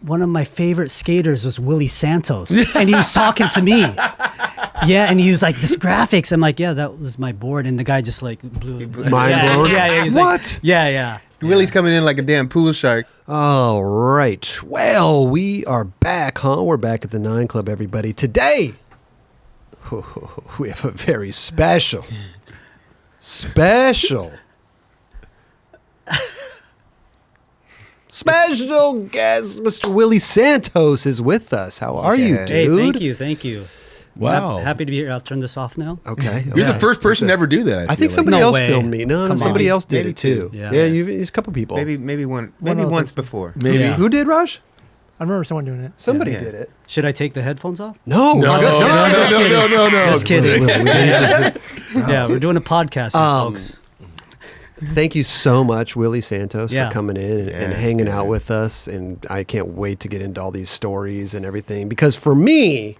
one of my favorite skaters was Willy Santos, and he was talking to me. Yeah, and he was like, this graphics. I'm like, yeah, that was my board. And the guy just like blew. Mind blown? Yeah, he's what? Like, yeah. Willie's coming in like a damn pool shark. All right. Well, we are back, huh? We're back at the 9 Club, everybody. Today, we have a very special guest. Mr. Willy Santos is with us. How are you, dude? Hey, thank you. Wow. Happy to be here. I'll turn this off now. Okay. You're the first person to ever do that. I think somebody else filmed me. No, somebody else did maybe it too. two. Yeah, Yeah. a couple people. Maybe once before. Maybe. Yeah. Who did, Raj? I remember someone doing it. Somebody Yeah. did it. Should I take the headphones off? No. No. Just kidding. Yeah. Yeah, we're doing a podcast, here, folks. Thank you so much, Willy Santos, Yeah. for coming in and Yeah, hanging yeah. out with us. And I can't wait to get into all these stories and everything. Because for me,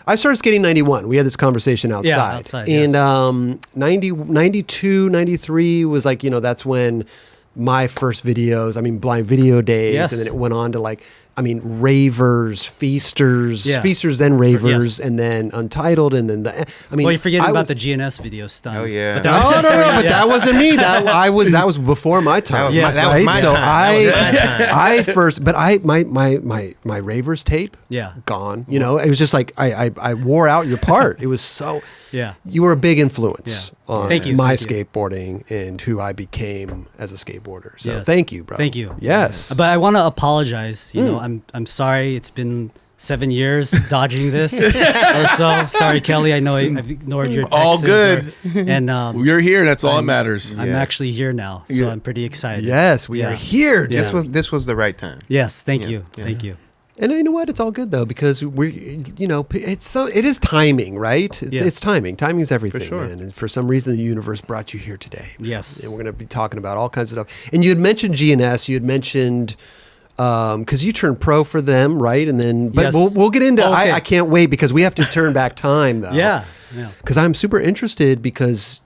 I started skating 91. We had this conversation outside. Yeah, outside, And 92, 93 was like, that's when my first videos, blind video days. Yes. And then it went on to Ravers, Feasters, Yeah. Feasters, then Ravers, Yes. and then Untitled. And then Well, you're forgetting about the GNS video stunt. Oh, yeah. But that No, but that wasn't me. That was before my time. That was my- right? my So time. That was my I first, but my Ravers tape, Yeah. gone. It was just like I wore out your part. It was so. Yeah. You were a big influence Yeah. on Thank you, my thank you. skateboarding and who I became as a skateboarder. So Yes. thank you, bro. Thank you. Yes. But I want to apologize. I'm sorry. It's been 7 years dodging this or so. Sorry, Kelly. I know I've ignored your texts. All good. And You're here. That's all that matters. I'm Yes. actually here now, so Yeah. I'm pretty excited. Yes, we Yeah. are here. Yeah. This was the right time. Yes. Thank Yeah. you. Yeah. Thank you. And you know what? It's all good though because it is timing, right? Yes. It's timing. Timing is everything, sure. man. And for some reason, the universe brought you here today. Yes. And we're going to be talking about all kinds of stuff. And you had mentioned GNS. You had mentioned because you turned pro for them, right? And then, but Yes. we'll get into. Okay. I can't wait because we have to turn back time though. Yeah. Because I'm super interested because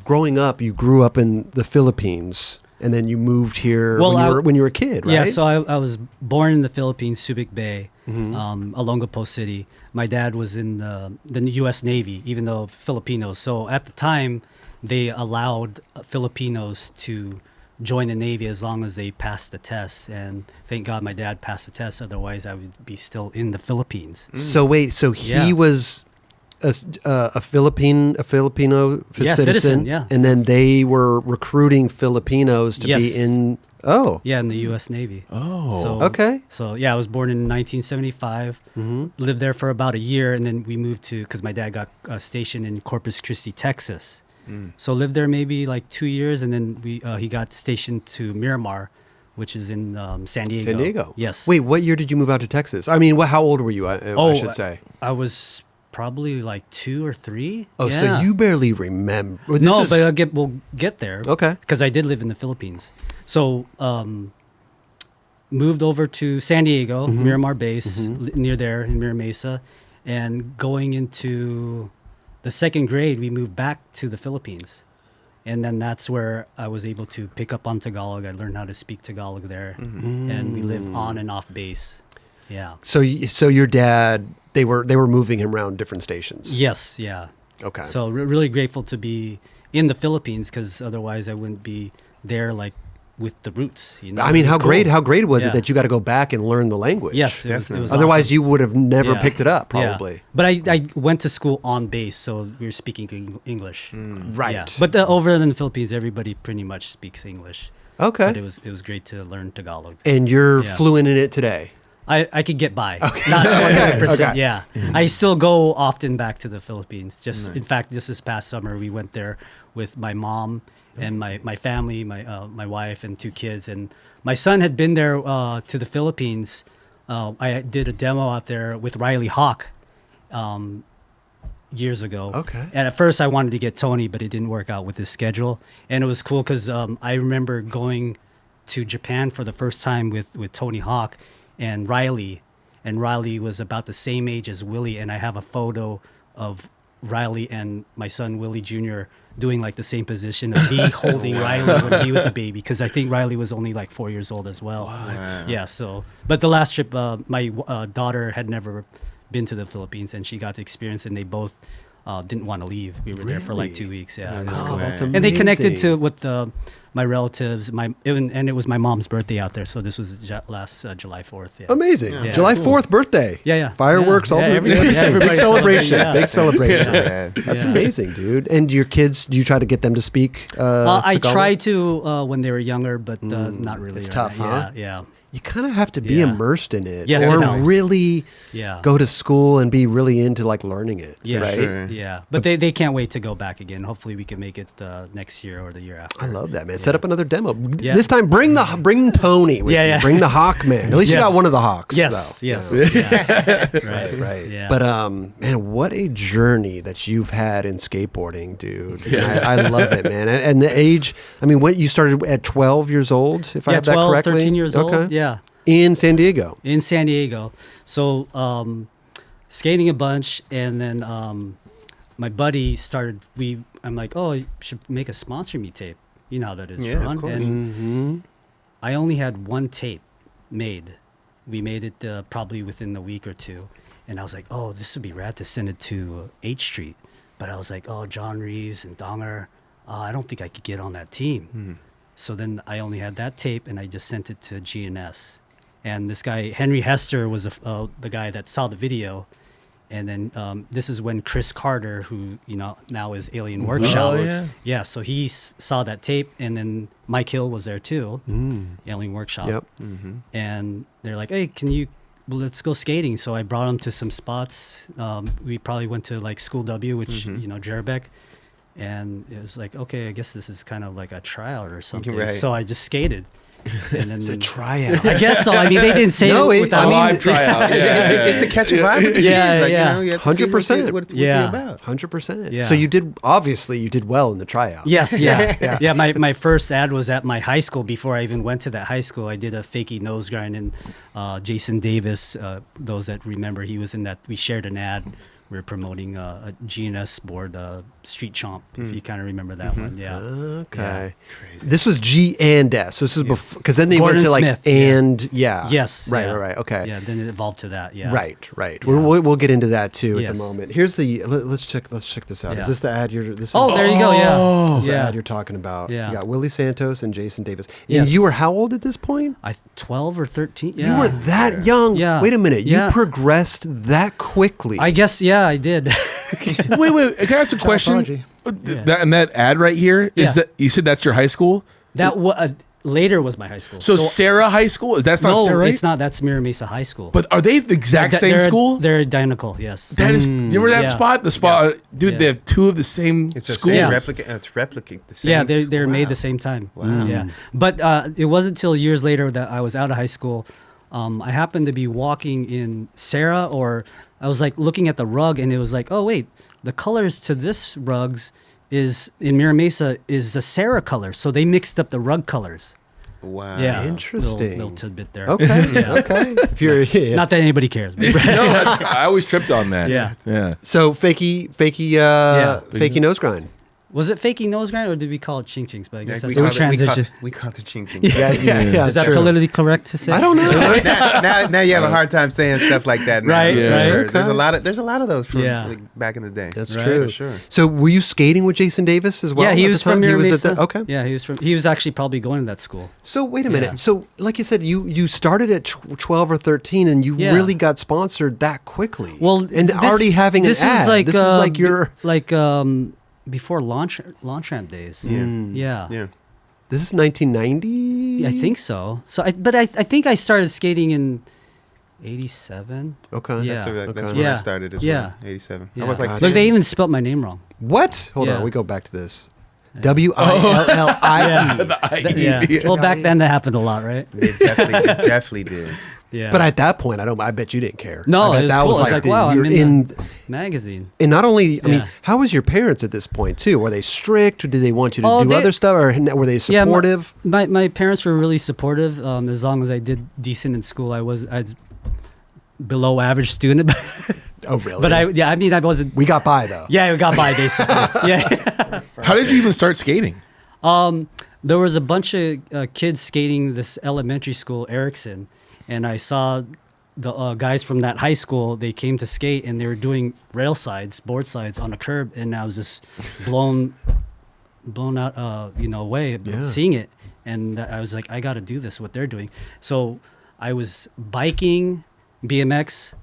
growing up, you grew up in the Philippines. And then you moved here when you were a kid, right? Yeah, so I was born in the Philippines, Subic Bay, Mm-hmm. Olongapo City. My dad was in the U.S. Navy, even though Filipinos. So at the time, they allowed Filipinos to join the Navy as long as they passed the test. And thank God my dad passed the test. Otherwise, I would be still in the Philippines. So wait, so he Yeah. was a Filipino Yeah, citizen, yeah. and then they were recruiting Filipinos to Yes. be in. Oh, Yeah, in the U.S. Navy. Oh. So, okay. So yeah, I was born in 1975. Lived there for about a year, and then we moved to because my dad got stationed in Corpus Christi, Texas. So lived there maybe like 2 years, and then he got stationed to Miramar, which is in San Diego. San Diego. Yes. Wait, what year did you move out to Texas? How old were you? I should say. I was probably like 2 or 3. Oh, yeah. so you barely remember. Well, No, but we'll get there. Okay. Because I did live in the Philippines. So moved over to San Diego, Miramar base, near there in Mira Mesa. And going into the second grade, we moved back to the Philippines. And then that's where I was able to pick up on Tagalog. I learned how to speak Tagalog there. And we lived on and off base. Yeah. So your dad, they were moving him around different stations. Yes, yeah. Okay. So really grateful to be in the Philippines because otherwise I wouldn't be there like with the roots. I mean, It how was cool. great was it Yeah. that you got to go back and learn the language? Yes, it was Otherwise, awesome. you would have never Yeah. picked it up, Yeah. probably. But I went to school on base, so we were speaking English. Right. Yeah. But over in the Philippines, everybody pretty much speaks English. Okay. But it was great to learn Tagalog. And you're Yeah. fluent in it today. I could get by. Not 100%. Okay. Yeah. I still go often back to the Philippines. In fact, just this past summer, we went there with my mom and my family, my wife and 2 kids. And my son had been there to the Philippines. I did a demo out there with Riley Hawk years ago. Okay. And at first I wanted to get Tony, but it didn't work out with his schedule. And it was cool because I remember going to Japan for the first time with Tony Hawk and Riley was about the same age as Willy, and I have a photo of Riley and my son Willie Jr. doing like the same position of me holding Riley when he was a baby, because I think Riley was only like 4 years old as well. Wow. Yeah. So, but the last trip, my daughter had never been to the Philippines, and she got to experience it, and they both didn't want to leave. We were there for like 2 weeks. Yeah. It was Oh, cool. that's And they connected amazing. with my relatives, and it was my mom's birthday out there. So this was last July 4th. Yeah. Amazing. Yeah. July Cool. 4th birthday. Yeah. Fireworks, Yeah. all Yeah, the everybody- yeah, big everybody celebration. celebrated, yeah. Big celebration. Yeah. That's Yeah. amazing, dude. And your kids, do you try to get them to speak? I Tagalog? tried to when they were younger, but not really. It's right tough, now. huh? Yeah. You kind of have to be Yeah. immersed in it, Yes, or it helps. really Yeah. go to school and be really into like learning it. Yeah. right? Sure. Yeah. But they can't wait to go back again. Hopefully, we can make it next year or the year after. I love that, man. Set up another demo. Yeah. This time, bring Tony with Yeah, you. yeah. Bring the Hawk man. At least you Yes. got one of the Hawks. Yes. though. Yes. Yeah. Yeah. Right, right. Yeah. But man, what a journey that you've had in skateboarding, dude. I love it, man. And the age, I mean, what you started at 12 years old, if I Yeah, have that 12, correctly? 13 years old. Yeah. In San Diego. In San Diego. So skating a bunch, and then my buddy started. I'm like, oh, you should make a sponsor me tape. You know how that is, Yeah, of Ron. course. And Mm-hmm. I only had one tape made. We made it probably within a week or two, and I was like, oh, this would be rad to send it to H Street. But I was like, oh, John Reeves and Donger, I don't think I could get on that team. So then I only had that tape, and I just sent it to GNS. And this guy, Henry Hester, was the guy that saw the video. And then this is when Chris Carter, who now is Alien Workshop. Oh, yeah. Yeah, so he saw that tape, and then Mike Hill was there too, Alien Workshop. Yep. And they're like, hey, let's go skating. So I brought him to some spots. We probably went to like School W, which, Jerbeck. And it was like, okay, I guess this is kind of like a tryout or something. Right. So I just skated. And then It's a tryout. I guess so. I mean, they didn't say No, it it- without I mean, Live tryout. It's to catch a vibe with the Yeah, kids. Like, yeah. you have to see 100%. what it's Yeah. about. 100%. Yeah. So you did well in the tryout. Yes, yeah. Yeah, my first ad was at my high school. Before I even went to that high school, I did a fakie nose grind, and Jason Davis, those that remember, he was in that. We shared an ad. We were promoting a GNS board, Street Chomp, if you kind of remember that one. Yeah. Okay. This was G and S. So this is before, because then they Gordon went to like Smith, yeah. and yeah. Yes. Right. yeah. Right. Okay. Yeah. Then it evolved to that. Yeah. Right. Right. Yeah. We'll get into that too at Yes. the moment. Here's the let's check this out. Yeah. Is this the ad you're? This Oh, is, there you go. Yeah. Oh. This is the yeah. ad you're talking about. Yeah. You got Willy Santos and Jason Davis. And Yes. you were how old at this point? 12 or 13. Yeah. You were that young. Yeah. Wait a minute. Yeah. You progressed that quickly. I guess. Yeah, I did. Wait. Can I ask a question? apology. That ad right here is Yeah. that you said that's your high school? That later was my high school. So Sarah High School? That's not no, Sarah, right? it's not. That's Mira Mesa High School. But are they the exact They're- same they're- school? They're identical. Yes. That is. You remember that Yeah. spot? The spot, dude. Yeah. They have two of the same It's the schools. same Yeah. replicate. It's replicate the same. Yeah, they're made Wow. the same time. Wow. Yeah, but it wasn't until years later that I was out of high school. I happened to be walking in Sarah, or I was like looking at the rug, and it was like, oh wait, the colors to this rugs is in Mira Mesa is the Sarah color, so they mixed up the rug colors. Wow. Yeah, Interesting. Little tidbit there. Okay. Yeah. Okay. If you're yeah. Not that anybody cares. but- No, I always tripped on that. Yeah. Yeah. So fakey nose grind. Was it faking nose grind, or did we call it ching chings? But I guess Yeah, that's a transition. we call it ching ching. Yeah. Is that true. politically correct to say? I don't know. now you have a hard time saying stuff like that. Now. Right, For right. sure. Okay. There's a lot of those from Yeah. like, back in the day. That's Right. true. For sure. So were you skating with Jason Davis as well? Yeah, he at was the time? from Mira He was Mesa. at the- okay. Yeah, he was actually probably going to that school. So wait a minute. Yeah. So like you said, you started at 12 or 13, and you Yeah. really got sponsored that quickly. Well, and already having an this ad. was like this is like your. before launch ramp days. Yeah. Yeah. Yeah. This is 1990. I think so. But I think I started skating in '87. Okay. Yeah. That's Okay. when I Yeah. started as Yeah. well. 87. Yeah. I was like, Gotcha. 10. Look, they even spelled my name wrong. What? Hold Yeah. on. We go back to this. WILLIE. Yeah. Well, back then that happened a lot, right? They definitely did. Yeah. But at that point, I bet you didn't care. No, I bet it was that cool. was It's like, the- wow, I'm you're in magazine. And not only, I mean, Yeah. how was your parents at this point too? Were they strict? Or did they want you to Oh, do they- other stuff, or were they Yeah, supportive? my parents were really supportive. As long as I did decent in school, I was below average student. Oh, really? But I mean, I wasn't. We got by though. Yeah, we got by basically. Yeah. How did you even start skating? There was a bunch of kids skating this elementary school, Erickson, and I saw the guys from that high school. They came to skate, and they were doing rail sides, board sides on the curb, and I was just blown out, away seeing it, and I was like, I got to do this. What they're doing. So I was biking, BMX,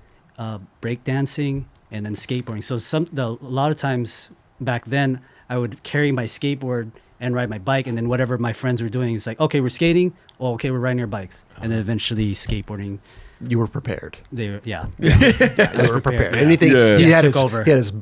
breakdancing, and then skateboarding. So a lot of times back then, I would carry my skateboard and ride my bike, and then whatever my friends were doing, it's like, okay, we're skating. Oh, okay, we're riding our bikes, and then eventually skateboarding. You were prepared. You were prepared. Yeah. Anything he had his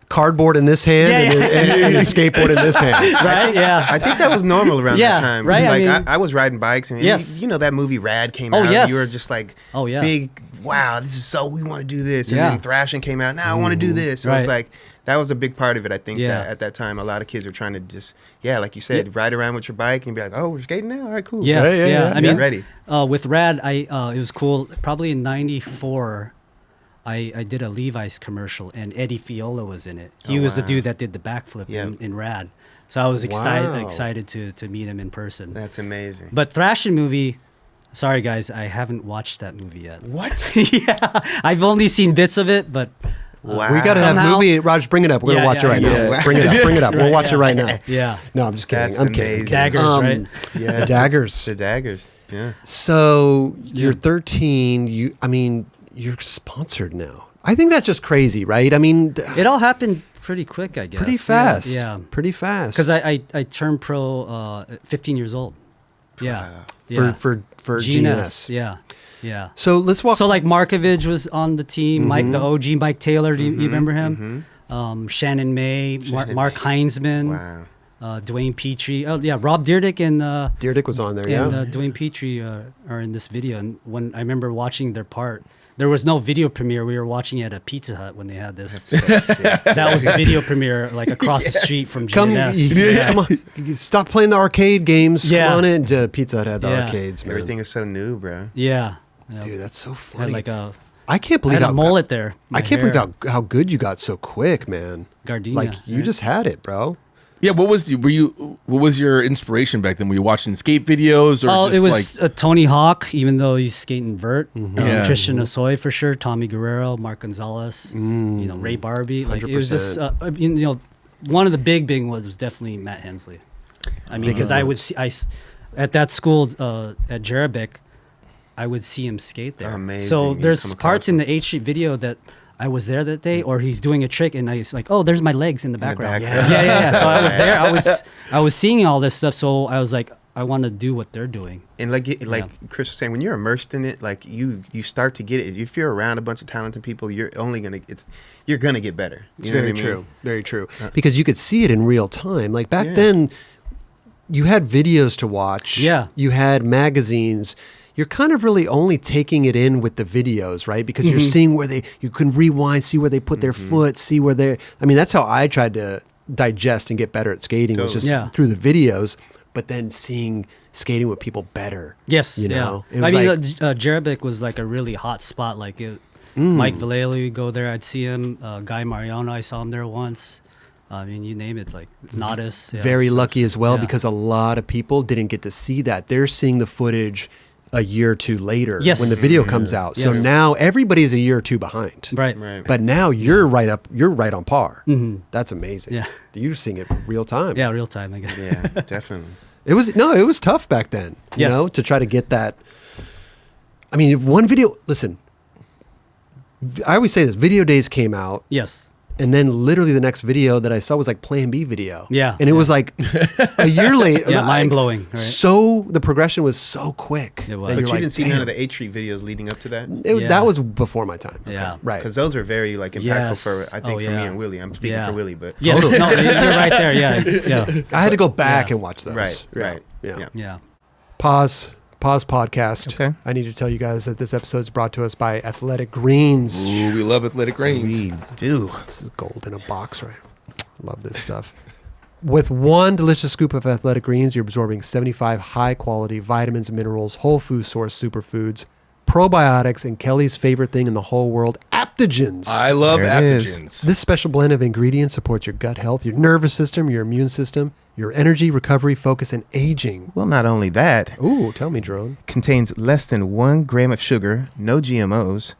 cardboard in this hand and his skateboard in this hand. Right? Yeah. I think that was normal around that time. Right. Like I was riding bikes, and you know that movie Rad came out. Yes. You were just like, big. Wow, this is so. We want to do this, and then Thrashing came out. Now I want to do this. So it's like that was a big part of it. I think that at that time, a lot of kids were trying to just like you said, ride around with your bike and be like, oh, we're skating now. All right, cool. Yes, yeah. I mean, ready. With Rad, it was cool. Probably in '94. I did a Levi's commercial, and Eddie Fiola was in it. He was the dude that did the backflip in Rad. So I was excited to meet him in person. That's amazing. But Thrashing movie, sorry guys, I haven't watched that movie yet. What? Yeah, I've only seen bits of it, but wow. We got to have Somehow- movie. Raj, bring it up. We're gonna watch it right now. Bring it up. We'll watch it right now. yeah, No, I'm just kidding. That's I'm amazing. kidding. Daggers, right? Yeah. The daggers. The daggers. Yeah. So you're 13. You're sponsored now. I think that's just crazy, right? I mean, It all happened pretty quick, I guess. pretty fast. Yeah, Pretty fast. because I turned pro at 15 years old. Yeah, For GNS. GNS. Yeah. So let's walk. So like Markovich was on the team, Mike, the OG Mike Taylor. Do you remember him? Shannon May, Mark Heinzman, Dwayne Petrie. Oh yeah, Rob Dyrdek and Dyrdek was on there. Dwayne Petrie are in this video. And when I remember watching their part, there was no video premiere. We were watching it at a Pizza Hut when they had this. That was the video premiere, like across the street from GNS. Come on, stop playing the arcade games. Yeah. Come on in. Pizza Hut had the arcades, man. Everything is so new, bro. Yeah. Dude, that's so Had funny. like a I can't I believe had a mullet there. I can't believe how good you got so quick, man. Gardenia. Like you right? just had it, bro. Yeah, what was your inspiration back then? Were you watching skate videos or just it was Tony Hawk, even though he's skating vert. Yeah. Tristan Asoy for sure. Tommy Guerrero, Mark Gonzalez. Ray Barbie. Like it was just one of the big was definitely Matt Hensley. I mean, because I would see at that school at Jeremic, I would see him skate there. Amazing. So You there's come parts across in the 8th Street video that I was there that day, or he's doing a trick, and I was like, "Oh, there's my legs in the background." Yeah. So I was there. I was seeing all this stuff. So I was like, I want to do what they're doing. And Chris was saying, when you're immersed in it, like you start to get it. If you're around a bunch of talented people, you're gonna get better. It's very true. Very true. Because you could see it in real time. Like back then, you had videos to watch. Yeah. You had magazines. You're kind of really only taking it in with the videos, right? Because you're seeing you can rewind, see where they put their foot, see where that's how I tried to digest and get better at skating was just through the videos, but then seeing skating with people better. Yes. You know? I mean, Jeremic was like a really hot spot. Like Mike Vallely would go there. I'd see him. Guy Mariano, I saw him there once. I mean, you name it, like Nodis. Very lucky as well because a lot of people didn't get to see that. They're seeing the footage a year or two later when the video comes out. So now everybody's a year or two behind. Right. But now you're right on par. That's amazing. Yeah. You're seeing it real time. Yeah, real time, I guess. Yeah, definitely. It was tough back then, you know, to try to get that. I mean, if one video, listen, I always say this, Video Days came out. Yes. And then literally the next video that I saw was like Plan B video. Yeah. And it was like a year later. Yeah, mind blowing. Right? So the progression was so quick. It was. But you didn't see none of the 8th Street videos leading up to that? That was before my time. Yeah. Right. Because those are very impactful for, I think, for me and Willy. I'm speaking for Willy, but. Yeah, no, you're right there. Yeah. I had to go back and watch those. Right. Yeah. Pause podcast. Okay. I need to tell you guys that this episode is brought to us by Athletic Greens. Ooh, we love Athletic Greens. We do. This is gold in a box, right? Love this stuff. With one delicious scoop of Athletic Greens, you're absorbing 75 high-quality vitamins and minerals, whole food source superfoods, probiotics, and Kelly's favorite thing in the whole world, apple adaptogens. I love There it is. adaptogens. This special blend of ingredients supports your gut health, your nervous system, your immune system, your energy, recovery, focus, and aging. Well, not only that, Ooh, tell me, Drone. contains less than 1 gram of sugar, no GMOs,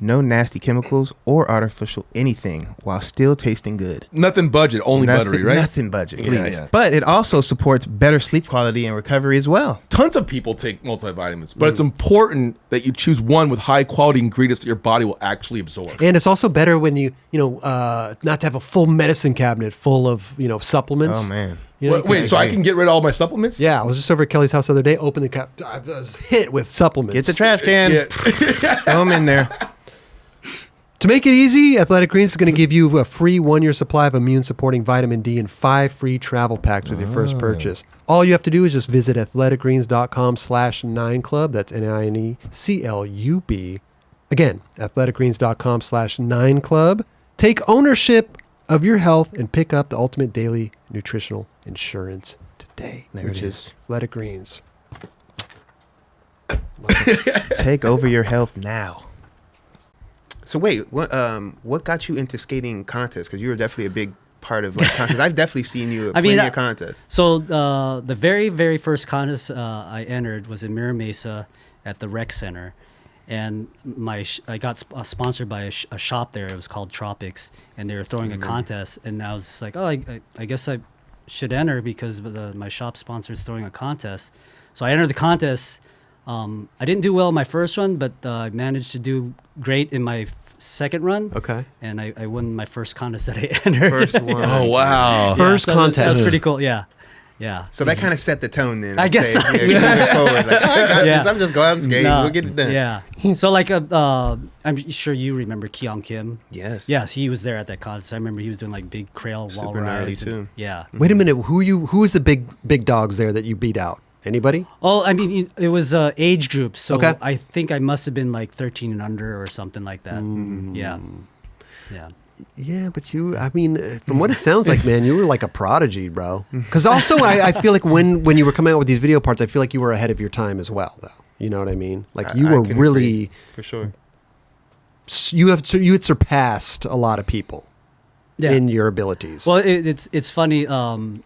no nasty chemicals or artificial anything, while still tasting good. Nothing budget, only buttery, right? Nothing budget, please. Yeah. But it also supports better sleep quality and recovery as well. Tons of people take multivitamins, but it's important that you choose one with high quality ingredients that your body will actually absorb. And it's also better when not to have a full medicine cabinet full of, supplements. Oh, man. You know, Wait, so I can get rid of all my supplements? Yeah, I was just over at Kelly's house the other day, opened the cap, I was hit with supplements. Get the trash can. Yeah. Throw them in there. To make it easy, Athletic Greens is going to give you a free 1-year supply of immune-supporting vitamin D and 5 free travel packs with your first purchase. All you have to do is just visit athleticgreens.com/9club. That's NINECLUB. Again, athleticgreens.com/9club. Take ownership of your health and pick up the ultimate daily nutritional insurance today, which is Athletic Greens. Take over your health now. So wait, what got you into skating contests? Because you were definitely a big part of contests. I've definitely seen you at plenty of contests. So the very, very first contest I entered was in Mira Mesa at the rec center. And I got sponsored by a shop there. It was called Tropics. And they were throwing a contest. And I was just like, I guess I should enter because my shop sponsor is throwing a contest. So I entered the contest. I didn't do well in my first run, but I managed to do great in my second run. Okay. And I won my first contest that I entered. First one. Oh, wow. First contest. That was pretty cool. Yeah. Yeah. So that kind of set the tone then. I I'd guess say. so. Yeah, moving forward. Like, I got Yeah. this. I'm just go out and skate. No, We'll get it done. Yeah. So I'm sure you remember Keon Kim. Yes. Yes, he was there at that contest. I remember he was doing like big crail wall Super gnarly rides. too. Yeah. Wait a minute. Who is the big dogs there that you beat out? Anybody? Oh, I mean, it was age group. So Okay. I think I must have been like 13 and under or something like that. Yeah. Yeah. Yeah, but from what it sounds like, man, you were like a prodigy, bro. Because also, I feel like when you were coming out with these video parts, I feel like you were ahead of your time as well, though. You know what I mean? Like you I were can really, agree, for sure. you had surpassed a lot of people Yeah. in your abilities. Well, it's funny. On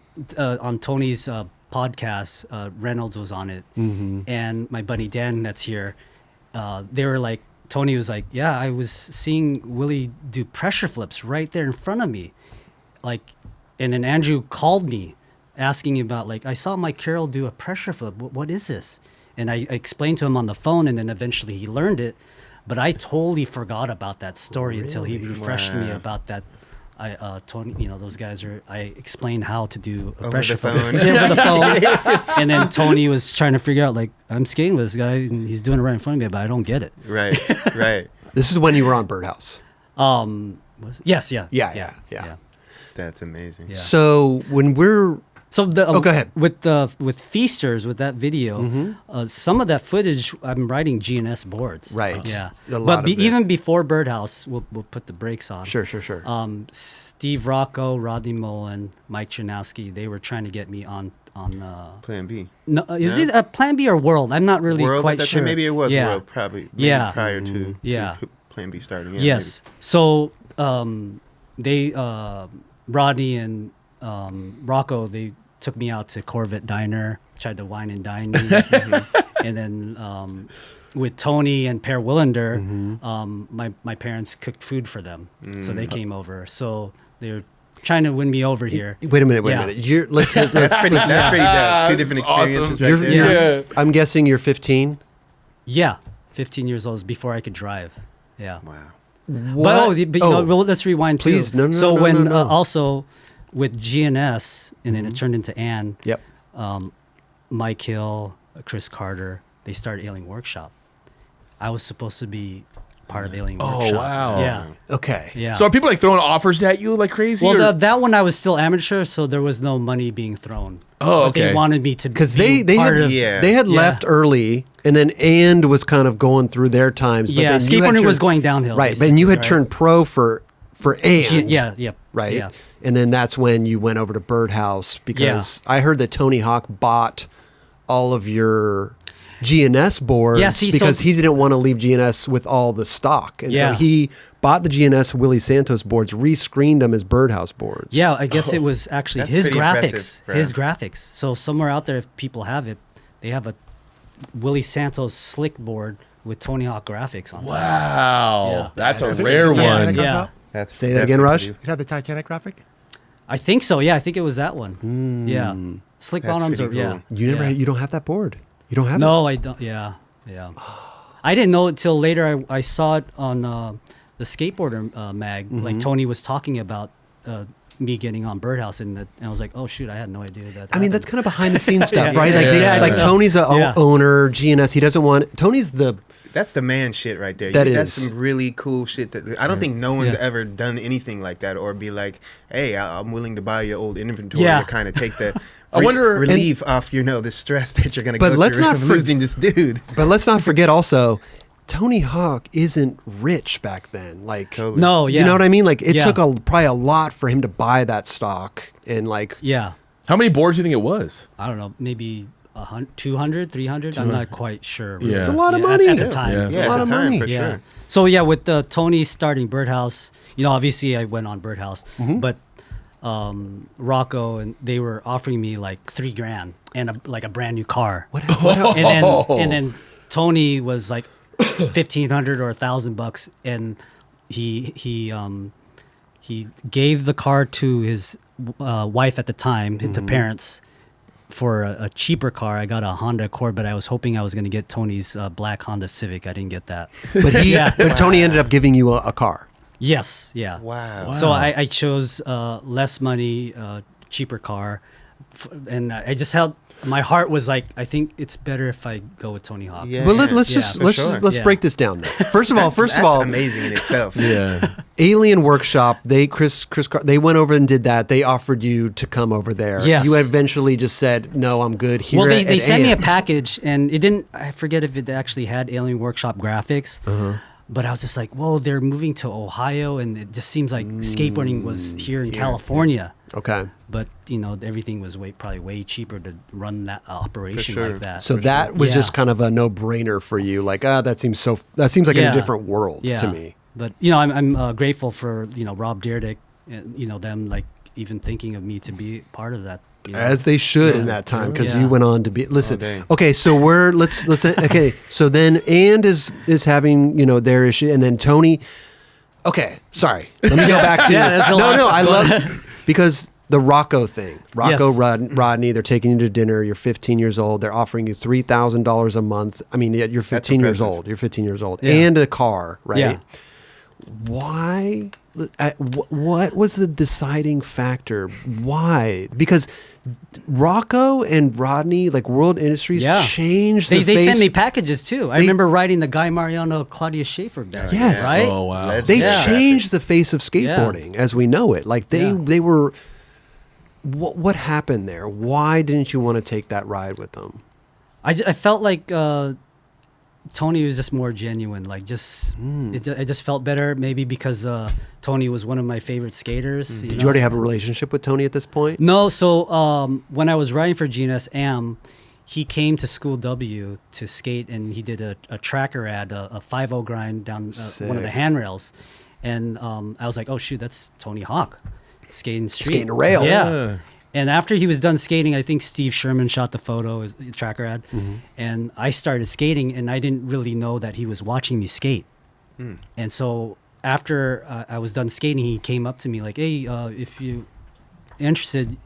Tony's podcast, Reynolds was on it, and my buddy Dan, that's here. They were like, Tony was like, "Yeah, I was seeing Willy do pressure flips right there in front of me," like, and then Andrew called me, asking about like, "I saw Mike Carroll do a pressure flip. What is this?" And I explained to him on the phone, and then eventually he learned it. But I totally forgot about that story until he refreshed me Wow. about that. Tony, those guys I explained how to do a Over pressure the flip phone. over the phone, and then Tony was trying to figure out like, I'm skating with this guy and he's doing it right in front of me, but I don't get it. Right. Right. this is when you were on Birdhouse. Yes, yeah, Yeah. That's amazing. Yeah. So when we're So go ahead with Feasters with that video. Some of that footage I'm riding GNS boards. Right. Yeah. A lot But of it. even before Birdhouse, we'll put the brakes on. Sure. Steve Rocco, Rodney Mullen, Mike Chanowski, they were trying to get me on Plan B. no, is it a Plan B or World? I'm not really World quite at that sure. time? Maybe it was Yeah. World, probably. Maybe Yeah. Prior to Yeah. Plan B starting. Yeah, Yes. So they Rodney and Rocco, they took me out to Corvette Diner, tried to wine and dine me, and then with Tony and Per Willander, my parents cooked food for them, so they came over. So they're trying to win me over here. wait a minute. Yeah. Let's That's pretty dope. Two different experiences Awesome. right there. Yeah. I'm guessing you're 15. Yeah, 15 years old, before I could drive. Yeah. Wow. Well, let's rewind Please, too. no, So no, when no. Also with GNS, and then it turned into Ann. Yep. Mike Hill, Chris Carter, they started Ailing Workshop. I was supposed to be part of Ailing Workshop. Oh, wow. Yeah. Okay. Yeah. So are people like throwing offers at you like crazy? Well, or- that one I was still amateur, so there was no money being thrown. Oh, But okay. they wanted me to Because be they part had of. Yeah. they had Yeah. left early, and then was kind of going through their times. But Yeah, then you had skateboarding was turned- going downhill. right. But you had basically, turned pro for and Yeah. right, Yeah. and then that's when you went over to Birdhouse because I heard that Tony Hawk bought all of your GNS boards because he didn't want to leave GNS with all the stock. And so he bought the GNS Willy Santos boards, rescreened them as Birdhouse boards. Yeah, I guess it was actually his graphics. His graphics. So somewhere out there, if people have it, they have a Willy Santos slick board with Tony Hawk graphics on. Wow, yeah. that's a rare one. Yeah. Say that again, Rush. It had the Titanic graphic. I think so. Yeah, I think it was that one. Yeah, slick bottoms are. Cool. Yeah, you don't have that board. You don't have. No, I don't. Yeah. I didn't know it till later. I saw it on the skateboarder mag. Like Tony was talking about me getting on Birdhouse, and I was like, oh shoot, I had no idea that. I mean, that's kind of behind the scenes stuff, right? Like Tony's an owner, GNS. He doesn't want. Tony's the. That's the man shit right there. That's some really cool shit. That I don't think no one's ever done anything like that, or be like, "Hey, I'm willing to buy your old inventory to kind of take the relief off, the stress that you're going to go through of losing this dude." But let's not forget also, Tony Hawk isn't rich back then. Like, totally. No, you know what I mean? Like, it took probably a lot for him to buy that stock, and like, How many boards do you think it was? I don't know, maybe 200, 300. I'm not quite sure. Yeah. It's a lot of money at the time. Yeah, it's a lot of money for sure. So with Tony starting Birdhouse, obviously I went on Birdhouse, but Rocco and they were offering me like $3,000 and a brand new car. And then Tony was like $1,500 or $1,000, and he gave the car to his wife at the time, to parents. For a cheaper car, I got a Honda Accord, but I was hoping I was going to get Tony's black Honda Civic. I didn't get that. But Tony ended up giving you a car. Yes, yeah. Wow. So I chose less money, cheaper car, and I just held. My heart was like, I think it's better if I go with Tony Hawk. Yeah. Well, let's break this down. Then. First of all, amazing in itself. Yeah. Alien Workshop. Chris, they went over and did that. They offered you to come over there. Yes. You eventually just said, no, I'm good here. Well, they sent me a package, and it didn't. I forget if it actually had Alien Workshop graphics. But I was just like, whoa, they're moving to Ohio, and it just seems like skateboarding was here in California. Okay. But, everything was probably way cheaper to run that operation like that. So that was just kind of a no-brainer for you. Like, that seems like in a different world to me. But, I'm grateful for, Rob Dyrdek, and, them, like, even thinking of me to be part of that. As they should in that time, because you went on to be. Listen, okay, so let's okay. So then, And is having their issue, and then Tony. Okay, sorry. Let me go back to no. I love because the Rocco thing. Rocco Rodney. They're taking you to dinner. You're 15 years old. They're offering you $3,000 a month. I mean, you're 15 years old. You're 15 years old, and a car, right? Yeah. Why? What was the deciding factor? Why? Because Rocco and Rodney, like World Industries, changed the face. They sent me packages too. I remember riding the Guy Mariano, Claudia Schiffer back. Yes. Right? Oh, wow. They changed the face of skateboarding as we know it. Like they were. What happened there? Why didn't you want to take that ride with them? I felt like Tony was just more genuine. Like it just felt better. Maybe because Tony was one of my favorite skaters. Did you already have a relationship with Tony at this point? No. So when I was riding for GNS Am, he came to School W to skate, and he did a tracker ad, a 5-0 grind down one of the handrails, and I was like, oh shoot, that's Tony Hawk skating street, skating a rail. Yeah. And after he was done skating, I think Steve Sherman shot the photo, his tracker ad, and I started skating, and I didn't really know that he was watching me skate. And so after I was done skating, he came up to me like, hey, if you're interested,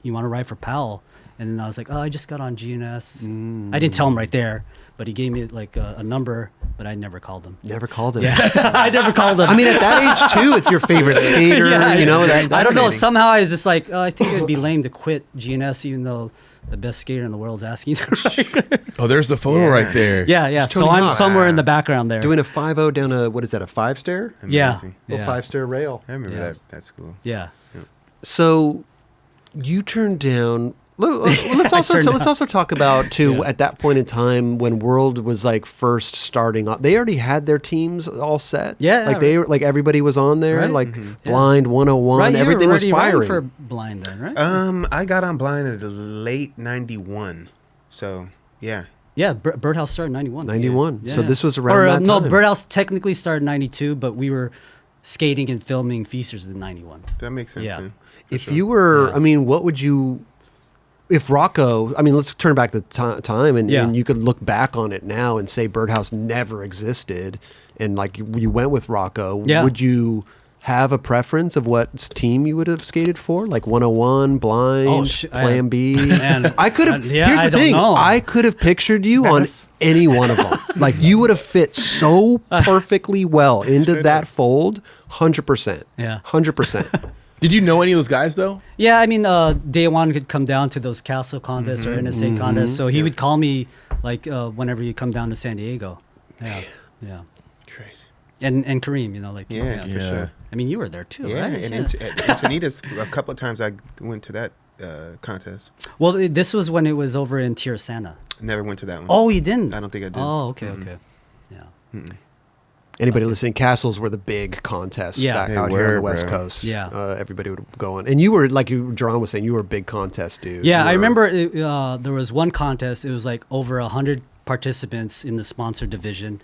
you want to ride for Powell? And I was like, oh, I just got on GNS. I didn't tell him right there, but he gave me like a number, but I never called him. Never called him. Yeah. I never called him. I mean, at that age too, it's your favorite skater. I don't know. Exciting. Somehow I was just like, I think it'd be lame to quit GNS, even though the best skater in the world is asking to ride. Oh, there's the photo right there. Yeah. So I'm somewhere in the background there. Doing a 5-0 down a, what is that, a 5-stair? Yeah. A 5-stair rail. I remember that. That's cool. Yeah. So you turned down... Let's also talk about too at that point in time when World was like first starting off. They already had their teams all set. Yeah, like they were like everybody was on there. Right. Like Blind 101. Right, everything was firing. For Blind then, right? I got on Blind in the late '91. So yeah. Yeah, Birdhouse started in 91. 91. Yeah. So this was around that no, time. Birdhouse technically started in 92, but we were skating and filming Feasters in 91. That makes sense. Yeah. Then, If sure. you were, Yeah. I mean, what would you, if Rocco, I mean, let's turn back the time and you could look back on it now and say Birdhouse never existed and like you went with Rocco, would you have a preference of what team you would have skated for? Like 101, Blind, Plan B? Man, I could have, here's the I don't thing, know. I could have pictured you on any one of them. Like you would have fit so perfectly well into that fold, 100%. Yeah. 100%. Did you know any of those guys though? Yeah, I mean, Day One could come down to those castle contests or NSA contests, so he would call me like whenever you come down to San Diego. Yeah, yeah. Crazy. And Kareem, you know, like Yeah, for sure. I mean, you were there too, Yeah, right? and Encinitas, a couple of times I went to that contest. Well, this was when it was over in Tierrasana. Never went to that one. Oh, you didn't? I don't think I did. Oh, okay, okay. Yeah. Anybody listening, castles were the big contests back They out here on the were, West bro. Coast. Yeah. Everybody would go on. And you were, like Jerron was saying, you were a big contest dude. Yeah, You I were- remember there was one contest. It was like over 100 participants in the sponsor division,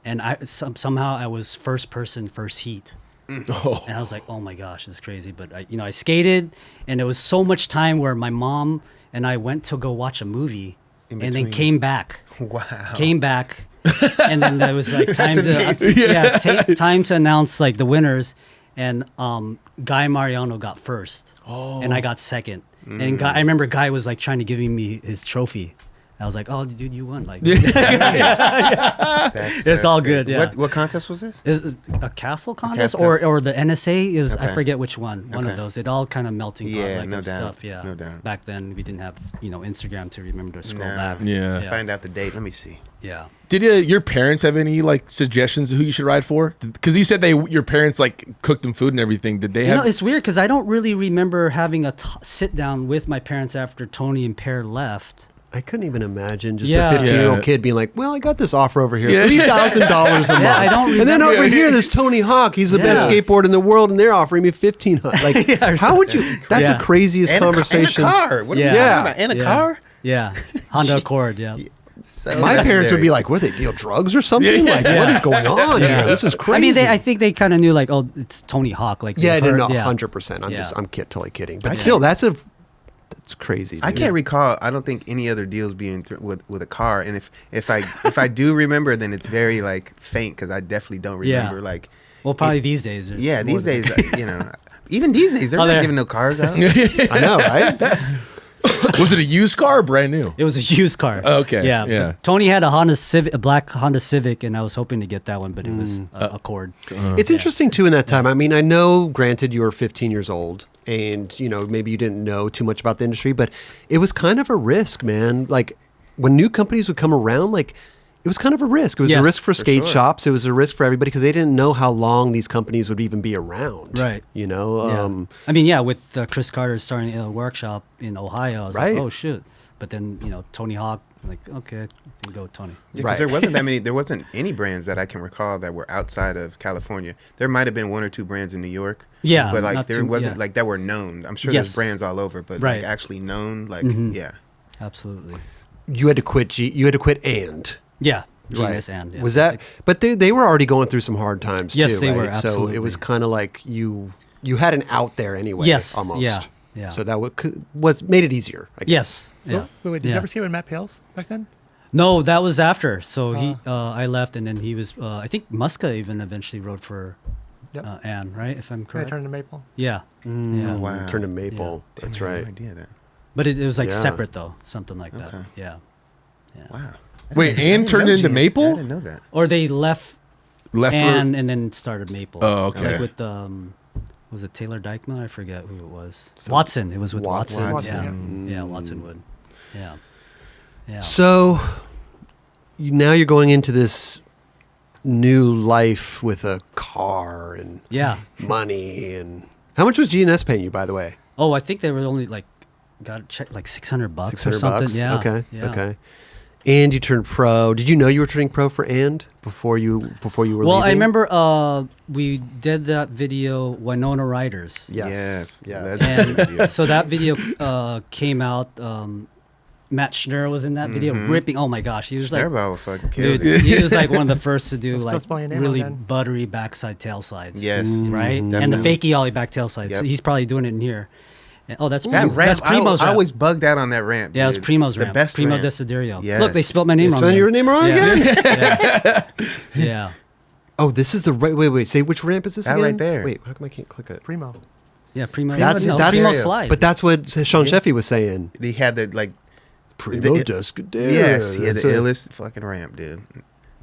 and somehow I was first heat. Oh. And I was like, oh my gosh, this is crazy. But I skated, and it was so much time where my mom and I went to go watch a movie, and then between. came back. Wow. Came back, and then there was like time amazing. to time to announce like the winners, and Guy Mariano got first, and I got second. And Guy, I remember Guy was like trying to give me his trophy. I was like, "Oh, dude, you won!" Like, it's all sick. good. Yeah. What contest was this? Is it a castle contest castle. or the NSA? It was I Okay. forget which one. One of Okay. those. It all kind of melting pot Yeah, like no of doubt. stuff. Yeah, No doubt. Back then we didn't have Instagram to remember to scroll Nah. back. Yeah. Find out the date. Let me see. Yeah. Did your parents have any like suggestions of who you should ride for? Because you said your parents like cooked them food and everything. Did they have? It's weird because I don't really remember having a sit down with my parents after Tony and Pear left. I couldn't even imagine just Yeah. a 15-year-old Yeah. kid being like, well, I got this offer over here, Yeah. $3,000 a month. Yeah, I don't and then remember. over here, there's Tony Hawk. He's the best Yeah. skateboarder in the world, and they're offering me $1,500. Like, Yeah, how would you? That's Yeah. the craziest And conversation. A car. What are we Yeah. talking about? And a Yeah. car? Yeah, Honda Accord. Yeah. So My parents would necessary. be like, "What? They deal drugs or something? Yeah. Like, what is going on Yeah. here? This is crazy." I mean, I think they kind of knew like, oh, it's Tony Hawk. Like, yeah, they've no, heard- no, yeah. 100%. Yeah. I'm totally kidding, but I still, can't- that's crazy. I dude. can't recall. I don't think any other deals being with a car. And if I do remember, then it's very like faint because I definitely don't Yeah. remember. Like, Well, probably these days. there's yeah, more these than- days, even these days, they're Oh, not they're- giving no cars out. I know, right? Was it a used car or brand new? It was a used car. Oh, okay, Yeah. yeah. but Tony had a black Honda Civic, and I was hoping to get that one, but it was a Accord. It's interesting too in that time. I mean, I know, granted, you were 15 years old, and maybe you didn't know too much about the industry, but it was kind of a risk, man. Like when new companies would come around, like it was kind of a risk. It was a Yes, risk for skate sure. shops. It was a risk for everybody because they didn't know how long these companies would even be around. Right. Yeah. I mean, yeah, with Chris Carter starting a workshop in Ohio, I was Right. like, oh shit. But then Tony Hawk, like, okay, you go Tony. Because Right. there wasn't that many. There wasn't any brands that I can recall that were outside of California. There might have been one or two brands in New York. Yeah, but like not there too- wasn't yeah. like that were known. I'm sure Yes. there's brands all over, but Right. like actually known, like yeah. Absolutely. You had to quit. You had to quit, and Yeah. right. Genius and yeah, was it's that? like- But they were already going through some hard times Yes, too. they right? were, So it absolutely. was kind of like you had an out there anyway. Yes, almost. yeah, yeah. So that was made it easier. I guess. Yes. Yeah. Wait, did Yeah. you ever see him with Matt Pales back then? No, that was after. So I left, and then he was. I think Muska even eventually wrote for Yep. Anne, right? If I'm When I correct. turned to Maple. Yeah. Yeah. Oh, wow. Turned to maple. Damn, That's I had right. No idea that. But it was like Yeah. separate though, something like that. Okay. Yeah. Yeah. Wow. Wait, Ann turned know into Jan- Maple? I didn't know that. Or they left Left Anne and then started Maple. Oh, okay. Like with was it Taylor Dykman? I forget who it was. Watson. It was with Watson. Watson, Yeah. Yeah, Watson Wood. Yeah. Yeah. So now you're going into this new life with a car and Yeah. money and how much was GNS paying you, by the way? Oh, I think they were only like got checked like $600 or something. $600. Yeah. Okay. Yeah. Okay. And you turned pro. Did you know you were turning pro for And before you were leaving? Well, I remember we did that video, Winona Riders. Yes. Yes. Yeah. Legendary video. And so that video came out Matt Schnurr was in that video, ripping. Oh my gosh, he was like, Schnurr fucking killed dude, it. he was like one of the first to do I'm still like spelling your name really wrong then. buttery backside tail slides. Yes. Right, and the Definitely. fakie ollie back tail slides. Yep. So he's probably doing it in here. And, that's That ramp, that's Primo's I ramp. always bugged out on that ramp. Yeah, it was dude. Primo's the ramp. best Primo ramp. Desiderio. Yes. Look, they spelled my name wrong. Spelling there. your name wrong Yeah. again? Yeah. Oh, this is the right. Wait. Say which ramp is this That again? right there. Wait, how come I can't click it? Primo. Yeah, Primo. That's Primo slide. But that's what Sean Yeah. Sheffy was saying. He had the like. Primo the- Descadero. Yes, he had the That's what- illest fucking ramp, dude.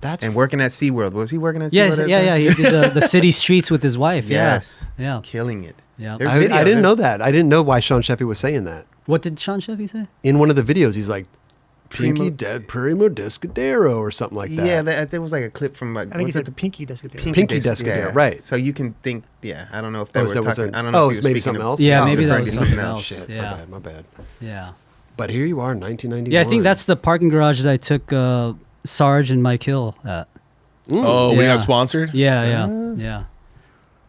That's And working at SeaWorld. Was he working at yeah, SeaWorld? yeah. He did the city streets with his wife. Yes. Yeah. Killing it. Yeah. There's I video. didn't know that. I didn't know why Sean Sheffy was saying that. What did Sean Sheffy say? In one of the videos, he's like, Primo- Primo Descadero or something like that. Yeah, there was like a clip from like I think he what's said it, the Pinky Descadero. Pinky Descadero, right. So you can think, I don't know if that Oh, was that was talking. a- I don't know. oh, if he it's was maybe speaking something of- else? Yeah, Oh, maybe it that might was be something something else. Shit, Yeah. my bad. Yeah. But here you are, 1991. Yeah, I think that's the parking garage that I took Sarge and Mike Hill at. Oh, we Yeah. got sponsored? Yeah.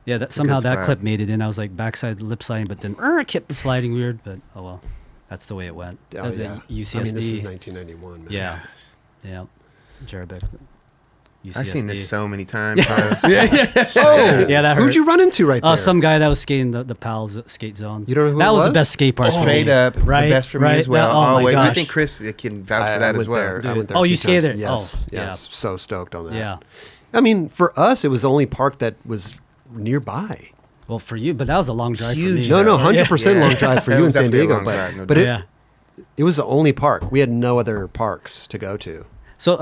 Yeah, that somehow good that spot. clip made it in. I was like backside lip sliding, but then it kept sliding weird. But oh well, that's the way it went. Oh, That's yeah. at UCSD. I mean, this is 1991, man. Yeah, yeah. Jarabec. UCSD. I've seen this so many times. bro. Oh, Yeah, that hurt. who'd you run into right there? Some guy that was skating the PAL's skate zone. You don't know who that it was the was? best skate park. for Straight me. up, Right, the best for right. me as well. Yeah, oh my Always. I gosh. think Chris can vouch I for that as went well. there. I Dude. went there Oh, a you few skated times. there? Yes, Oh, yeah. yes. So stoked on that. Yeah. I mean, for us, it was the only park that was nearby. Well, for you, but that was a long drive Huge for me. No, drive. 100% Yeah. long drive for That you in was San definitely a Diego, long but drive, no but doubt. Yeah. it was the only park. We had no other parks to go to. So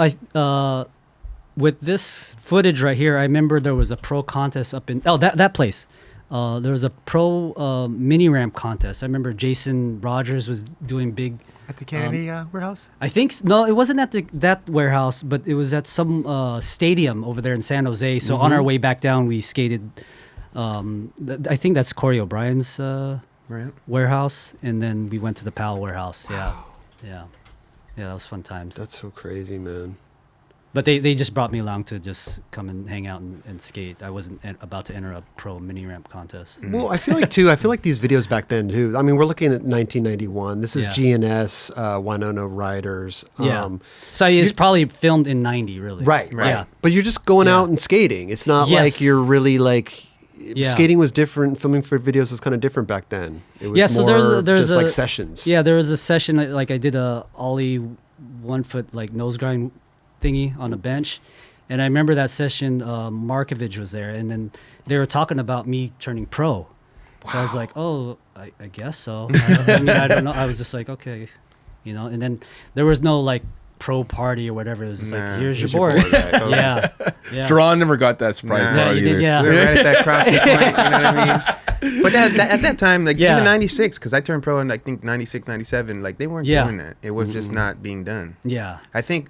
with this footage right here, I remember there was a pro contest up in that place. There was a pro mini ramp contest. I remember Jason Rogers was doing big. At the Kennedy warehouse? I think no, it wasn't at that warehouse, but it was at some stadium over there in San Jose. So on our way back down, we skated. I think that's Corey O'Brien's Right. warehouse, and then we went to the PAL warehouse. Yeah, that was fun times. That's so crazy, man. But they just brought me along to just come and hang out and skate. I wasn't about to enter a pro mini ramp contest. Well, I feel like these videos back then too. I mean, we're looking at 1991. This is Yeah. GNS, Winona Riders. Yeah. So it's probably filmed in '90, really. Right. Yeah. But you're just going Yeah. out and skating. It's not Yes. like you're really like. Yeah. Skating was different. Filming for videos was kind of different back then. It was Yeah, so more there's just a- like sessions. Yeah, there was a session like I did a ollie 1 foot like nose grind thingy on a bench, and I remember that session. Markovich was there, and then they were talking about me turning pro. So I was like, oh, I guess so. I mean, I don't know. I was just like, okay, And then there was no like pro party or whatever. It was just Nah, like, here's your here's your board. board, right, totally. Yeah. Drawn never got that surprise Nah. Yeah, party you did, either. yeah. We were right at that crossing point. You know what I mean? But at that time, like Yeah. even '96, because I turned pro in I think '96, '97. Like they weren't Yeah. doing that. It was just not being done. Yeah. I think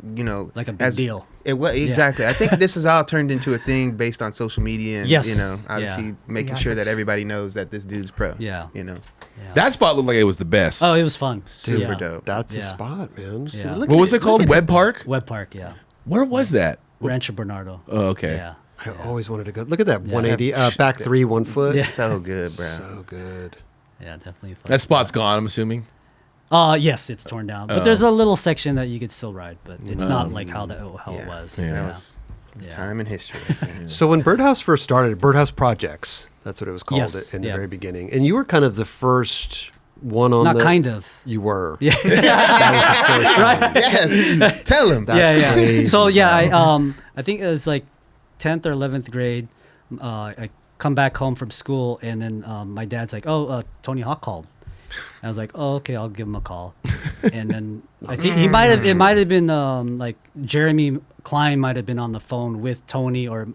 Like a big deal. It was exactly. I think this has all turned into a thing based on social media and Yes. obviously Yeah. making sure that everybody knows that this dude's pro. Yeah. You know, Yeah. That spot looked like it was the best. Oh, it was fun. super Yeah. dope. That's a Yeah. spot, man. See, Yeah. look What at was it called? look at Web Park? Web Park, yeah. Where was that? Rancho Bernardo. Oh, okay. Yeah. I always wanted to go. Look at that Yeah. 180 back 3 1 foot. Yeah. So good, bro. So good. Yeah, definitely fun. That spot's gone, I'm assuming. Yes, it's torn down. But Oh. there's a little section that you could still ride, but it's not like how it Yeah. was. That Yeah. was Yeah. time in history. right there. So when Birdhouse first started, Birdhouse Projects, that's what it was called Yes, in the yeah. very beginning. And you were kind of the first one on Not the... kind of. You were. Yeah. That was the first one. Yes, tell him. That's yeah. crazy, So yeah, bro. I think it was like 10th or 11th grade. I come back home from school, and then my dad's like, "Oh, Tony Hawk called." I was like, "Oh, okay, I'll give him a call." And then I think it might have been like Jeremy Klein might have been on the phone with Tony or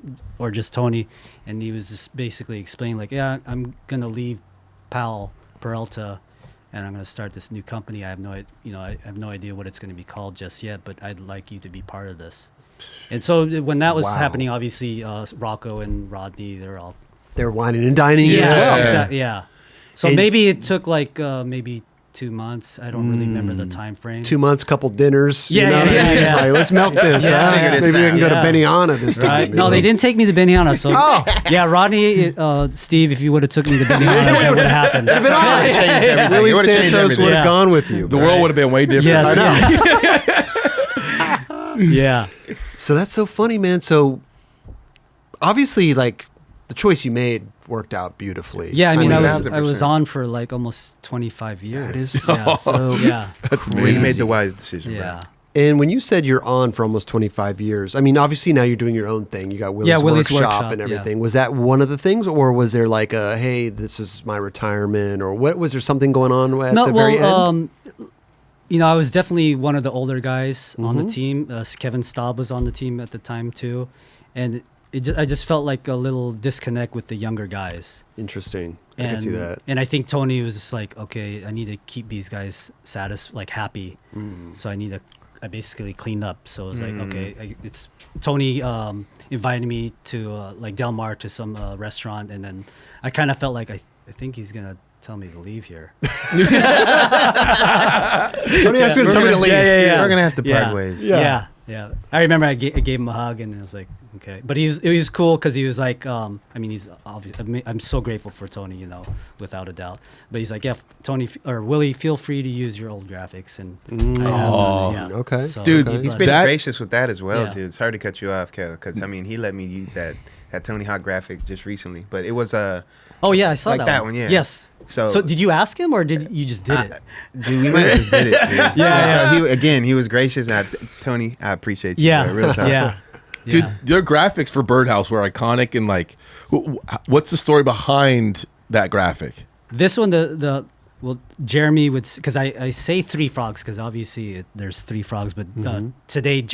just Tony, and he was just basically explaining like, "Yeah, I'm gonna leave Peralta, and I'm gonna start this new company. I have no idea what it's gonna be called just yet, but I'd like you to be part of this." And so when that was Wow. happening, obviously Rocco and Rodney, they're all They're whining and dining as well. exactly, yeah. So And- maybe it took like maybe 2 months. I don't really remember the time frame. 2 months, couple dinners. Yeah, you know? yeah. Like, let's milk this. Yeah. Huh? Figure this Maybe we out. can go to Yeah. Benihana this time. Right? you No, know? they didn't take me to Benihana. So yeah, Rodney, Steve, if you would have took me to Benihana, that would have happened. Willy It would've changed Santos everything. would have Yeah. gone with you. The world would have been way different. Yeah. So that's so funny, man. So obviously, like, the choice you made worked out beautifully. Yeah, I mean, I was 1000%. on for like almost 25 years. That is yeah. so Yeah. That's You amazing. made the wise decision. Yeah. And when you said you're on for almost 25 years, I mean, obviously now you're doing your own thing. You got Willie's Workshop and everything. yeah. Was that one of the things, or was there like a, hey, this is my retirement, or what? Was there something going on at the very end? You know, I was definitely one of the older guys on Mm-hmm. the team. Kevin Staub was on the team at the time too, and I just felt like a little disconnect with the younger guys. Interesting. I And, can see that. And I think Tony was just like, okay, I need to keep these guys happy. So I basically cleaned up. So it was like, okay, it's Tony invited me to like Del Mar to some restaurant, and then I kind of felt like I think he's gonna tell me to leave here. Tony has to tell me to leave. Yeah. We're gonna have to part Yeah. ways. Yeah. I remember I gave him a hug, and it was like, okay. But it was cool because he was like, I mean, he's obvious. I'm so grateful for Tony, you know, without a doubt. But he's like, yeah, Tony or Willie, feel free to use your old graphics, and I have them, okay. Dude, Okay. He's been That- gracious with that as well, Yeah. dude. Sorry to cut you off, Kel, because I mean he let me use that Tony Hawk graphic just recently, but it was Oh yeah, I saw like that, that one, yeah. Yes. So- did you ask him, or did you just did it? dude, we might have just did it. Dude. So he was gracious, and Tony, I appreciate you. Yeah. bro, real talk. Yeah. Dude, Yeah. your graphics for Birdhouse were iconic, and like, what's the story behind that graphic? This one, well, Jeremy would, because I say three frogs because obviously there's three frogs, but today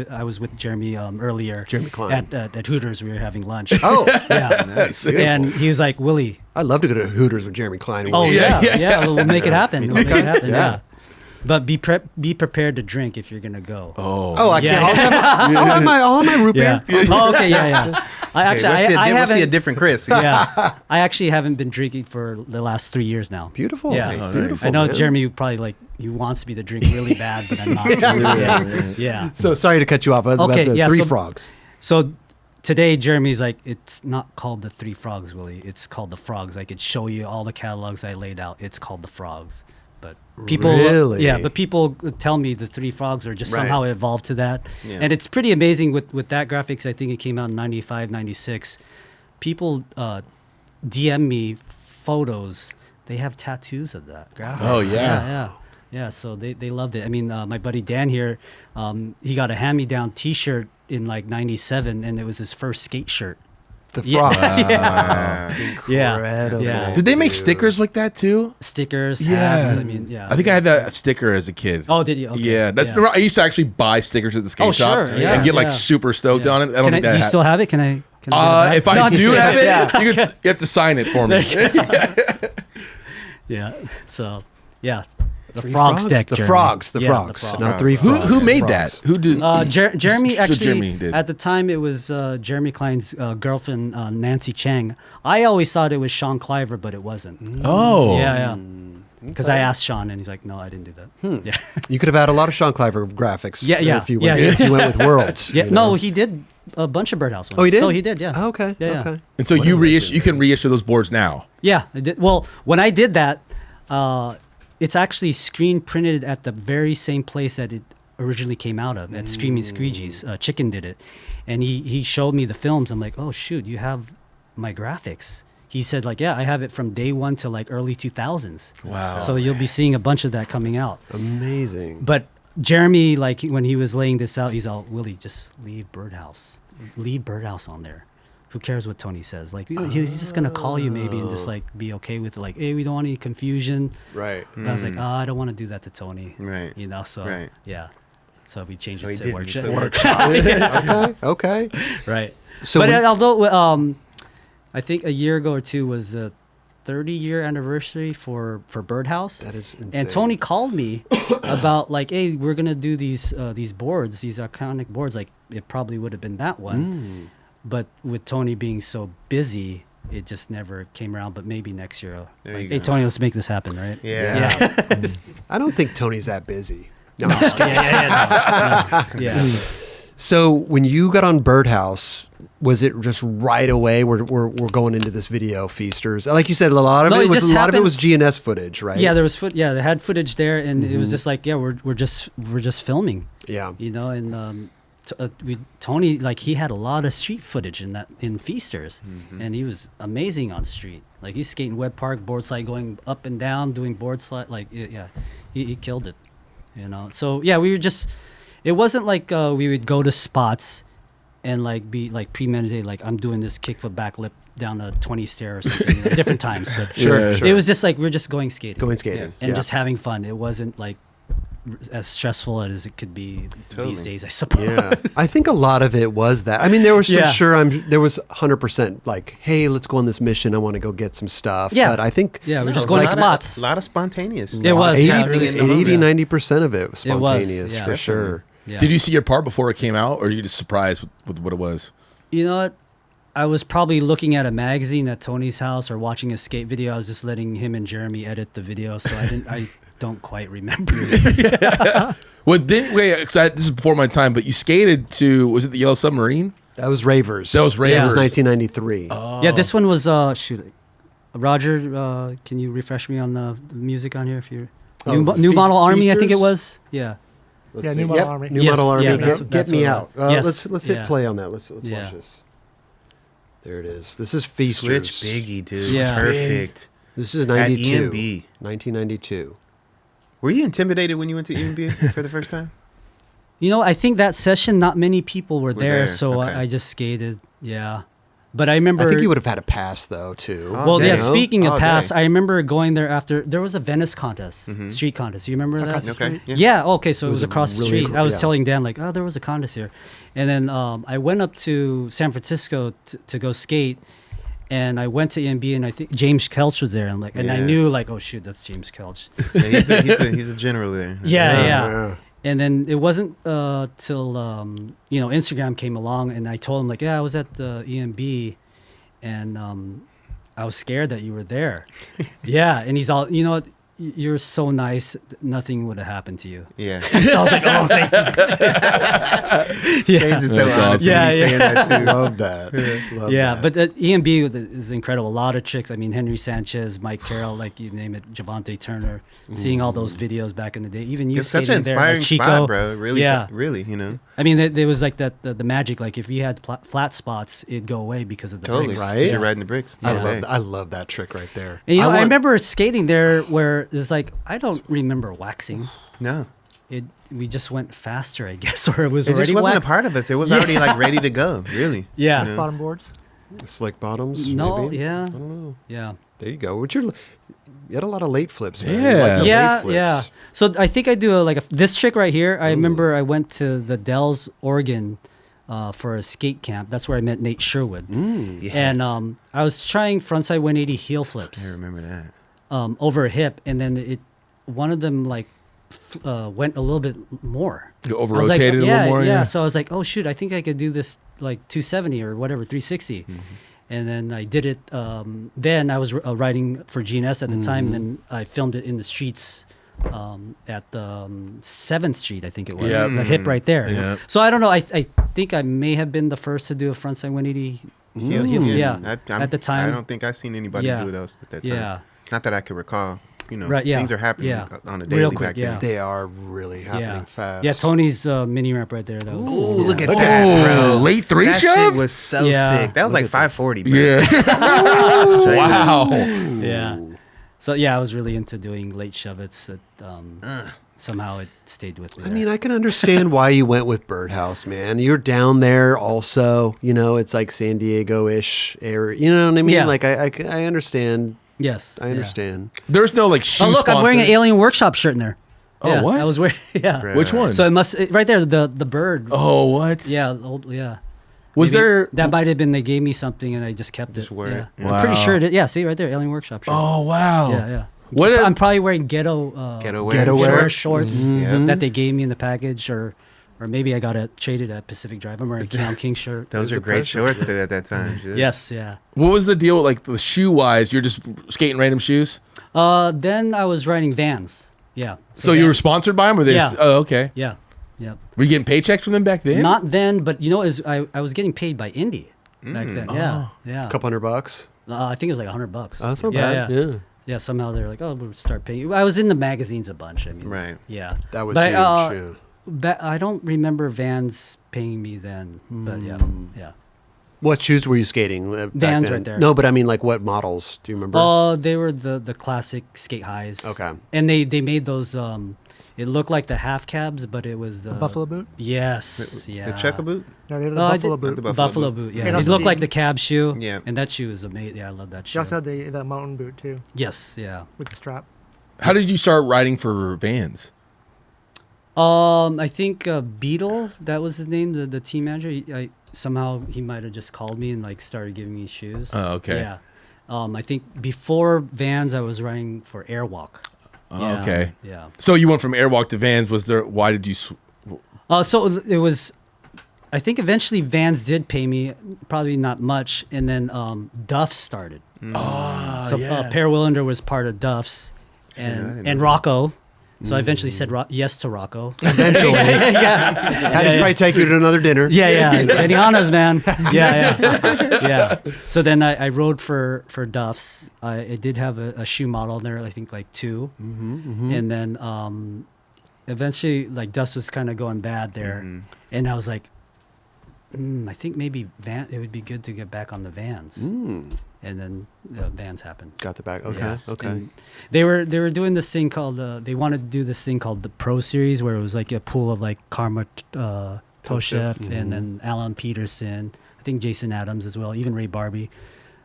I was with Jeremy earlier. Jeremy Klein. at Hooters. We were having lunch. Oh, Yeah. Nice. And he was like, Willie. I'd love to go to Hooters with Jeremy Klein. Oh Yeah, yeah, yeah. we'll make it happen. We'll make it happen. Yeah. Yeah. But be prepared to drink if you're gonna go. Oh, I Yeah. can't. I'll have my root beer. Yeah. Oh, okay. Yeah. I Okay, actually, I we'll see a haven't. different Chris. Yeah. I actually haven't been drinking for the last 3 years now. Beautiful. Yeah. Nice. I Beautiful, know man. Jeremy probably like he wants me to drink really bad, but I'm not. Yeah. So sorry to cut you off. About Okay, the yeah, three so- frogs. So today Jeremy's like, it's not called the Three Frogs, Willie. It's called the Frogs. I could show you all the catalogs I laid out. It's called the Frogs. But people, Really? yeah, but people tell me the Three Frogs are just Right. somehow evolved to that. Yeah. And it's pretty amazing with that graphics. I think it came out in 95, 96. People DM me photos. They have tattoos of that graphics. Oh, yeah. Yeah, so they loved it. I mean, my buddy Dan here, he got a hand-me-down T-shirt in like '97, and it was his first skate shirt. The Yeah. frogs. Yeah. Incredible. Yeah. Did they make dude. stickers like that too? Stickers, Yeah. hats. I mean, yeah. I think I had that sticker as a kid. Oh, did you? Okay. Yeah, that's. Yeah. Remember, I used to actually buy stickers at the skate Oh, shop sure, yeah, and get like yeah. super stoked Yeah. on it. I don't Can think do that. you still have it? Can I? Can I get it If back? I No, do just have kidding. it, Yeah. you have to sign it for me. Yeah. So, yeah. The Three frogs frogs? deck. The Jeremy. frogs. The Yeah, frogs. frogs. Not three who frogs. who the made frogs. that? Who did? Jeremy So actually Jeremy did. at the time it was Jeremy Klein's girlfriend Nancy Chang. I always thought it was Sean Cliver, but it wasn't. Oh, Yeah. Because I asked Sean, and he's like, "No, I didn't do that." Yeah, You could have had a lot of Sean Cliver graphics. Yeah, yeah, If you yeah, went, yeah. if you went with Worlds. yeah. you know? No, he did a bunch of Birdhouse ones. Oh, he did. So he did. Yeah. Oh, okay. Yeah, yeah. Okay. And so you you can reissue those boards now. Yeah. I did. Well, when I did that, it's actually screen printed at the very same place that it originally came out of at Screaming Squeegee's. Chicken did it, and he showed me the films. I'm like, oh shoot, you have my graphics. He said like, yeah, I have it from day one to like early 2000s. Wow. So you'll be seeing a bunch of that coming out. Amazing. But Jeremy, like when he was laying this out, he's all, Willie, just leave Birdhouse. Leave Birdhouse on there. Who cares what Tony says? Like he's just gonna call you maybe and just like be okay with it. Like, hey, we don't want any confusion. Right. And I was like, oh, I don't want to do that to Tony. Right. You know, so Right. yeah. So we changed So he it to did. workshop. He put Okay. Okay. Right. So but when- although I think a year ago or two was the 30-year anniversary for Birdhouse. That is insane. And Tony called me about like, hey, we're gonna do these boards, these iconic boards. Like it probably would have been that one, but with Tony being so busy, it just never came around. But maybe next year. There you Hey, go. Tony, let's make this happen, right? Yeah. I don't think Tony's that busy. No, Yeah. So when you got on Birdhouse, was it just right away? We're going into this video, Feasters. Like you said, a lot of it was GNS footage, right? Yeah, there was they had footage there, and it was just like, we're just filming. Yeah, you know, and Tony, like, he had a lot of street footage in Feasters, and he was amazing on street. Like, he's skating Webb Park, board slide, going up and down, doing board slide. Like, he killed it, you know. So yeah, we were just. It wasn't like we would go to spots and like be like premeditated, like I'm doing this kickflip backflip down a 20 stair or something, different times. But sure. It was just like we're just going skating. And just having fun. It wasn't like as stressful as it could be these days, I suppose. Yeah, I think a lot of it was that. I mean, there was there was 100% like, hey, let's go on this mission. I want to go get some stuff. Yeah, but I think we're just going to spots. A lot of spontaneous. It was 80-90% of it was spontaneous for sure. Yeah. Did you see your part before it came out, or are you just surprised with what it was? You know what? I was probably looking at a magazine at Tony's house or watching a skate video. I was just letting him and Jeremy edit the video, so I don't quite remember. Well, this is before my time, but you skated to, was it the Yellow Submarine? That was Ravers. That was Ravers. That was 1993. Oh. Yeah, this one was Roger. Can you refresh me on the music on here? If you're new Model Army, I think it was. Yeah. New Model Army. New Model Army. Yeah, Get me out. Yes. Let's hit play on that. Let's watch this. There it is. This is Feasters. Switch Biggie, dude. Yeah. Perfect. This is 92. At EMB. 1992. Were you intimidated when you went to EMB for the first time? You know, I think that session, not many people were there, so okay. I just skated. Yeah. But I remember... I think you would have had a pass, though, too. Well, yeah, speaking of pass, I remember going there after... There was a Venice contest, street contest. You remember that? Okay. Yeah, okay, so it was across the street. Cool, I was telling Dan, like, there was a contest here. And then I went up to San Francisco to go skate, and I went to EMB, and I think James Kelch was there. And I knew, like, oh, shoot, that's James Kelch. Yeah, he's a general there. Yeah. And then it wasn't till Instagram came along, and I told him, like, I was at the EMB, and I was scared that you were there. Yeah, and he's all, you know what, you're so nice, nothing would have happened to you. Yeah. So I was like, oh, thank you. James is so honest when he's saying that too. Love that. Love that. But the EMB is incredible. A lot of chicks. I mean, Henry Sanchez, Mike Carroll, like you name it, Javante Turner. Seeing all those videos back in the day, even you. It's such an inspiring spot, bro. Really, really, you know. I mean, there was like that the magic. Like if you had flat spots, it'd go away because of the bricks. Right? You're riding the bricks. I love that trick right there. And, I remember skating there where it's like I don't remember waxing. No. We just went faster, I guess, or it was It already just wasn't waxed. a part of us. It was already like ready to go. Really. Yeah. You know? Bottom boards. Slick bottoms. No. Maybe? Yeah. I don't know. Yeah. There you go. You had a lot of late flips. Man. Yeah. You like the Yeah, late flips. yeah. So I think I do this trick right here. I remember I went to the Dells, Oregon, for a skate camp. That's where I met Nate Sherwood. Yes. And I was trying frontside 180 heel flips. I remember that. Over a hip, and then one of them like went a little bit more. You over-rotated a little more? Yeah. So I was like, oh shoot, I think I could do this like 270 or whatever, 360. And then I did it. Then I was riding for GNS at the time, and then I filmed it in the streets at 7th Street, I think it was. Yep. The hip right there. Yep. So I don't know. I think I may have been the first to do a frontside 180 heel. Yeah. At the time. I don't think I've seen anybody do it else at that time. Yeah. Not that I could recall. You know, Right, yeah. things are happening Yeah. on a Real daily quick, back yeah. then. They are really happening fast. Yeah, Tony's mini ramp right there. That was. Ooh, look at Look that, bro. Late three that shove? shit was so Yeah. sick. That was like 540, bro. Yeah. Straight Wow. Yeah. So yeah, I was really into doing late shove-its. Somehow it stayed with me. I mean, I can understand why you went with Birdhouse, man. You're down there also. You know, it's like San Diego-ish area. You know what I mean? Yeah. Like, I understand. yes, I understand. There's no like shoe Oh look, I'm wearing an sponsor. Alien Workshop shirt in there. Oh, Yeah, what? I was wearing. Yeah. Right. Which one? So it must right there the bird. Oh, what? Yeah, old yeah. Was Maybe there... that might have been they gave me something and I just kept Just it. wear it. Yeah. I'm pretty Wow. sure it. Yeah, see right there, Alien Workshop shirt. Oh, wow. Yeah. What I'm probably wearing ghetto Ghetto wear. shorts Yeah. that they gave me in the package or or maybe I got it traded at Pacific Drive. I'm wearing a Keon King shirt. Those are great shorts at that time. Yes, yeah. What was the deal, like the shoe wise? You're just skating random shoes. Then I was riding Vans. Yeah. So you were sponsored by them, or they? Yeah. Oh, okay. Yeah. Yeah. Were you getting paychecks from them back then? Not then, but I was getting paid by Indy back then. Yeah. Yeah. A couple $100. I think it was like $100. Oh, that's not bad. Yeah. Yeah, somehow they're like, oh, we'll start paying you. I was in the magazines a bunch. I mean, right. Yeah. That was huge. I don't remember Vans paying me then, but yeah. What shoes were you skating? Vans right there. No, but I mean, like what models? Do you remember? They were the classic skate highs. Okay. And they made those. It looked like the half cabs, but it was the buffalo boot. Yes. Yeah. The checker boot. No, they had the buffalo boot. The Buffalo boot. Yeah. And It looked like the cab shoe. Yeah. And that shoe is amazing. Yeah, I love that shoe. You also had the mountain boot too. Yes. Yeah. With the strap. How did you start riding for Vans? I think Beetle, that was his name, the team manager. Somehow he might have just called me and like started giving me shoes. Oh, okay. Yeah. I think before Vans, I was running for Airwalk. Oh, okay. Yeah. So you went from Airwalk to Vans. Was there? Why did you? So it was. I think eventually Vans did pay me, probably not much, and then Duffs started. Oh, So yeah. Per Willander was part of Duffs, I didn't know and Rocco. So I eventually said yes to Rocco. Eventually. yeah. Had to probably take you to another dinner. Yeah. Benianas, man. Yeah. So then I rode for Duffs. I did have a shoe model there, I think like 2. And then eventually, like Duffs was kind of going bad there. And I was like, I think maybe it would be good to get back on the Vans. And then Vans happened. Got the back. Okay. Yeah. Okay. And they were doing this thing called they wanted to do this thing called the Pro Series, where it was like a pool of like Karma Toshev and then Alan Peterson, I think Jason Adams as well, even Ray Barbie.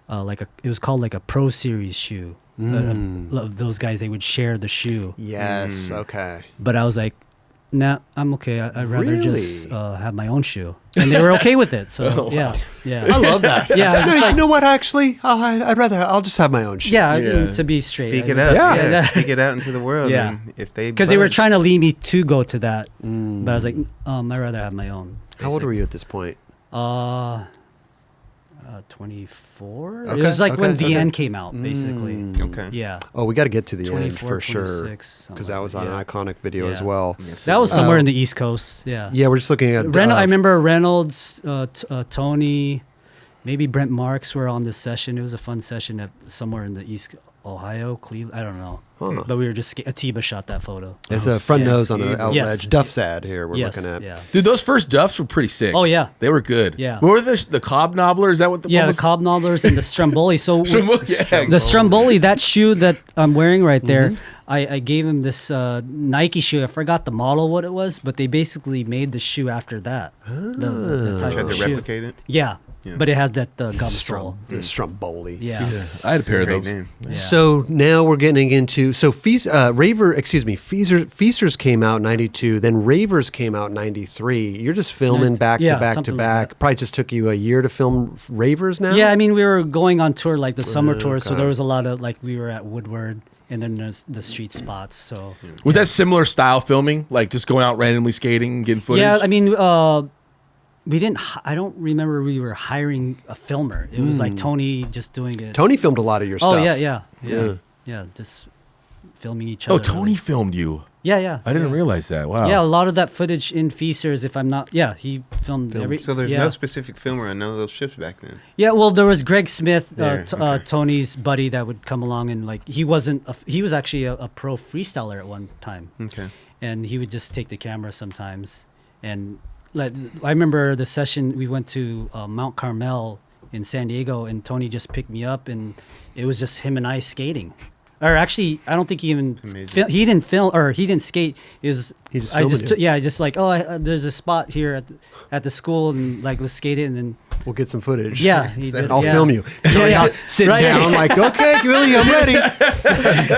It was called like a Pro Series shoe. Of those guys, they would share the shoe. Yes. Okay. But I was like, nah, I'm okay. I'd rather Really? just have my own shoe, and they were okay with it. So yeah. I love that. Yeah, it's You like- know what? Actually, I'll just have my own shit. Yeah, Yeah. to be straight. Speak I it mean, up. Yeah. Yeah. Speak it out into the world. Yeah. And if they because they were budge. trying to lead me to go to that, but I was like, I'd rather have my own. How old were you at this point? 24. Okay, It was like when okay, the okay. end came out, basically. Okay. Yeah, Oh, we got to get to the end 24, for sure, 26, because that was on yeah. an iconic video as Yeah. well. Yes, That was it somewhere in the East Coast. Yeah. Yeah, we're just looking at. I remember Reynolds, Tony, maybe Brent Marks were on this session. It was a fun session at somewhere in the East Ohio, Cleveland. I don't know, Huh. but we were just Atiba shot that photo. It's a front Yeah. nose on an out Yes. ledge. Duff's ad here. We're Yes, looking at. yeah. Dude, those first Duffs were pretty sick. Oh yeah. They were good. Yeah. What were the Cobb Knobbler? Is that what the Yeah, one the was? Cobnobblers and the Stromboli. So Yeah. the Stromboli, that shoe that I'm wearing right there, I gave him this Nike shoe. I forgot the model what it was, but they basically made the shoe after that. The type Tried of to shoe. replicate it. Yeah, Yeah. but it had that gum sole. The Stromboli. Yeah. I had a pair of Great those. name. Yeah. So now we're getting into Feasters came out 92, then Ravers came out 93. You're just filming back Yeah, to back to something like back. that. Probably just took you a year to film Ravers now. Yeah, I mean, we were going on tour like the summer tour, so Okay. there was a lot of like we were at Woodward and then there's the street spots. So Was that similar style filming? Like just going out randomly skating, getting footage? yeah, I mean, we didn't. I don't remember we were hiring a filmer. It was like Tony just doing it. Tony filmed a lot of your Oh stuff. yeah, just filming each other. Oh, Tony filmed you. Yeah. I didn't realize that. Wow. Yeah, a lot of that footage in Feasters. If I'm not, he filmed every. So there's yeah. no specific filmer on none of those ships back then. Yeah, well, there was Greg Smith, There, okay. Tony's buddy, that would come along and like he wasn't. He was actually a pro freestyler at one time, Okay. and he would just take the camera sometimes. And like I remember the session we went to Mount Carmel in San Diego, and Tony just picked me up, and it was just him and I skating. Or actually, I don't think he even Amazing. he didn't film or he didn't skate. He just I filmed just you. I just like there's a spot here at the school and like let's skate it and then We'll get some footage. yeah he did, I'll yeah. film you. Sitting Right. down like, okay, Willie, I'm ready.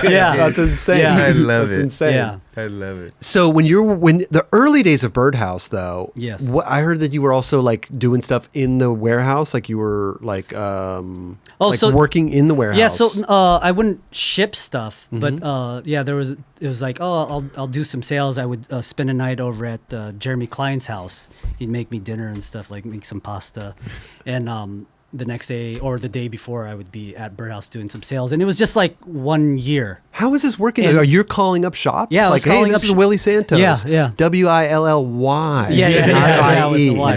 Yeah. That's insane. Yeah. I love That's it. insane. Yeah. I love it. So when the early days of Birdhouse, though, Yes. I heard that you were also like doing stuff in the warehouse, like you were like, working in the warehouse. Yeah, so I wouldn't ship stuff, but it was like, I'll do some sales. I would spend a night over at Jeremy Klein's house. He'd make me dinner and stuff, like make some pasta, and the next day or the day before, I would be at Birdhouse doing some sales, and it was just like 1 year. How is this working? And, Are you calling up shops? Yeah, I like, was hey, calling this up is Willy Santos. Yeah. Willy. Yeah, with the IE. Y,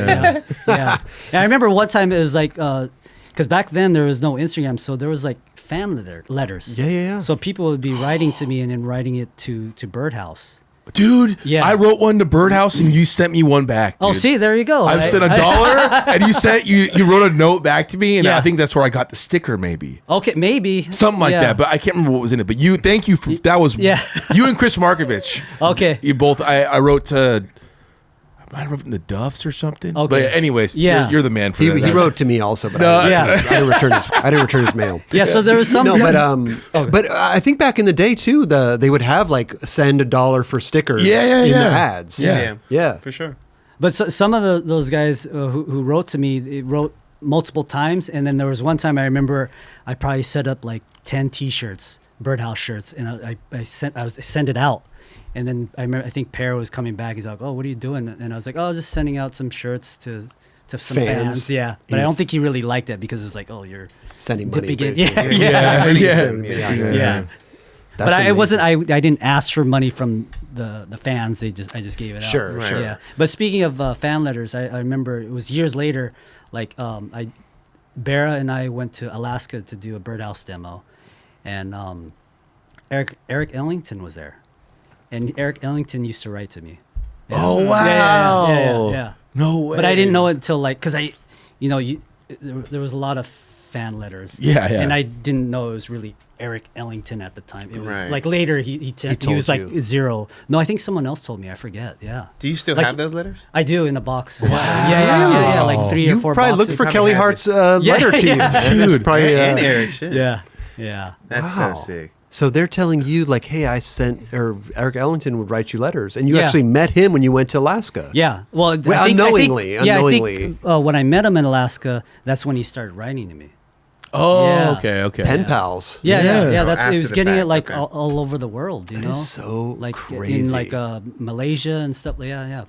yeah. And I remember one time it was like, because back then there was no Instagram, so there was like fan letters. Yeah. So people would be writing to me and then writing it to Birdhouse. Dude, Yeah. I wrote one to Birdhouse and you sent me one back. Dude. Oh, see, there you go. I've sent $1 and you wrote a note back to me, and I think that's where I got the sticker, maybe. Okay, maybe. Something like that, but I can't remember what was in it. But thank you for that was you and Chris Markovich. Okay. You both I wrote to I wrote from the Duffs or something. Okay. But anyways, Yeah. you're the man for He that. wrote to me also, but No, I didn't return his mail. Yeah, so there was some. No, but I think back in the day too, they would have like send $1 for stickers in the ads. Yeah, for sure. But some of those guys who wrote to me, they wrote multiple times, and then there was one time I remember I probably set up like 10 T-shirts, Birdhouse shirts, and I sent it out. And then I think Per was coming back. He's like, "Oh, what are you doing?" And I was like, "Oh, just sending out some shirts to some fans." Yeah, but I don't think he really liked that because it was like, "Oh, you're sending money." dipping in." Yeah. But I wasn't. I didn't ask for money from the fans. I just gave it out. Sure. Yeah. But speaking of fan letters, I remember it was years later. Like Bera and I went to Alaska to do a Birdhouse demo, and Eric Ellington was there. And Eric Ellington used to write to me. Yeah. Oh wow! Yeah. No way. But I didn't know it until like, because there was a lot of fan letters. Yeah. And I didn't know it was really Eric Ellington at the time. It was Right. like later he was like you. zero. No, I think someone else told me. I forget. Yeah. Do you still Like- have those letters? I do in a box. Wow. Yeah. Like 3 You or 4 probably boxes. looked for Probably Kelly have Hart's letter to you. Dude. Probably, And Eric, shit. Yeah. That's Wow. so sick. So they're telling you like, hey, Eric Ellington would write you letters, and you Yeah. actually met him when you went to Alaska. Yeah. Well, Unknowingly. I think when I met him in Alaska, that's when he started writing to me. Oh, Yeah. okay. Pen pals. Yeah. Oh, That's he after was the getting fact, it like okay. all over the world. You That know, is so like crazy. in like Malaysia and stuff. Yeah, Yeah.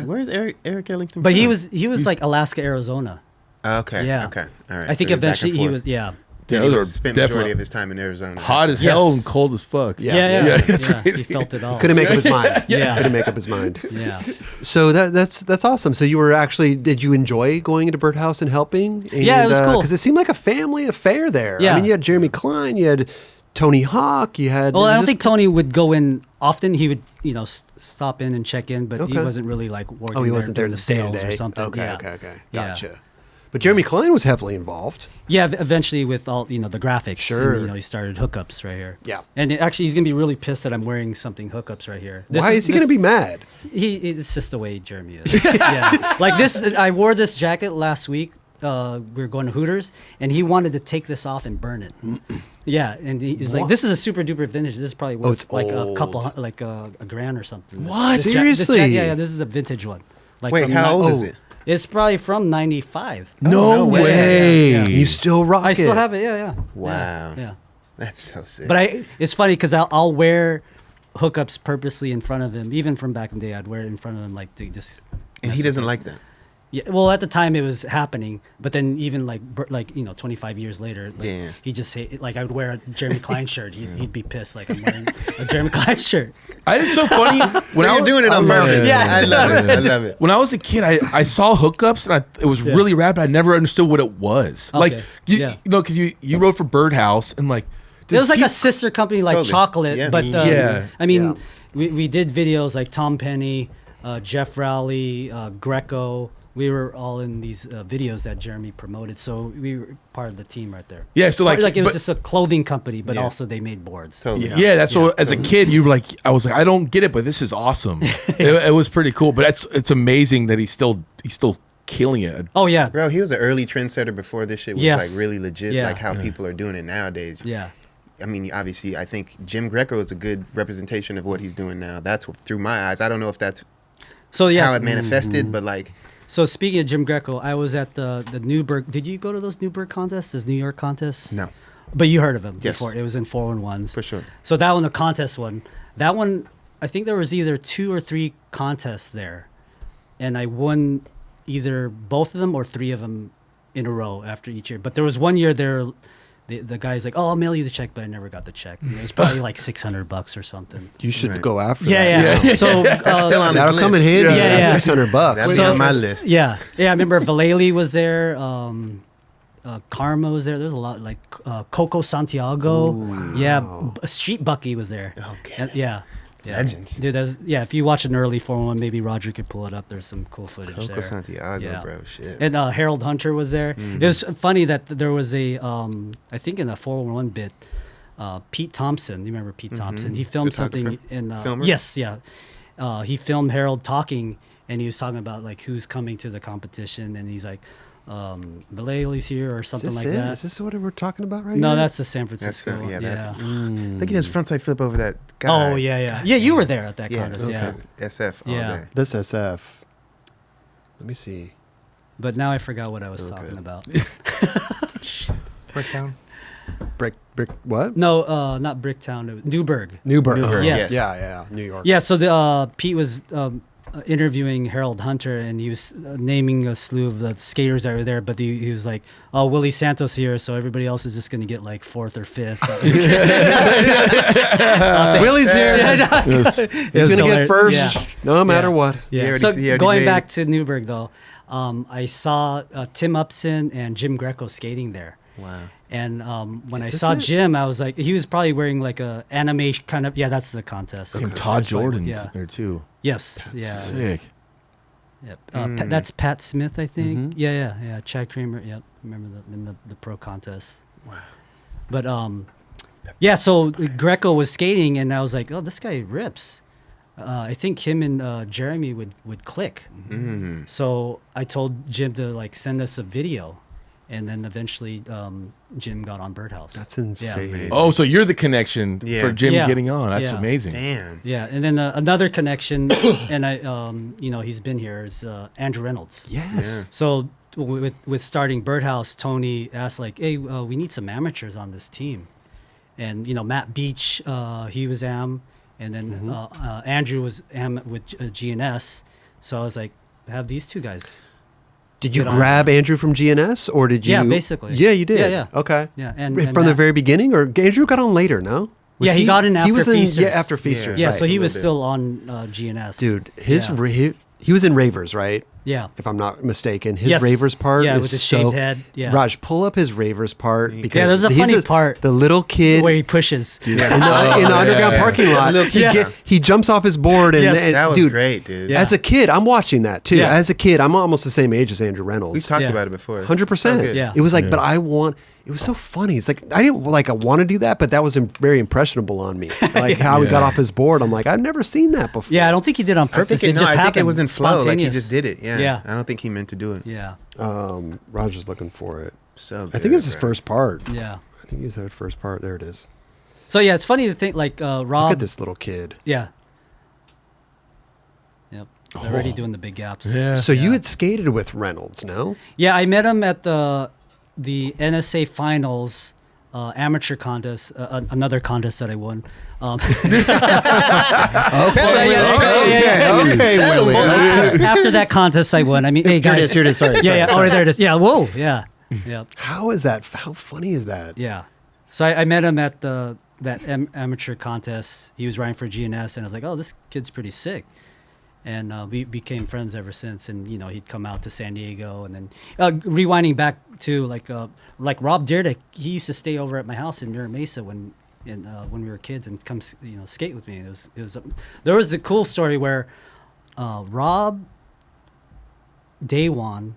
Where's Eric Ellington? But from? he was like Alaska, Arizona. Okay. Yeah. Okay. All right. I think So he's back eventually and he forth. was. Yeah. Yeah, He those are spent majority definitely of his time in Arizona. hot as Yes. hell and cold as fuck. Yeah. That's Yeah. crazy. He felt it all. Couldn't make up his mind. Yeah. Couldn't make up his mind. Yeah. So that's awesome. So you were actually, did you enjoy going into Birdhouse and helping? Yeah, it was cool. Because it seemed like a family affair there. Yeah. I mean, you had Jeremy Klein, you had Tony Hawk, you had. Well, it I was don't just- think Tony would go in often. He would, stop in and check in, but he Okay. wasn't really like working. Oh, he wasn't there doing the the sales day-to-day. or something. Okay, Yeah. okay. Yeah. Gotcha. But Jeremy Klein was heavily involved. Yeah, eventually with all the graphics. Sure. And, he started hookups right here. Yeah. And actually, he's gonna be really pissed that I'm wearing something hookups right here. Why is he going to be mad? It's just the way Jeremy is. Yeah. Like this, I wore this jacket last week. We were going to Hooters, and he wanted to take this off and burn it. Yeah, and he's like, What? "This is a super duper vintage. This is probably worth it's like old. a couple, like a grand or something." What? This Seriously? yeah, this is a vintage one. Like Wait, from how old is oh, it? It's probably from '95. No no way. way. Yeah. You still rock it. I still have it. Yeah. Wow. Yeah. That's so sick. But it's funny because I'll wear hookups purposely in front of him, even from back in the day. I'd wear it in front of him, like to just. and mess he with doesn't him. like that. Yeah, well, at the time it was happening, but then even like 25 years later, like, Yeah. he just like I would wear a Jeremy Klein shirt. He'd be pissed, like I'm wearing a Jeremy Klein shirt. It's so funny when So you're doing it on purpose. Yeah. I love it. I love it. When I was a kid, I saw hookups and it was really rad, but I never understood what it was. Okay. Like, Yeah. because you wrote for Birdhouse and like, It was like he- a sister company, like Totally. Chocolate, Yeah. but Yeah. I mean, Yeah. we did videos like Tom Penny, Jeff Rowley, Greco. We were all in these videos that Jeremy promoted, so we were part of the team right there. Yeah, so like, it was but- just a clothing company, but Yeah. also they made boards. Totally. Yeah, that's what. As a kid, you were like, I was like, I don't get it, but this is awesome. it was pretty cool, but it's amazing that he's still killing it. Oh yeah, Bro, he was an early trendsetter before this shit was Yes. like really legit, Yeah. like how people are doing it nowadays. yeah. I mean, obviously, I think Jim Greco is a good representation of what he's doing now. That's through my eyes. I don't know if that's how it manifested, but like. So speaking of Jim Greco, I was at the Newburgh. Did you go to those Newburgh contests, those New York contests? No. But you heard of him Yes. before. It was in 411s. For sure. So that one, the contest one, that one, I think there was either 2 or 3 contests there. And I won either both of them or 3 of them in a row after each year. But there was one year there, the guy's like, "Oh, I'll mail you the check," but I never got the check. And it was probably like $600 or something. You should Right. go after Yeah, that. yeah. So That's still on That'll his come in list. handy. Yeah, yeah. $600. That'll be So- on my list. yeah. I remember Valeli was there. Karma was there. There's a lot like Coco Santiago. Yeah, Street Bucky was there. Okay. And- yeah. Legends. Dude, if you watch an early 411, maybe Roger could pull it up. There's some cool footage Coco there. Santiago, Yeah. bro. Shit. And Harold Hunter was there. It was funny that there was a, I think in the 411 bit, Pete Thompson. You remember Pete Thompson? He filmed something in. Filmer? Yes, yeah. He filmed Harold talking, and he was talking about like who's coming to the competition, and he's like, Valeli's here or something like that. Is this what we're talking about right No, here? that's the San Francisco. yeah, that's- yeah. I think he does frontside flip over that guy. Oh yeah, yeah, yeah. You were there at that Yeah, contest, yeah. SF all Yeah. day. This SF. Let me see. But now I forgot what I was Okay. talking about. Bricktown. Brick, what? No, not Bricktown. It was Newburgh. Newburgh. Newburgh, Yes. Yeah, New York. Yeah, so Pete was interviewing Harold Hunter, and he was naming a slew of the skaters that were there, but he was like, "Oh, Willy Santos here, so everybody else is just going to get like 4th or 5th." Willie's here. Yes. He's going to get first, Yeah. no matter Yeah. what. He Yeah. already- So he already going made back it. to Newburgh though, I saw Tim Upson and Jim Greco skating there. Wow. And when Is I this saw it? Jim, I was like, he was probably wearing like a anime kind of. Yeah, that's the contest. And Todd That's probably- Jordan's Yeah. there too. Yes. Yeah. Sick. Yep. That's Pat Smith, I think. Mhm. Yeah. Chad Kramer. Yep. Remember in the pro contest. Wow. But yeah. So Greco was skating, and I was like, oh, this guy rips. I think him and Jeremy would click. Mm. So I told Jim to like send us a video, and then eventually Jim got on Birdhouse. That's insane. Oh, so you're the connection Yeah. for Jim Yeah. getting on. That's Yeah. amazing. Damn. Yeah, and then another connection, and I, he's been here is Andrew Reynolds. Yes. Yeah. So with starting Birdhouse, Tony asked like, "Hey, we need some amateurs on this team," and Matt Beach, he was am, and then Andrew was am with GNS. So I was like, have these 2 guys. Did you Get on. grab Andrew from GNS, or did you? Yeah, basically. Yeah, you did. Yeah. Okay. Yeah, and from the Matt- very beginning, or Andrew got on later? No. Was Yeah, he got in He after was in, Feasters. Yeah, after Feasters. Yeah, right. so he a was little still on GNS. Dude, Yeah. he was in Ravers, right? Yeah. If I'm not mistaken, his Yes. Ravers part Yeah, is with the so. shaved head. Yeah. Raj, pull up his Ravers part because Yeah, there's a he's funny part. The little kid Where he pushes. in the underground yeah. parking lot. Little kid Yes. He jumps off his board and, Yes. and That was dude, great, dude. Yeah. as a kid, I'm watching that too. Yeah. As a kid, I'm almost the same age as Andrew Reynolds. We've talked Yeah. about it before. It's 100%. so good. Yeah. It was like, Yeah. but it was so funny. It's like, I didn't I want to do that, but that was very impressionable on me. Like how he got Yeah. off his board. I'm like, I've never seen that before. Yeah, I don't think he did on purpose. It just I happened. think it was in flow. Like he Spontaneous. just did it. Yeah. Yeah. I don't think he meant to do it. Yeah. Raj is looking for it. So good, I think it's his bro. first part. Yeah. I think he's his first part. There it is. So yeah, it's funny to think like Rob. Look at this little kid. Yeah. Yep. They're already Oh. doing the big gaps. Yeah. So you Yeah. had skated with Reynolds, no? Yeah, I met him at the NSA finals amateur contest, another contest that I won. Okay, Willie. After that contest, I won. I mean, hey guys. Here it is. Sorry. Yeah, yeah. Oh, there it is. Yeah. Whoa. Yeah. Yeah. How is that? How funny is that? Yeah. So I met him at that amateur contest. He was riding for GNS, and I was like, oh, this kid's pretty sick. And we became friends ever since. And he'd come out to San Diego, and then rewinding back to like Rob Dyrdek, he used to stay over at my house in Mira Mesa when we were kids and come skate with me. There was a cool story where Rob day one,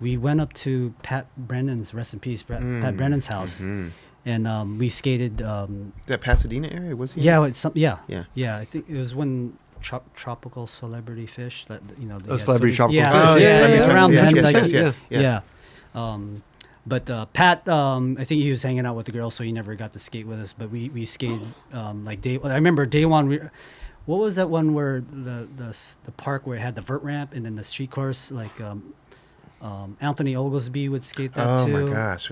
we went up to Pat Brennan's, rest in peace, Pat Brennan's house, and we skated. That Pasadena area, was he? Yeah, it's Yeah. yeah. I think it was when Tropical Celebrity Fish that Celebrity Tropical yeah, Fish. Oh, yeah, Celebrity around Tropical then, Fish. like, Yes. yeah. But Pat, I think he was hanging out with the girls, so he never got to skate with us. But we skated like day. I remember day one. What was that one where the park where it had the vert ramp and then the street course? Like Anthony Oglesby would skate that too. Oh my gosh!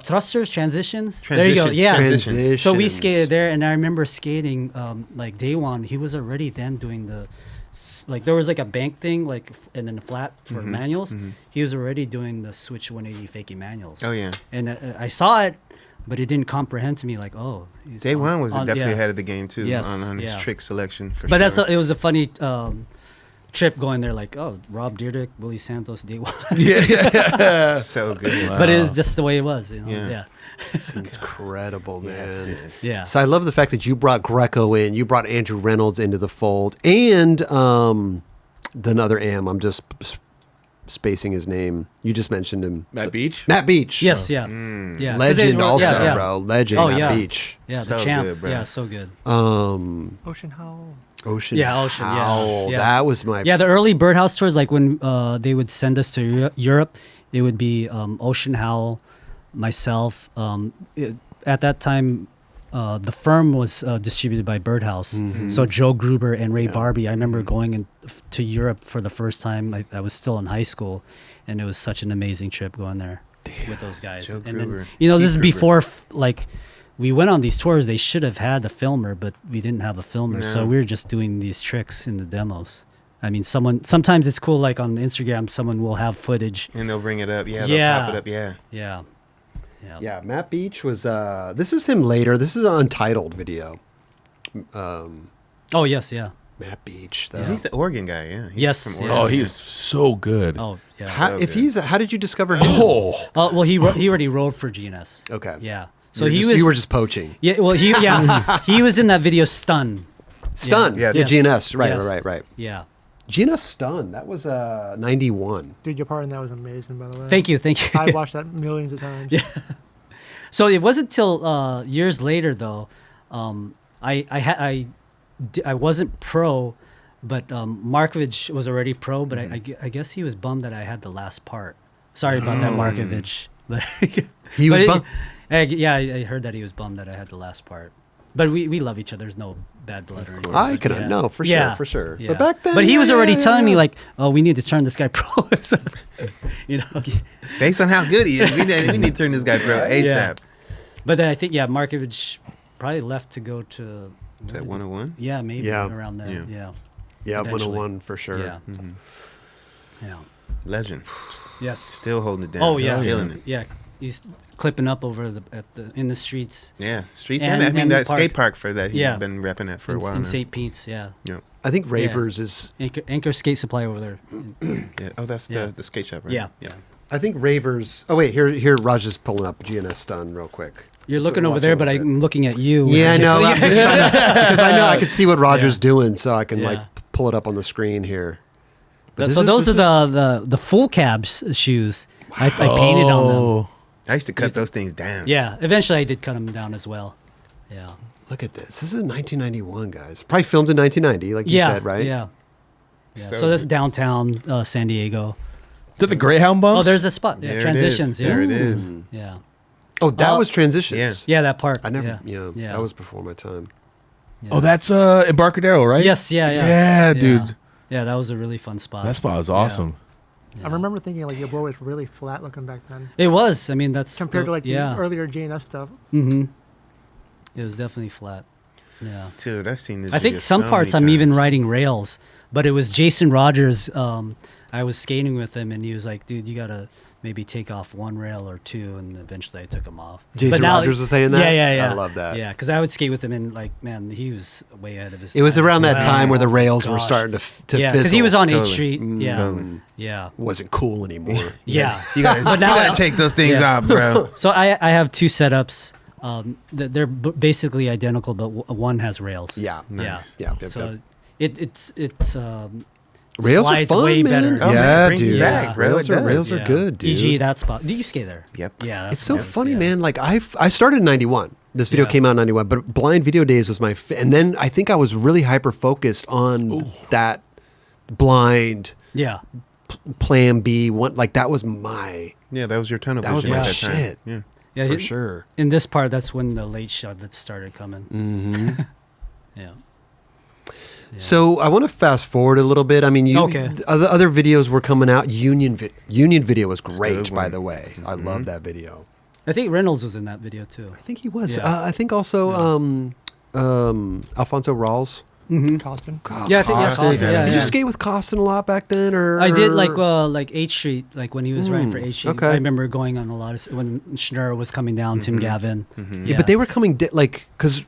Thrusters, transitions. There you go. Yeah, transitions. So we skated there, and I remember skating like day one. He was already then doing there was like a bank thing, like, and then a flat for manuals. He was already doing the switch 180 fakie manuals. Oh yeah. And I saw it, but it didn't comprehend to me like, oh. Day one was definitely ahead of the game too. Yes, on his trick selection. For but sure. it was a funny trip going there. Like, oh, Rob Dyrdek, Willy Santos, day one. Yeah. So good. Wow. But it was just the way it was. Yeah. It's incredible, man. Yeah. So I love the fact that you brought Greco in, you brought Andrew Reynolds into the fold, and the other I'm just spacing his name. You just mentioned him. Matt Beach? Matt Beach. Yes, yeah. Yeah. Legend also, bro. Legend, Matt yeah. Beach. Yeah, So the champ. good, bro. Yeah, so good. Ocean Howl. Ocean Ocean, yeah. Howl. Yes. That was my... Yeah, the early Birdhouse tours, like when they would send us to Europe, it would be Ocean Howl, myself. At that time, the firm was distributed by Birdhouse. So Joe Gruber and Ray Barbie. I remember going to Europe for the first time. I was still in high school, and it was such an amazing trip going there with those guys. Joe and Gruber. then, this Heath is Gruber. before we went on these tours. They should have had a filmer, but we didn't have a filmer, so we were just doing these tricks in the demos. I mean, sometimes it's cool, like on Instagram, someone will have footage. And they'll bring it up. Yeah. Yeah. They'll pop it up. Yeah. Yeah. Yeah, Matt Beach was... this is him later. This is an Untitled video. Oh, yes, yeah. Matt Beach. He's the Oregon guy. Yeah. He's Yes, from yeah. Oregon. Oh, he was so good. Oh, yeah. How did you discover him? Oh. Well, he already rode for GNS. Okay. Yeah. So You were just poaching. Yeah. Well, he was in that video Stun. Stun. Yeah. Yeah, Yes. GNS. Right, Yes. right. Yeah. GNS Stun. That was 91. Dude, your part in that was amazing, by the way. Thank you. I watched that millions of times. Yeah. So it wasn't till years later though. I wasn't pro, but Markovich was already pro. But I guess he was bummed that I had the last part. Sorry about that, Markovich. But He was bummed? I heard that he was bummed that I had the last part. But we love each other. There's no bad blood or anything. I could no, for sure. Yeah. But back then, but he was already telling me like, oh, we need to turn this guy pro. You know, Based on how good he is, we need to turn this guy pro ASAP. Yeah. But then I think Markovich probably left to go to. Is that 101? Yeah, maybe Yeah. around there. Yeah. Yeah, eventually. 101 for sure. Yeah. Yeah. Legend. Yes. Still holding it down. Oh yeah. Killing it. Yeah. He's clipping up over in the streets. Yeah. Streets. And- I mean, and that park. skate park for that he's Yeah. been repping at for a while in now. St. Pete's. Yeah. Yeah. I think Ravers is. Anchor Skate Supply over there. Yeah. Oh, that's Yeah. the skate shop, right? Yeah. Yeah. I think Ravers. Oh wait, here Raj is pulling up GNS Stun real quick. You're So looking over watch there, a but little bit. I'm looking at you. Yeah, I know. I'm just trying to, because I know I can see what Roger's Yeah. doing, so I can Yeah. like pull it up on the screen here. But So this those is- are the full cabs shoes. I painted on them. Oh. I used to cut those things down. Yeah. Eventually, I did cut them down as well. Yeah. Look at this. This is 1991, guys. Probably filmed in 1990, like you said, right? Yeah. Yeah. So So that's good. downtown San Diego. Is that the Greyhound bumps? Oh, there's a spot. Yeah, There transitions. It is. Yeah. There it is. Yeah. Oh, that Uh, was Transitions. Yeah. Yeah, that park. I never. Yeah. Yeah. Yeah. That was before my time. Yeah. Oh, that's Embarcadero, right? Yes. Yeah. Yeah. Yeah, dude. Yeah, that was a really fun spot. That spot was awesome. Yeah. I remember thinking like your board was really flat looking back then It was. I mean, that's compared to like the yeah. earlier GNS stuff. Mm-hmm. It was definitely flat. Yeah. Dude, I've seen this. I think video some so parts many I'm even times. riding rails, but it was Jason Rogers. I was skating with him, and he was like, "Dude, you gotta maybe take off one rail or two," and eventually I took him off. Jason But now- Rogers was saying that? Yeah, yeah. I love that. Yeah, because I would skate with him, and like, man, he was way ahead of his. It was time around as that well. time where the rails were Gosh. starting to Yeah, fizzle. because he was on Totally. 8th Street. Yeah, Totally. yeah, Wasn't cool anymore. yeah. You gotta, But now you gotta I- take those things Yeah. off, bro. So I have two setups. They're basically identical, but one has rails. Yeah. Nice. Yeah. So it's Rails are slides fun, way man. better. Oh, man, Yeah, it brings you dude. back, bro. Rails It are does. rails are Yeah. good, dude. E.g. that spot. Did you skate there? Yep. Yeah. It's so that's- funny, yeah. man. Like I started in 91. This video Yeah. came out in 91, but Blind Video Days was and then I think I was really hyper focused on that blind Yeah. Plan B one. Like that was my Yeah, that was your tunnel That was vision my at that shit. time. Yeah, For sure. In this part, that's when the late shot started coming. Mm-hmm. Yeah. So I want to fast forward a little bit. I mean, other videos were coming out. Union video was great, by the way. I love that video. I think Reynolds was in that video too. I think he was. Yeah. I think also Alfonso Rawls. Costin. Yeah, I think Costin. yeah. Did you skate with Costin a lot back then, or I did like H Street, like when he was riding for H Street. Okay. I remember going on a lot of when Schnurr was coming down, Tim Gavin. Yeah, but they were coming because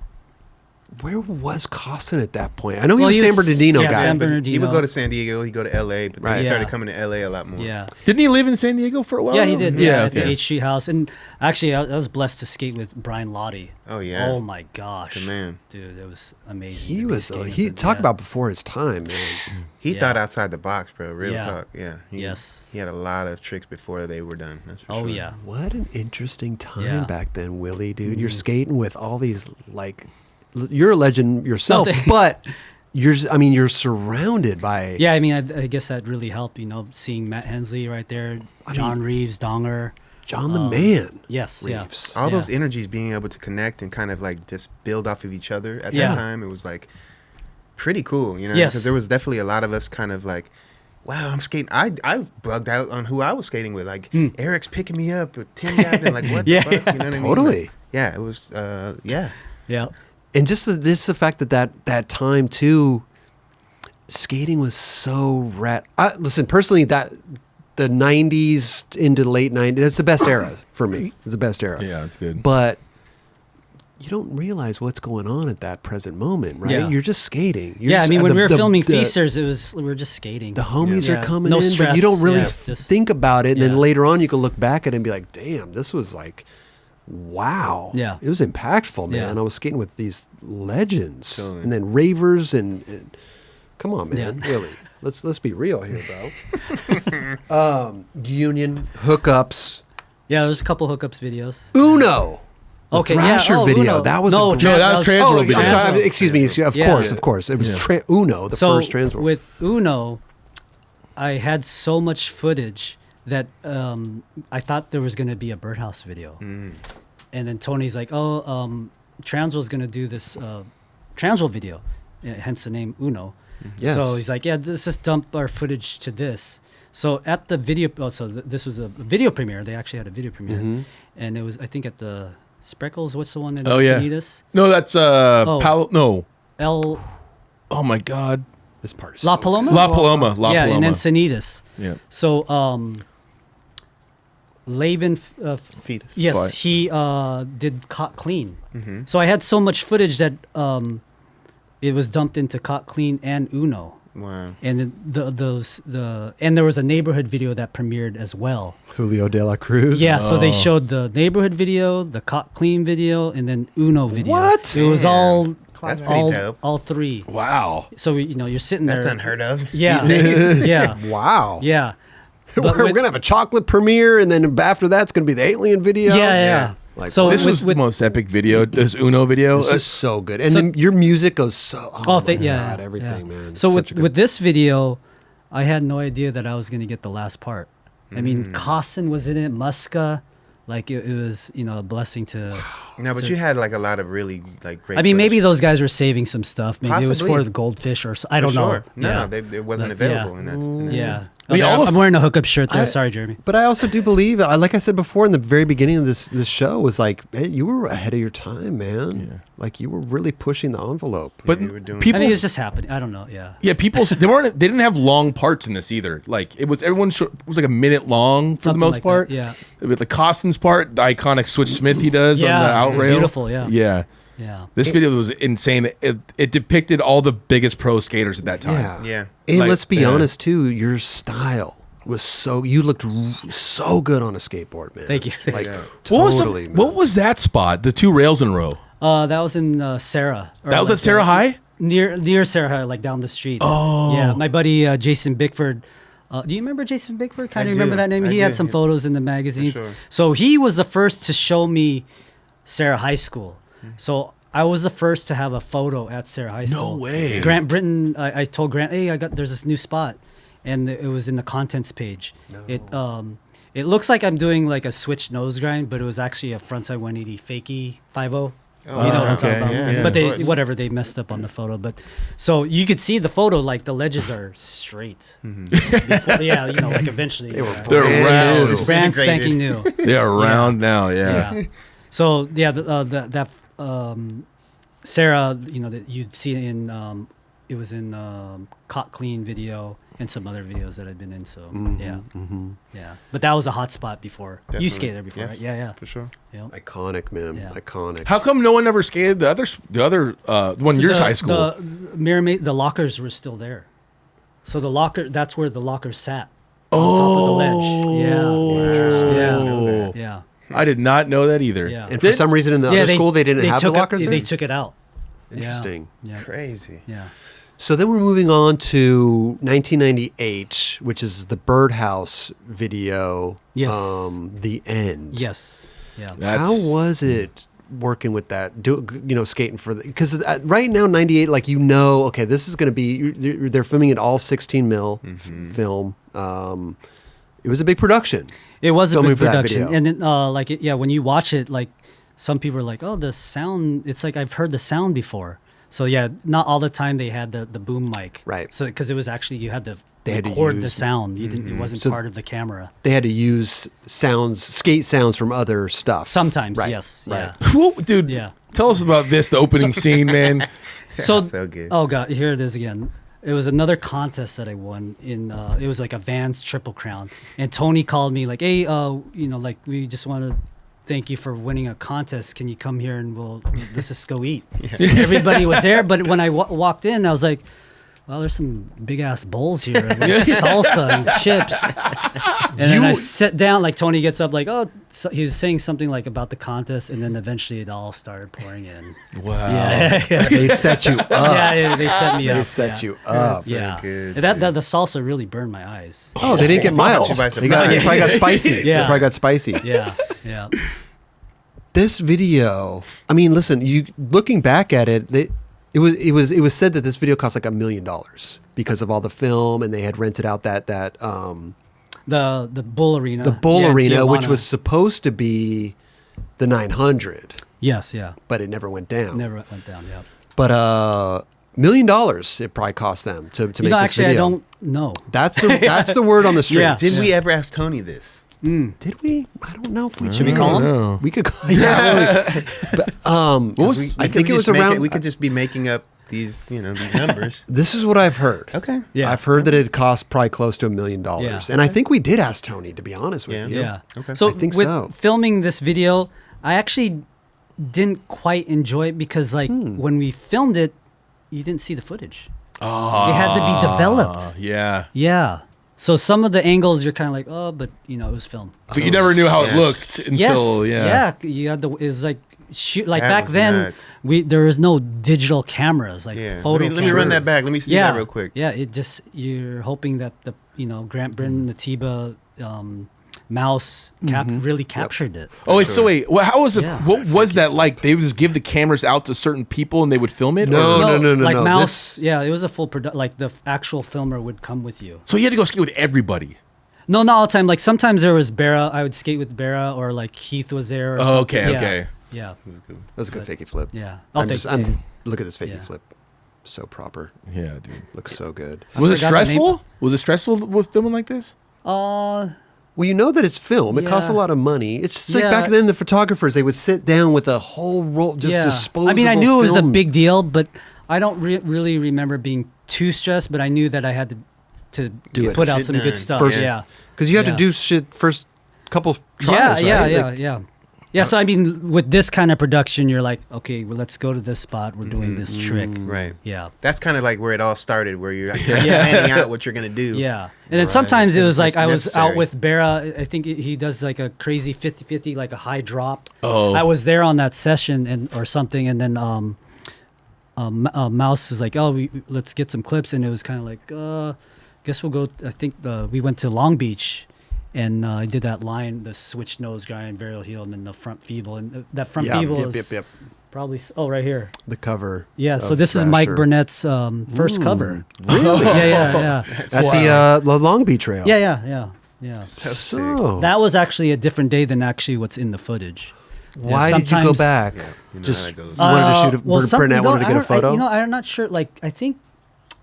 where was Costin at that point? I know he was San Bernardino guy. San But Bernardino. he would go to San Diego. He'd go to L.A., but then he Right. started Yeah. coming to L.A. a lot more. Yeah. Didn't he live in San Diego for a while? Yeah, he did. Yeah, At the okay. H Street house. And actually, I was blessed to skate with Brian Lottie. Oh, yeah. Oh, my gosh. The man. Dude, it was amazing. He to be was skating he with him. talk Yeah. about before his time, man. He Yeah. thought outside the box, bro. Real Yeah. talk. Yeah. Yes. He had a lot of tricks before they were done. That's for Oh, sure. yeah. What an interesting time Yeah. back then, Willie, dude. You're skating with all these you're a legend yourself, Nothing. but you're surrounded by Yeah, I mean, I guess that really helped, seeing Matt Hensley right there, John Reeves, Donger. John the Man. Yes, Reeves. All Yeah. those energies being able to connect and kind of like just build off of each other at Yeah. that time, it was like pretty cool, Yes. Because there was definitely a lot of us kind of like, wow, I'm skating. I bugged out on who I was skating with. Like Eric's picking me up with Tim Gavin. Like what Yeah. the fuck? You know what I mean? Totally. Like, yeah, it was. Yeah. Yeah. And just the fact that time too, skating was so listen, personally, that the 90s into the late 90s, that's the best era for me. It's the best era. Yeah, that's good. But you don't realize what's going on at that present moment, right? Yeah. You're just skating. You're Yeah, I just- mean, when we were filming the- Feasters, we were just skating. the homies Yeah. are coming No in, but stress. you don't really Yeah, just- think about it. And then yeah. later on, you can look back at it and be like, damn, this was like, wow. Yeah. It was impactful, man. Yeah. I was skating with these legends. Totally. And then Ravers and come on, man. Yeah. Really. Let's be real here, bro. Union, hookups, Yeah, there's a couple hookups videos. Uno. The Okay, Thrasher yeah. Oh, video. Uno. That was No, a No, that was Oh, Transwrold video. I'm sorry. Transwrold. Excuse me. Of Yeah. course. It was Yeah. Uno, the So first Transwrold. with Uno, I had so much footage that I thought there was going to be a Birdhouse video. And then Tony's like, Transworld's going to do this Transworld video, hence the name Uno. Yes. So he's like, let's just dump our footage to this. So at the video, this was a video premiere. They actually had a video premiere. And it was, I think, at the Spreckles. What's the one in Encinitas? No, that's no. El Oh my God. This part is La so Paloma? La Paloma. La yeah, Paloma. in Encinitas. Yeah. So Laban, Fetus. yes, Right. he did Caught Clean. So I had so much footage that it was dumped into Caught Clean and Uno. Wow. And and there was a neighborhood video that premiered as well. Julio De La Cruz. Yeah, so they showed the neighborhood video, the Caught Clean video, and then Uno video. What? It was all That's pretty dope. all three. Wow. So you're sitting there. That's unheard of. Yeah, These days. yeah, Wow. yeah. We're But going to have a chocolate premiere, and then after that's going to be the alien video. Yeah. Like, So This was the most epic video. This Uno video. This is so good. And So- then your music goes so. Oh, my yeah, God, everything, yeah. man. So Such with a good- with this video, I had no idea that I was going to get the last part. I mean, Costin was in it, Muska, like it was a blessing to. No, but you had like a lot of really like great. I mean, maybe footage. those guys were saving some stuff. Maybe it was Possibly. for the goldfish or I For don't know. sure. No, yeah. it wasn't Like, yeah. available in that. Yeah. I mean, Okay, all the I'm wearing a hookup shirt there. I- Sorry, Jeremy. But I also do believe, like I said before in the very beginning of this show, was like, hey, you were ahead of your time, man. Yeah. Like you were really pushing the envelope. But you were doing- I people, mean, it was just happening. I don't know. Yeah. yeah, people they didn't have long parts in this either. Like it was it was like a minute long for Something the most like part. that, yeah. With the Costin's part, the iconic Switch Smith he does on the Yeah, out rail. beautiful, yeah. Yeah. Yeah. This video was insane. It depicted all the biggest pro skaters at that time. Yeah. And Like, let's be yeah. honest too, your style was you looked so good on a skateboard, man. Thank you. Like Yeah. totally. man. What was that spot? The 2 rails in a row. That was in Sarah. Or That was like, at Sarah High? Near Sarah High, like down the street. Oh. Yeah. My buddy Jason Bickford. Do you remember Jason Bickford? Kind I of remember do. that name? I He do, had some yeah. photos in the magazines. sure. So he was the first to show me Sarah High School. So I was the first to have a photo at Sarah High School. way. Grant Britton, I told Grant, hey, there's this new spot. And it was in the contents page. It it looks like I'm doing like a switch nose grind, but it was actually a frontside 180 fakie 5.0. Oh, You know what I'm talking okay. about? Yeah, but of course. they messed up on the photo. But so you could see the photo, like the ledges are straight. Before, yeah, you know, like eventually. They were They're brand round. new. brand spanking new. They're around now. Yeah. Yeah. So yeah, Sarah, you know, that you'd see in it was in Caught Clean video and some other videos that I've been in. So yeah. But that was a hot spot before. Definitely. You skated there before, Yeah. right? Yeah. For sure. Yeah. Iconic, man. Yeah. Iconic. How come no one ever skated the other one? So Yours the- high school. The lockers were still there. So that's where the lockers sat. On top of the ledge. Oh. Yeah. I did not know that either. Yeah. And for some reason in the other school, they didn't have the took lockers They there? took it out. Interesting. Yeah. Crazy. Yeah. So then we're moving on to 1998, which is the Birdhouse video. Yes. The end. Yes. Yeah. How was it working with that? Skating for because right now 98, like okay, this is going to be they're filming it all 16 mil film. It was a big production. It was a Filming big for that production, video. and then, when you watch it, like some people are like, "Oh, the sound." It's like I've heard the sound before. So yeah, not all the time they had the boom mic, Right. So because it was actually you had to They had to record the use- sound. You didn't. It wasn't So- part of the camera. They had to use skate sounds from other stuff. Sometimes, Right. yes, Right. yeah. Whoa, dude. Yeah. Tell us about this. The opening scene, man. So So good. Oh god, here it is again. It was another contest that I won in. It was like a Vans Triple Crown, and Tony called me like, "Hey, like we just want to thank you for winning a contest. Can you come here and let's just go eat?" Everybody was there, but when I walked in, I was like, "Well, there's some big ass bowls here, like salsa and chips." And then I sit down, like Tony gets up, like, he was saying something like about the contest, and then eventually it all started pouring in. Wow. Yeah, They set you up. yeah, they set me up. They set you up. Yeah, good, that the salsa really burned my eyes. Oh, they didn't get mild. you by They probably got spicy. Yeah. They probably got spicy. Yeah. This video, I mean, listen, you looking back at it, it was said that this video cost like $1 million because of all the film, and they had rented out that The bull arena. the bull in arena, which Tijuana. was supposed to be the 900, yes, yeah, but it never went down. never went down. Yeah. But $1 million it probably cost them to make this Actually, video. I don't know. That's the word on the street. Yeah. Did we ever ask Tony this? Did we? I don't know if we Should we call him? No. We could call. Yeah, but, I think it was around. We could just be making up these numbers. This is what I've heard. Okay. Yeah. I've heard that it cost probably close to $1 million, Yeah. and I think we did ask Tony. To be honest with Yeah. you, Yeah. Okay. So I think with so. filming this video, I actually didn't quite enjoy it because when we filmed it, you didn't see the footage. Oh, It had to be developed. Yeah. Yeah. So some of the angles you're kind of like, but it was filmed. But you never knew how it looked until, yes. Yeah. You had it was like shoot like That back was then. nuts. There was no digital cameras like Yeah. photo. Let me run that back. Let me see that real quick. Yeah. It just you're hoping that the Grant Brin, Natiba, mouse really captured it. Oh, wait, so wait. Well, how was it? Yeah. What was that like? They would just give the cameras out to certain people and they would film it? No, Or- no. Like This- mouse, it was a full production. Like the actual filmer would come with you. So you had to go skate with everybody. No, not all the time. Like sometimes there was Barra. I would skate with Barra, or like Heath was there. Or Oh, something. okay, Yeah. okay. Yeah, that was a good fakey flip. yeah. Look at this fakey Yeah. flip, so proper. Yeah, dude. Looks so good. Was it forgot the name. stressful? Was it stressful with filming like this? Well, you know that it's film. It costs a Yeah. lot of money. It's just like Yeah. back then, the photographers, they would sit down with a whole roll, just disposable I mean, I knew it was a film. big deal, but I don't really remember being too stressed. But I knew that I had to Do it. put out Shit some done. good stuff. First- yeah. Because you had to Yeah. do shit first couple tries, Yeah, right? yeah, Like, yeah. So I mean, with this kind of production, you're like, okay, well, let's go to this spot. We're doing this trick. Right. Yeah. That's kind of like where it all started, where you're planning out what you're gonna do. Yeah. And then sometimes it was like That's I was necessary. out with Barra. I think he does like a crazy 50-50, like a high drop. Oh. I was there on that session or something. And then Mouse is like, let's get some clips. And it was kind of like, guess we'll go. I think we went to Long Beach. And I did that line, the switch nose grind, varial heel, and then the front feeble. And that front feeble is probably, right here. The cover. Yeah, so of this is Mike Thrasher. Burnett's first cover. Really? yeah. At the Long Beach Trail. Yeah. Yeah. So sick. That was actually a different day than actually what's in the footage. Why did you go back? Yeah, you know Just how that goes. you wanted to shoot a well, Burnett wanted to get a photo. I'm not sure. Like, I think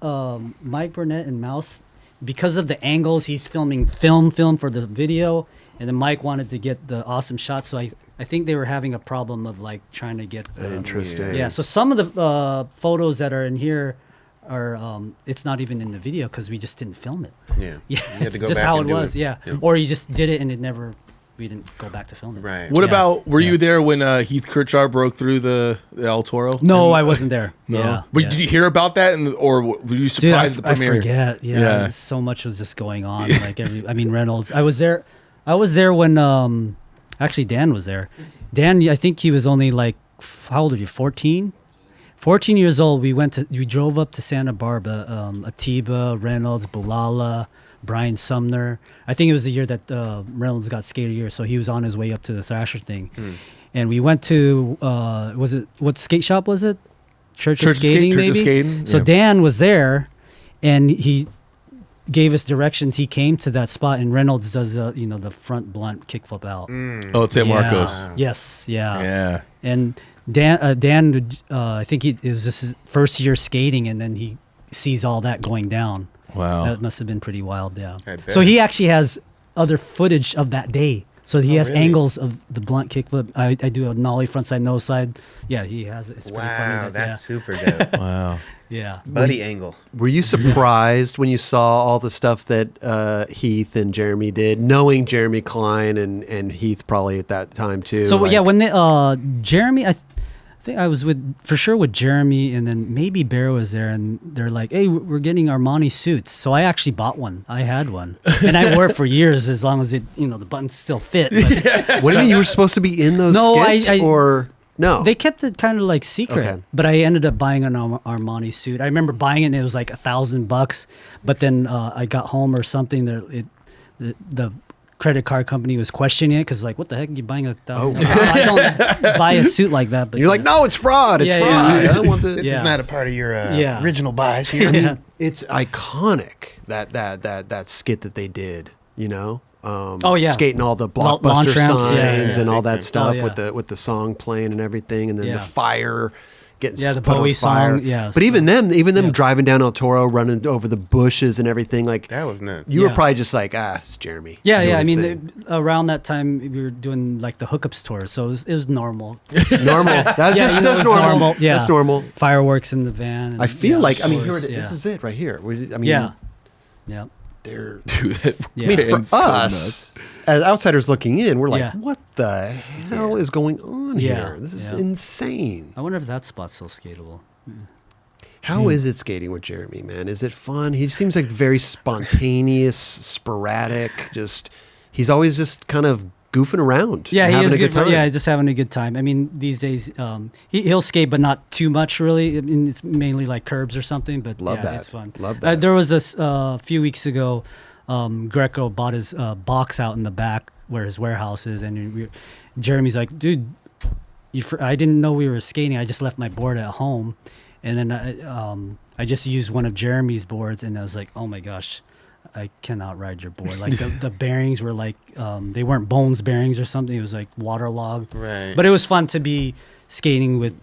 Mike Burnett and Mouse, because of the angles, he's filming film for the video, and then Mike wanted to get the awesome shots. So I think they were having a problem of like trying to get Interesting. Yeah. So some of the photos that are in here are it's not even in the video because we just didn't film it. Yeah. Yeah. You had to go just back how and it do was. it. Yeah. Yep. Or you just did it and we didn't go back to film it. Right. What Yeah. about, were Yeah. you there when Heath Kirchard broke through the El Toro? No, I wasn't there. No. Yeah. But yeah. did you hear about that, or were you Dude, surprised at the I premiere? forget. Yeah, Yeah. so much was just going on. Like Reynolds. I was there when actually Dan was there. Dan, I think he was only like, how old are you? 14 years old. We drove up to Santa Barbara. Atiba, Reynolds, Bulala, Brian Sumner. I think it was the year that Reynolds got Skater Year, so he was on his way up to the Thrasher thing. And we went to what skate shop was it? Church of Skating, maybe. Church of Skating. So yeah. Dan was there, and he gave us directions. He came to that spot, and Reynolds does the front blunt kickflip out. Oh, it's San Marcos. Yes, yeah. Yeah. And Dan, I think it was his first year skating, and then he sees all that going down. Wow. That must have been pretty wild, yeah. I bet. So he actually has other footage of that day. So he has really? angles of the blunt kickflip. I do a nollie front side, nose side. Yeah, he has it. It's pretty funny. Wow, that's super dope. Wow. yeah. Buddy angle. Were you surprised when you saw all the stuff that Heath and Jeremy did, knowing Jeremy Klein and Heath probably at that time too? So like, yeah, when they Jeremy, I think I was with Jeremy, and then maybe Bear was there, and they're like, "Hey, we're getting Armani suits." So I actually bought one. I had one, and I wore it for years as long as it, the buttons still fit. But what do you mean you were supposed to be in those skits or no? they kept it kind of like secret. Okay. But I ended up buying an Armani suit. I remember buying it, and it was like $1,000. But then I got home or something. The credit card company was questioning it because like, what the heck are you buying $1,000? I don't buy a suit like that. But you're like, no, it's fraud. It's Yeah, fraud. yeah. I don't want this. This Yeah. is not a part of your Yeah. original buys here. I mean, it's iconic that skit that they did. Oh, yeah. Skating all the Launch blockbuster ramps, signs yeah. and all Big that time. stuff Oh, yeah. with the song playing and everything, and then Yeah. the fire getting the put on Bowie fire. song, yeah, But so- even them yeah. driving down El Toro, running over the bushes and everything, like That was nuts. you were Yeah. probably just like, it's Jeremy. Yeah, doing yeah. I his mean, thing. around that time we were doing like the hookups tour, so it was normal. normal. That's Yeah, just it that's was normal. Yeah, That's normal. Fireworks in the van. And, I feel like here tours, it is. This is it right here. I mean, Yeah, they're. Dude, that Yeah. I mean, for man's so us, as outsiders looking in, we're like, Yeah. what the hell is going on Yeah, here? This is yeah. insane. I wonder if that spot's still skatable. How is it skating with Jeremy, man? Is it fun? He seems like very spontaneous, sporadic. He's always just kind of goofing around. Yeah, and he having is a good time. Yeah, just having a good time. I mean, these days he'll skate, but not too much really. I mean, it's mainly like curbs or something. But Love yeah, that. it's fun. Love that. There was this few weeks ago. Greco bought his box out in the back where his warehouse is, and Jeremy's like, "Dude, I didn't know we were skating. I just left my board at home." And then I just used one of Jeremy's boards, and I was like, "Oh my gosh, I cannot ride your board." Like the bearings were like they weren't Bones bearings or something. It was like waterlogged. Right. But it was fun to be skating with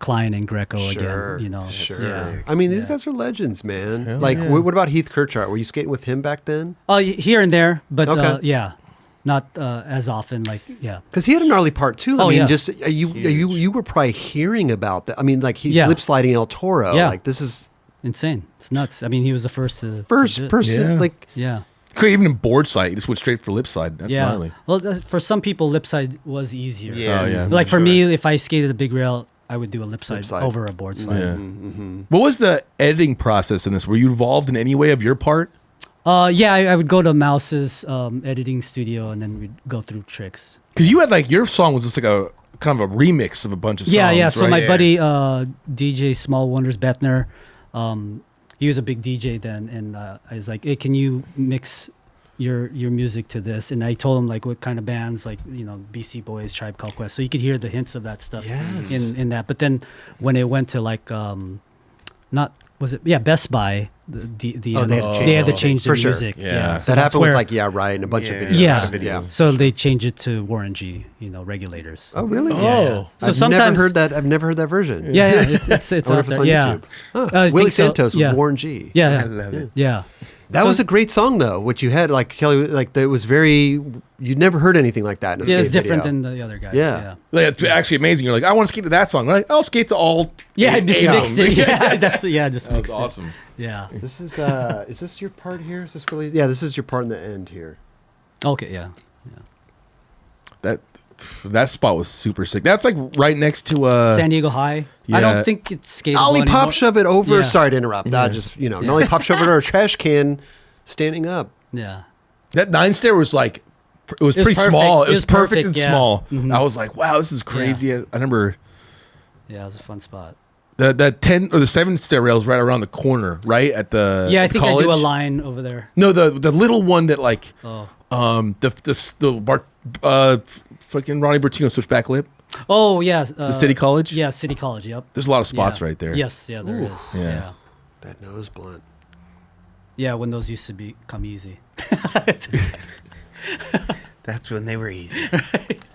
Klein and Greco Sure, again. Sure. Yeah. I mean, these Yeah. guys are legends, man. Hell like, yeah. what about Heath Kirchart? Were you skating with him back then? Here and there, but Okay. yeah, not as often. Like yeah. Because he had a gnarly part too. I Oh, mean, yeah. just you were probably hearing about that. I mean, like he's Yeah. lip sliding El Toro. Yeah. Like this is Insane. It's nuts. I mean, he was the first to first do it. person. Yeah. Like Yeah. Great, even in board slide, you just went straight for lip slide. That's yeah. gnarly. Well, for some people, lip side was easier. Yeah. Oh, yeah. Like for sure. me, if I skated a big rail, I would do a lip slide, slide. over a board slide. Yeah. mm-hmm. What was the editing process in this? Were you involved in any way of your part? Yeah, I would go to Mouse's editing studio, and then we'd go through tricks. Because you had like your song was just like a kind of a remix of a bunch of songs. Yeah. So right? my Yeah. buddy DJ Small Wonders Bethner, he was a big DJ then, and I was like, "Hey, can you mix your music to this?" And I told him like what kind of bands, like BC Boys, Tribe Called Quest, so you could hear the hints of that stuff Yes. in that. But then when it went to like not was it? Yeah, Best Buy. They had to change the for sure. music. Yeah. So that happened where, with like Right and a bunch of videos. Yeah. Yeah. So they changed it to Warren G. Regulators. Oh really? Oh. So I've sometimes I've never heard that version. Yeah, it's I wonder out if it's there. on Yeah. YouTube. Huh. I Willy think so. Santos Yeah. with Warren G. Yeah. I love it. Yeah. That was a great song though. What you had, like Kelly, like it was very. You'd never heard anything like that in a skate It's different video. than the other guys. Yeah. Like, it's actually amazing. You're like, I want to skate to that song. Like, I'll skate to all. Yeah, I eight just of them. mixed it. Yeah, just That was mixed it. awesome. Yeah. This is this your part here? Is this really? Yeah, this is your part in the end here. Okay. Yeah. That spot was super sick. That's like right next to San Diego High. yeah. I don't think it's skatable Ollie anymore. pop shove it over. Yeah. Sorry to interrupt. Not just Ollie pop shove it over a trash can, standing up. Yeah. that 9 stair was like, it was was pretty perfect. small. It It was was perfect perfect, and yeah. small. Mhm. I was like, wow, this is crazy. I remember Yeah, it was a fun spot. the 10 or the 7 stair rails right around the corner, right at the Yeah, I at think college. I do a line over there. No, the little one that like Oh. fucking Ronnie Bertino switchback lip. Oh yeah. It's the City College. Yeah, City College. Yep. There's a lot of spots Yeah. right there. Yes. Yeah, there is. Yeah. Yeah. That nose blunt. Yeah, when those used to become easy. That's when they were easy.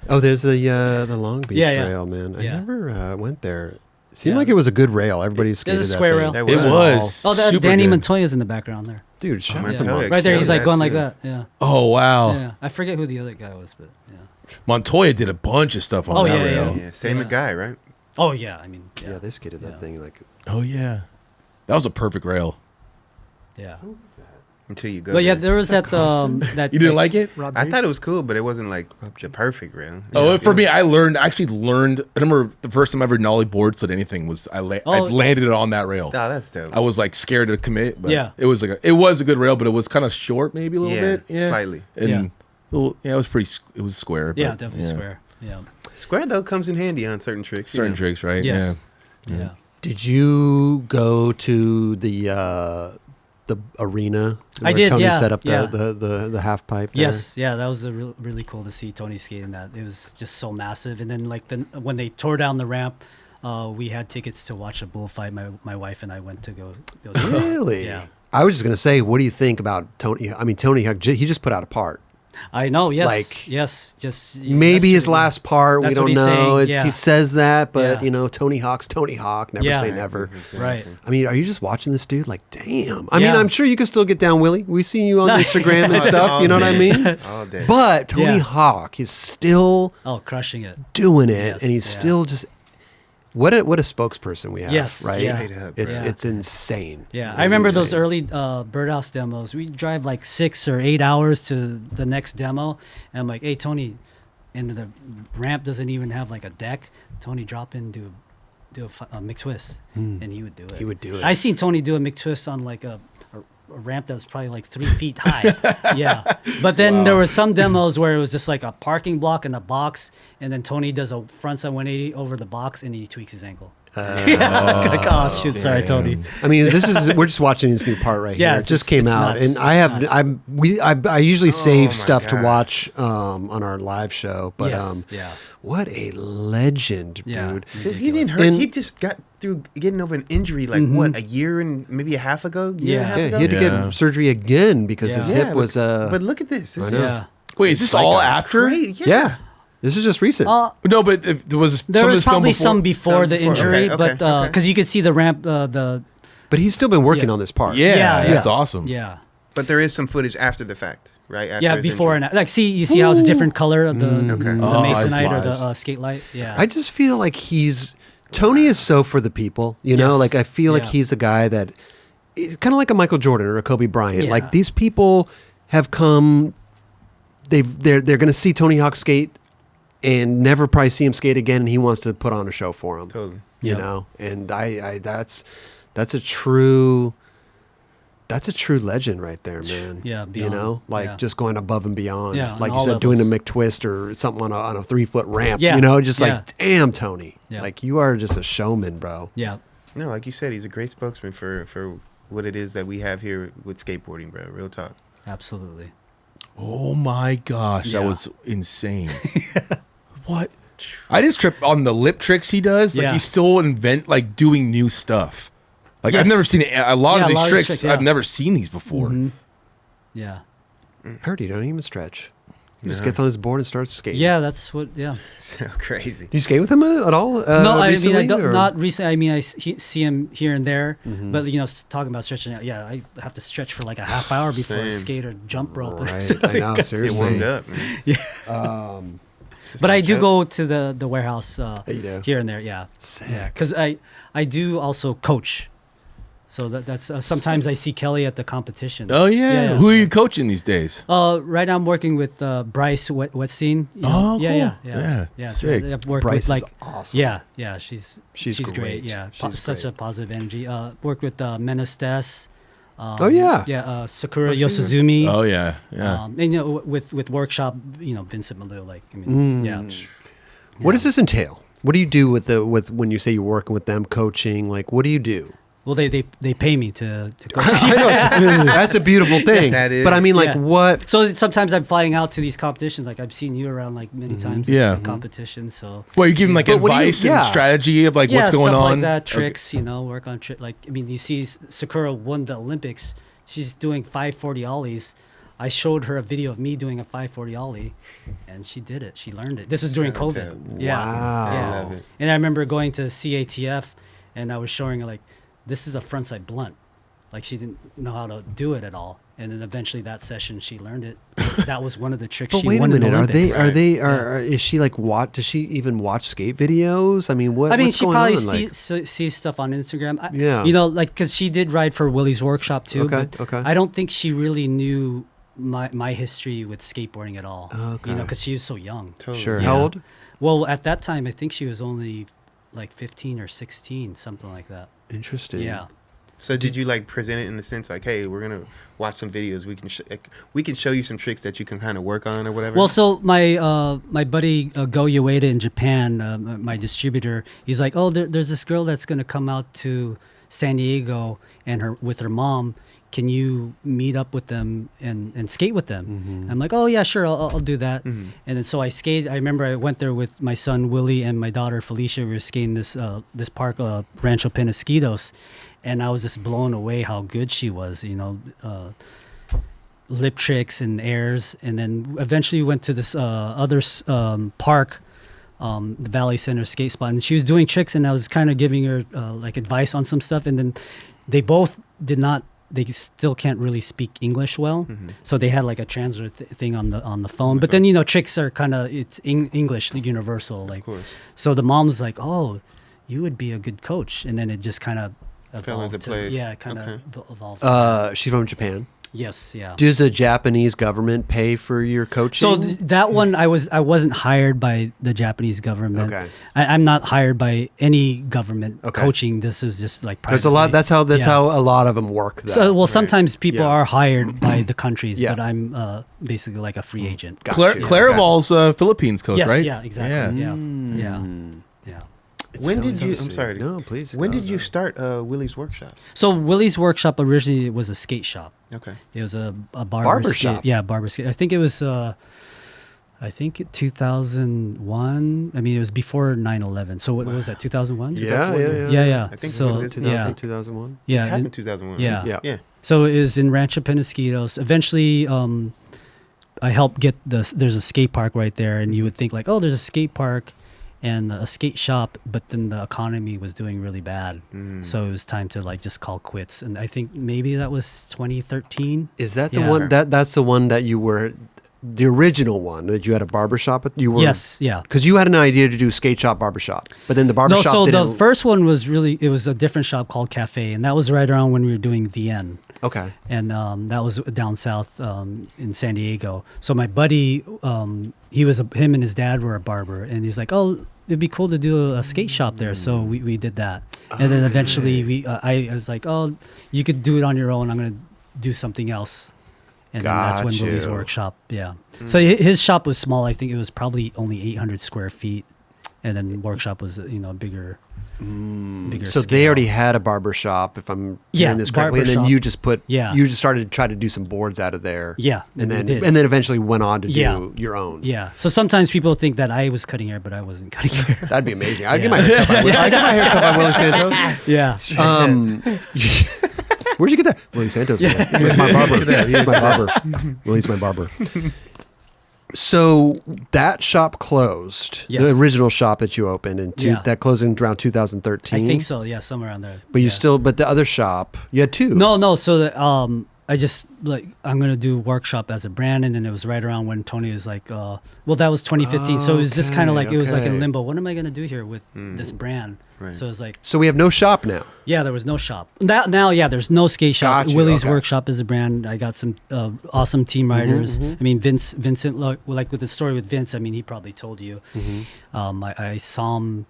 Oh, there's the Long Beach Yeah, yeah. rail, man. I Yeah. never went there. Seemed Yeah. like it was a good rail. Everybody skated There's a that square thing. rail. That It was. Oh, that super Danny good. Montoya's in the background there. Dude, shout out to Montoya. Montoya. Right there, he's Yeah, like going that like too. that. Yeah. Oh wow. Yeah. I forget who the other guy was, but yeah. Montoya did a bunch of stuff on Oh, that yeah, rail. Yeah, same Yeah. guy, right? Oh yeah, I mean. Yeah, Yeah. they skated that Yeah. thing like. Oh yeah. That was a perfect rail. Yeah. Until you go. But yeah, there. there was that that. You didn't like it? Rob I G? thought it was cool, but it wasn't like the perfect rail. Oh, Yeah. for me, I actually learned. I remember the first time I ever nollie board slid anything was I landed it on that rail. Oh, that's dope. I was like scared to commit, but Yeah. it was it was a good rail, but it was kind of short, maybe a little Yeah, bit, yeah, slightly. And Yeah. it was pretty. It was square. Yeah, but, definitely square. Yeah. Square though comes in handy on certain tricks. Certain tricks, right? Yes. Yeah. Did you go to the arena? I where did, Tony yeah, set up yeah. the half pipe. There? Yes, yeah, that was really cool to see Tony skating that. It was just so massive. And then like when they tore down the ramp, we had tickets to watch a bullfight. My wife and I went to go. Really? Yeah. I was just gonna say, what do you think about Tony? I mean, Tony, he just put out a part. I know. Yes. Like, yes. Just Maybe his yesterday. last part. We That's don't what he's know. saying, He yeah. says that, but Yeah. Tony Hawk's Tony Hawk. Never Yeah. say never. Right. I mean, are you just watching this dude? Like, damn. I mean, Yeah. I'm sure you can still get down, Willie. We see you on Instagram and stuff. All You know what I day. mean? All day. But Tony Yeah. Hawk is still Oh, crushing it. doing it, Yes, and he's yeah. still just what a spokesperson we have. Yes, right. yeah. Straight up, It's bro. it's insane. Yeah, It's I remember those insane. early Birdhouse demos. We drive like 6 or 8 hours to the next demo, and I'm like, "Hey, Tony, and the ramp doesn't even have like a deck. Tony, drop in, do a McTwist," and he would do it. He would do it. I seen Tony do a McTwist on like a ramp that was probably like 3 feet high. Yeah, but then there were some demos where it was just like a parking block and a box, and then Tony does a frontside 180 over the box, and he tweaks his ankle. Like, oh shoot, sorry, Tony. I mean, we're just watching this new part right Yeah, here. It it's just just- came it's out, nuts. and I have Nuts. I usually save my stuff to gosh. watch on our live show, but Yes, yeah. what a legend, Yeah. dude. Dude, he didn't hurt. And- He just got through getting over an injury like what, a year and maybe a half ago? Year and a half Yeah. Yeah, ago? he had to Yeah. get surgery again because his Yeah. hip was But look at this. This I know. is Yeah. Wait, is this all after? great. yeah. This is just recent. No, but there was There some of was this film probably before? some before Some the before, injury, okay, but okay. because you could see the ramp, the But he's still been working Yeah. on this part. Yeah, Yeah, that's yeah. awesome. yeah, But there is some footage after the fact, right? After yeah, his before injury. and like you see how it's a different color of the Okay. the Oh, masonite or nice. the skate light. Yeah, I just feel like Tony is so for the people, you know. Yes. Like I feel like Yeah. he's a guy that, kind of like a Michael Jordan or a Kobe Bryant. Yeah. Like these people have come, they're going to see Tony Hawk skate, and never probably see him skate again, and he wants to put on a show for him. Totally. You Yep. know, and that's a true legend right there, man. Yeah, you beyond. know, like Yeah. just going above and beyond. Yeah, on like you all said, doing a levels. McTwist or something on a 3-foot ramp. Yeah, You know, just yeah. like, damn, Tony. Yeah. Like you are just a showman, bro. yeah, No, like you said, he's a great spokesman for what it is that we have here with skateboarding, bro. Real talk. absolutely. Oh my gosh, that Yeah. was insane. What? I just trip on the lip tricks he does. Like Yeah. he still invent like doing new stuff. Like Yes. I've never seen a lot of these tricks. yeah. I've never seen these before. Yeah. I heard he don't even stretch. He just No. gets on his board and starts skating. Yeah, that's what. Yeah. So crazy. Do you skate with him at all? No, I recently, mean, I don't, or- not recently. I mean, see him here and there, but talking about stretching. Yeah, I have to stretch for like a half hour before I Same. skate or jump rope. Right, I know, Get seriously. warmed up, man. Just But I like do that. go to the warehouse You do? here and there. Yeah, Sick. yeah, because I do also coach. So that's sometimes I see Kelly at the competition. Oh yeah. Who are you coaching these days? Right now I'm working with Bryce Wetstein. You know? Oh, yeah, cool. yeah. Sick. I've worked Bryce with is awesome. Yeah, she's She's great. Yeah, She's such great. a positive energy. Worked with Menestes. Oh, yeah. Sakura she's a- Yosuzumi. Oh yeah. Yeah. And with workshop, Vincent Malou. Like I mean, yeah. What does this entail? What do you do with when you say you're working with them, coaching? Like, what do you do? Well, they pay me to coach. I know that's a beautiful thing. That is. But I mean, like, Yeah. what? So sometimes I'm flying out to these competitions. Like I've seen you around like many times. Yeah. At competitions. So Well, you give them like But what do you- advice yeah. and strategy of like yeah, what's going stuff on. like that, Okay. tricks. Work on trick. Like I mean, you see Sakura won the Olympics. She's doing 540 ollies. I showed her a video of me doing a 540 ollie, and she did it. She learned it. This is during Talented. COVID. Yeah. Wow. Yeah. I love it. And I remember going to CATF, and I was showing her like, this is a frontside blunt. Like she didn't know how to do it at all. And then eventually that session she learned it. That was one of the tricks But she wait a won in the minute. Olympics. Is she like does she even watch skate videos? I mean, what? I mean, what's she going probably on? Like, sees stuff on Instagram. Yeah. Like because she did ride for Willy's workshop too. Okay, But okay. I don't think she really knew my history with skateboarding at all. Okay. Because she was so young. Totally. sure. Yeah. How old? Well, at that time, I think she was only like 15 or 16, something like that. Interesting. Yeah. So did you like present it in the sense like, hey, we're gonna watch some videos. We can show you some tricks that you can kind of work on or whatever. Well, so my buddy Go Ueda in Japan, my distributor, he's like, oh, there's this girl that's gonna come out to San Diego and with her mom. Can you meet up with them and skate with them? Mm-hmm. I'm like, oh yeah, sure, I'll do that. And then so I skated. I remember I went there with my son Willie and my daughter Felicia. We were skating this park, Rancho Penasquitos, and I was just blown away how good she was. Lip tricks and airs, and then eventually went to this other park, the Valley Center skate spot, and she was doing tricks, and I was kind of giving her like advice on some stuff, and then they both did not. They still can't really speak English well, so they had like a translator thing on the phone. But then tricks are kind of it's English universal, like. of course. So the mom was like, "Oh, you would be a good coach," and then it just kind of Fell into evolved. place. Yeah, it kind of Okay. evolved. She's from Japan. Yes, yeah. Does the Japanese government pay for your coaching? So that one, I wasn't hired by the Japanese government. Okay. I'm not hired by any government Okay. coaching. This is just like There's a lot. privately. That's Yeah. how a lot of them work. Though. So sometimes people Yeah. are hired by the countries, Yeah. but I'm basically like a free agent. Got Claire, you. Claraval's Philippines coach, Yes, right? yeah, exactly. Yeah. Yeah, yeah. When did you? I'm sorry. No, please. When go, did you go. start Willy's workshop? So Willy's workshop originally was a skate shop. Okay. It was a barber Barber skate. shop. Yeah, barber skate. I think it was 2001. I mean, it was before 9/11. So what was that? 2001? Yeah. Yeah. I think so it was 2000, yeah, 2001. yeah. It happened and- 2001. Yeah. Yeah. Yeah. So it was in Rancho Penasquitos. Eventually, I helped get there's a skate park right there, and you would think like, oh, there's a skate park and a skate shop, but then the economy was doing really bad. So it was time to like just call quits. And I think maybe that was 2013. Is that the Yeah. one? That's the one that you were, the original one that you had a barbershop. You were. Yes, yeah. Because you had an idea to do skate shop barbershop, but then the No, barbershop so didn't. the first one was it was a different shop called Cafe, and that was right around when we were doing the N. Okay. And that was down south in San Diego. So my buddy, him and his dad were a barber, and he's like, "Oh, it'd be cool to do a skate shop there." So we did that, and then eventually I was like, "Oh, you could do it on your own. I'm gonna do something else." And then that's when Got Willy's you. workshop. Yeah. So his shop was small. I think it was probably only 800 square feet, and then workshop was a bigger. bigger So scale. they already had a barber shop, if I'm hearing this correctly, and then barber you shop. just put, Yeah. you just started to try to do some boards out of there. Yeah, and we then did. eventually went on to Yeah. do your own. Yeah. So sometimes people think that I was cutting hair, but I wasn't cutting hair. That'd be amazing. I'd get my hair cut by Willy Santos. Yeah. Where'd you get that? Willy Santos. Man. He's my barber. He's my barber. Willy's my barber. So that shop closed. Yes. The original shop that you opened that closed in around 2013. I think so. Yeah, somewhere around there. But you Yeah. but the other shop, you had two. No. So I just I'm gonna do workshop as a brand, and then it was right around when Tony was like, well, that was 2015. So it was just kind of like it was like in limbo. What am I gonna do here with this brand? Right. So it was like, So we have no shop now. yeah, there was no shop. Now, there's no skate shop. Got you, Willie's okay. Workshop is a brand. I got some awesome team riders. I mean, Vincent, like with the story with Vince. I mean, he probably told you. I saw him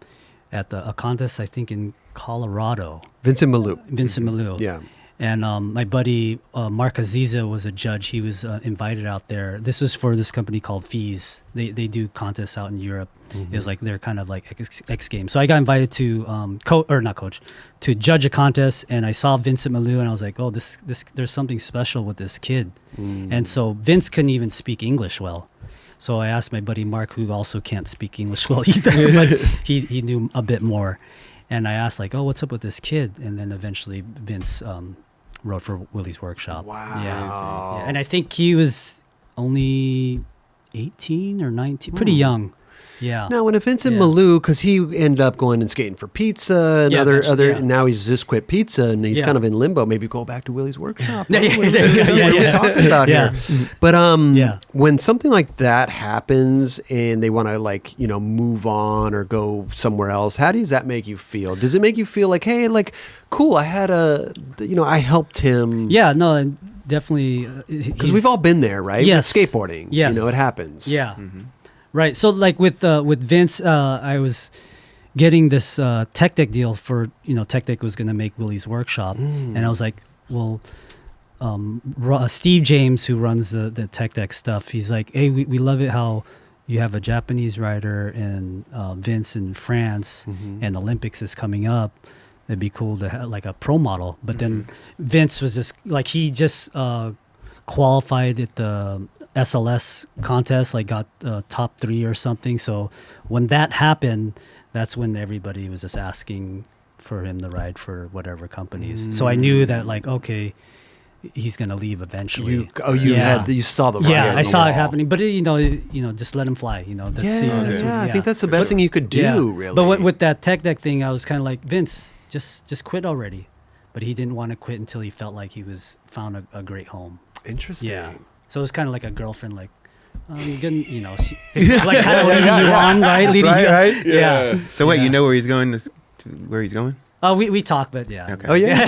at a contest, I think in Colorado. Vincent Malou. Vincent Malou. Yeah. And my buddy Mark Aziza was a judge. He was invited out there. This was for this company called Fees. They do contests out in Europe. It was like they're kind of like X Games. So I got invited to to judge a contest, and I saw Vincent Malou, and I was like, oh, this there's something special with this kid. And so Vince couldn't even speak English well. So I asked my buddy Mark, who also can't speak English well either, but he knew a bit more. And I asked like, oh, what's up with this kid? And then eventually Vince wrote for Willie's Workshop. Wow. Yeah. And I think he was only 18 or 19, pretty young. Yeah. Now, when a Vincent Yeah. Malou, because he ended up going and skating for pizza and Yeah, other, eventually, yeah. now he's just quit pizza and he's Yeah. kind of in limbo. Maybe go back to Willie's Workshop. Yeah, What yeah, are we yeah. talking about Yeah. here? But Yeah. when something like that happens and they want to move on or go somewhere else, how does that make you feel? Does it make you feel like, hey, like, cool, I had I helped him? Yeah, no, and definitely. Because we've all been there, right? Yes. With skateboarding. Yes. It happens. Yeah. Right. So like with Vince, I was getting this Tech Deck deal for, Tech Deck was going to make Willie's Workshop. And I was like, well, Steve James, who runs the Tech Deck stuff, he's like, hey, we love it how you have a Japanese rider and Vince in France and Olympics is coming up. It'd be cool to have like a pro model. But then Vince was just like, he just qualified at the SLS contest, like got top 3 or something. So when that happened, that's when everybody was just asking for him to ride for whatever companies. So I knew that like, okay, he's gonna leave eventually. You saw the Yeah, writing I on saw the it wall. happening, but just let him fly. I think that's the best thing you could do, really. But with that Tech Deck thing, I was kind of like, Vince, just quit already. But he didn't want to quit until he felt like he found a great home. Interesting. Yeah. So it was kind of like a girlfriend, like, you can, like kind of leading you on, right? Leading you on. Right? Yeah. So wait, you know where he's going? Where he's going? We talked, but yeah. Okay. Oh yeah.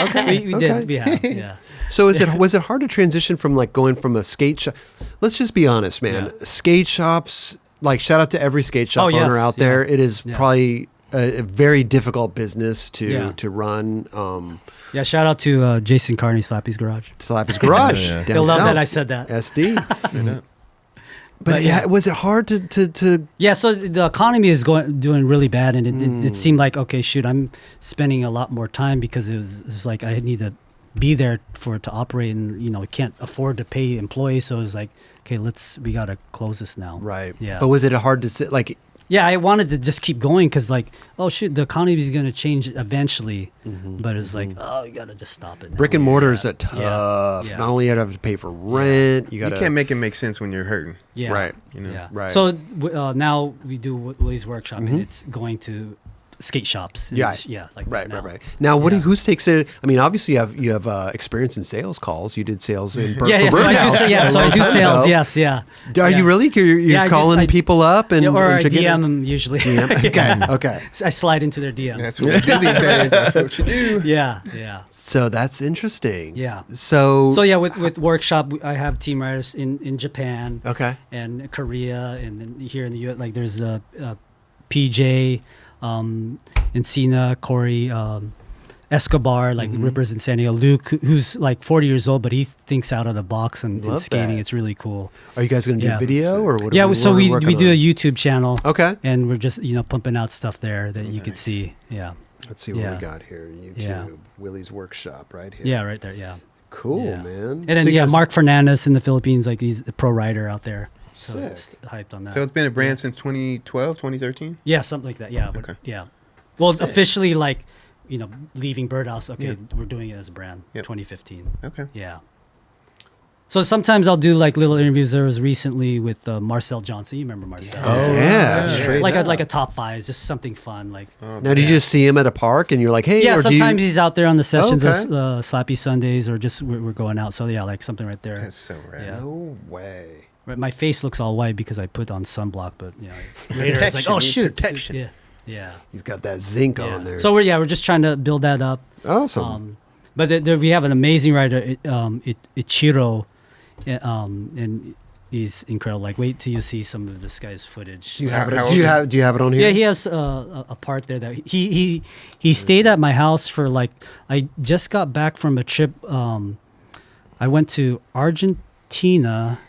Okay. We did. We have. Yeah. So was it hard to transition from like going from a skate shop? Let's just be honest, man. Yeah. Skate shops, like shout out to every skate shop Oh, owner yes, out there. yeah. It is Yeah. probably a very difficult business to run. Yeah. Shout out to Jason Carney, Slappy's Garage. Slappy's Garage. Yeah. Down They'll love south. that I said that. SD. But But yeah. was it hard to Yeah, so the economy is doing really bad, and it seemed like, okay, shoot, I'm spending a lot more time because it was like I need to be there for it to operate, and we can't afford to pay employees, so it was like, okay, we gotta close this now. right? Yeah. But was it hard to sit like? Yeah, I wanted to just keep going because, like, oh shoot, the economy is gonna change eventually, but it's like, oh, you gotta just stop it now. Brick and mortar is Yeah. a tough. Yeah. Not only you have to pay for rent, you You got can't make it make sense when you're hurting. Yeah. Right. Yeah. Right. So now we do Willie's Workshop, and it's going to skate shops. And Yeah. it's- yeah. Like Right, that now. right. Now, Yeah. who takes it? I mean, obviously, you have experience in sales calls. You did sales in Yeah, yeah. for So I Birdhouse do. Yeah, a so I long do time sales. ago. Yes, yeah. Are Yeah. you really? You're Yeah, I calling just- people up and or I to get DM them usually. Okay, okay. I slide into their DMs. That's what you do these days. That's what you do. Yeah, yeah, So that's interesting. yeah. So So yeah, with workshop, I have team riders in Japan okay. and Korea, and then here in the U.S. Like there's PJ, Encina, Corey, Escobar, like rippers in San Diego. Luke, who's like 40 years old, but he thinks out of the box and Love skating. that. It's really cool. Are you guys going to do video or what? Yeah, what so are we working do on? a YouTube channel. Okay. And we're just, pumping out stuff there that you could see. Yeah. Let's see what we got here. YouTube, Yeah. Willy's Workshop right here. Yeah, right there. Yeah. Cool, Yeah. man. And then, So you guys- Mark Fernandez in the Philippines, like he's a pro rider out there. So it's hyped on that. So it's been a brand since 2012, 2013? Yeah, something like that. Yeah. But, Okay. yeah. Well, officially, like, leaving Birdhouse. Okay, we're doing it as a brand. Yep. 2015. Okay. Yeah. So sometimes I'll do like little interviews. There was recently with Marcel Johnson. You remember Marcel? yeah. Straight Like up. like a top 5. It's just something fun. Like Oh, Now, did you just see him at a park and you're like, hey, yeah. or do you- Sometimes he's out there on the sessions, Okay. Slappy Sundays, or just we're going out. So yeah, like something right there. That's so rad. Yeah. No way. Right, my face looks all white because I put on sunblock, but later it's like, Protection, oh need shoot, protection. yeah, yeah. He's got that zinc Yeah. on there. So we're just trying to build that up. Awesome. But we have an amazing writer, Ichiro, and he's incredible. Like, wait till you see some of this guy's footage. do you have it? how Do you old have? Do you have it on here? Yeah, he has a part there that he stayed at my house for like. I just got back from a trip. I went to Argentina.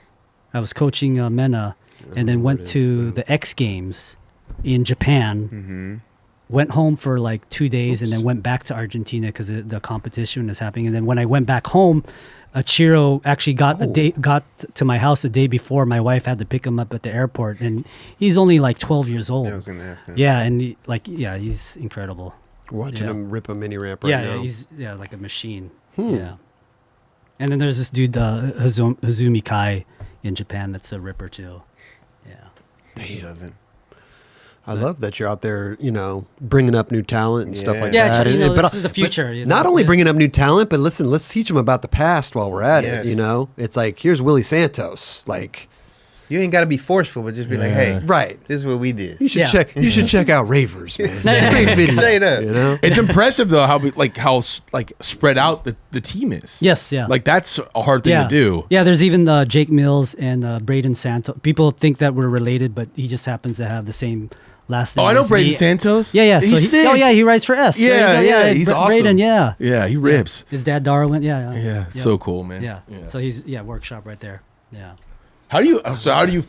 I was coaching Mena, and then went to the X Games in Japan. Mm-hmm. Went home for like 2 days, and then went back to Argentina because the competition is happening. And then when I went back home, Chiro actually got to my house the day before. My wife had to pick him up at the airport, and he's only like 12 years old. I was going to ask that. Yeah, and he's incredible. Watching Yeah. him rip a mini ramp right Yeah, now. yeah, he's like a machine. Yeah. And then there's this dude, Hazumi Kai, in Japan that's a ripper too. Yeah. I love it. I love that you're out there, bringing up new talent and stuff like Yeah, that. this is the future. Not only Yeah. bringing up new talent, but listen, let's teach them about the past while we're at it. Yes. It's like, here's Willy Santos. Like, You ain't got to be forceful, but just be like, hey, right. this is what we did. You should Yeah. check. You should check out Ravers, man. It's a great video. Straight up. It's impressive though how spread out the team is. Yes, yeah. Like that's a hard thing to do. Yeah, there's even Jake Mills and Braden Santos. People think that we're related, but he just happens to have the same last name. Oh, I know as Braden me. Santos. Yeah. He's So sick. oh yeah, he writes for S. Yeah, There you go. yeah, he's awesome. Braden, yeah. Yeah, he rips. His dad Darwin. Yeah. Yeah, it's so cool, man. Yeah. So he's workshop right there. Yeah. How do you?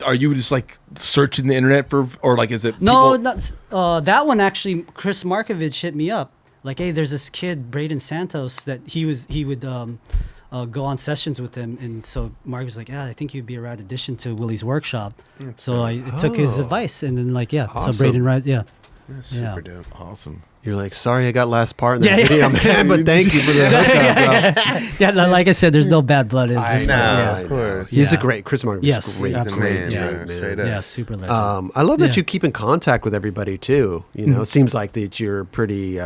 Are you just like searching the internet for, or like is it? No, people- not that one actually. Chris Markovich hit me up. Like, hey, there's this kid, Braden Santos, that he would go on sessions with him, and so Mark was like, yeah, I think he'd be a right addition to Willy's workshop. So I took his advice, and then Awesome. so Braden writes, yeah. That's Yeah. super dope. Awesome. You're like, sorry, I got last part in that Yeah, yeah. video, man, but thank you for the hookup, bro. Yeah, like I said, there's no bad blood. It's I just, know, yeah, I of know. course. He's a Yeah. great Chris Markovich. Yes, Is great, He's the absolutely. man, Yeah. bro. Straight yeah, up. super legend. I love that Yeah. you keep in contact with everybody too. It seems like that you're pretty.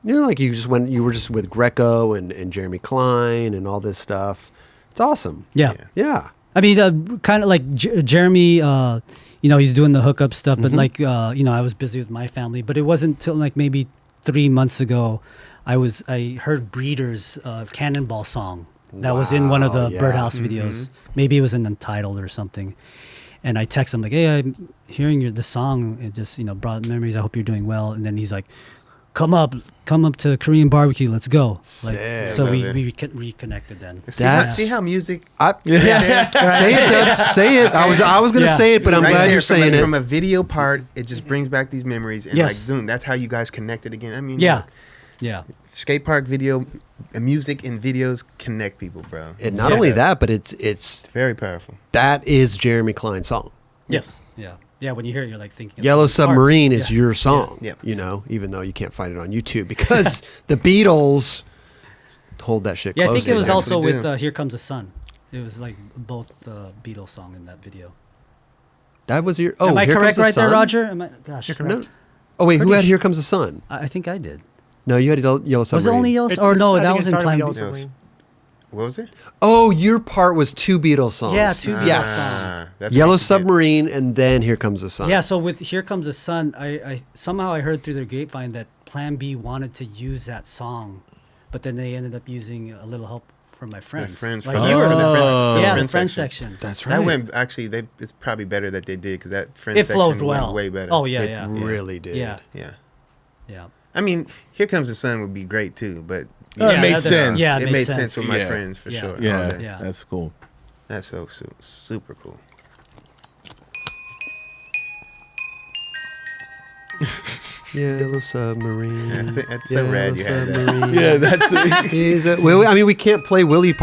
Like you were just with Greco and Jeremy Klein and all this stuff. It's awesome. Yeah. Yeah. I mean, kind of like Jeremy, he's doing the hookup stuff, but like, I was busy with my family, but it wasn't until like maybe 3 months ago, I heard Breeder's Cannonball song that was in one of the Wow, yeah. Birdhouse videos. Maybe it was in Untitled or something. And I text him like, hey, I'm hearing this song. It just, brought memories. I hope you're doing well. And then he's like, come up to Korean barbecue. Let's go. Like, Sick. so Love we it. reconnected then. See how music Say it, Dubbs. Say it. I was gonna Yeah. say it, but I'm right glad there you're saying it. from a video part, it just brings back these memories and Yes. like boom, that's how you guys connected again. I mean, Yeah. look, Yeah. skate park video, music and videos connect people, bro. And not only that, but it's Very powerful. that is Jeremy Klein's song. Yes. Yeah. Yeah. When you hear it, you're like thinking. of Yellow those parts. Submarine is Yeah. your song. Yeah. Even though you can't find it on YouTube because the Beatles hold that shit Yeah, I close. think it was to them. also Actually with Here Comes the Sun. It was like both Beatles song in that video. That was your. Am I Here correct Comes the right there, Sun? Roger? Am I, gosh. You're correct. No. Oh wait, who Pretty had sh- Here Comes the Sun? I think I did. No, you had Yellow Submarine. Was it only Yellow? It's- Or no, I that think was it in started Plan with B. Yellow Submarine. What was it? Oh, your part was two Beatles songs. Yeah, two Beatles Yes. songs. That's Yellow what you did. Submarine and then Here Comes the Sun. Yeah, so with Here Comes the Sun, I somehow I heard through their grapevine that Plan B wanted to use that song, but then they ended up using a little help from my friends. friends like from- you were, for the friend- for the yeah, friend the friend section. section. That's right. That went actually. It's probably better that they did because that friend It section flowed went well. way better. Oh yeah, It yeah, really did. yeah, yeah. yeah. I mean, Here Comes the Sun would be great too, but It made sense. Yeah, it made made sense with my Yeah. friends for Yeah. sure. all Yeah, day. Yeah. that's cool. That's so super cool. Yellow Submarine. That's so rad you had that. Submarine. Yeah, that's Well, I mean, we can't play Willy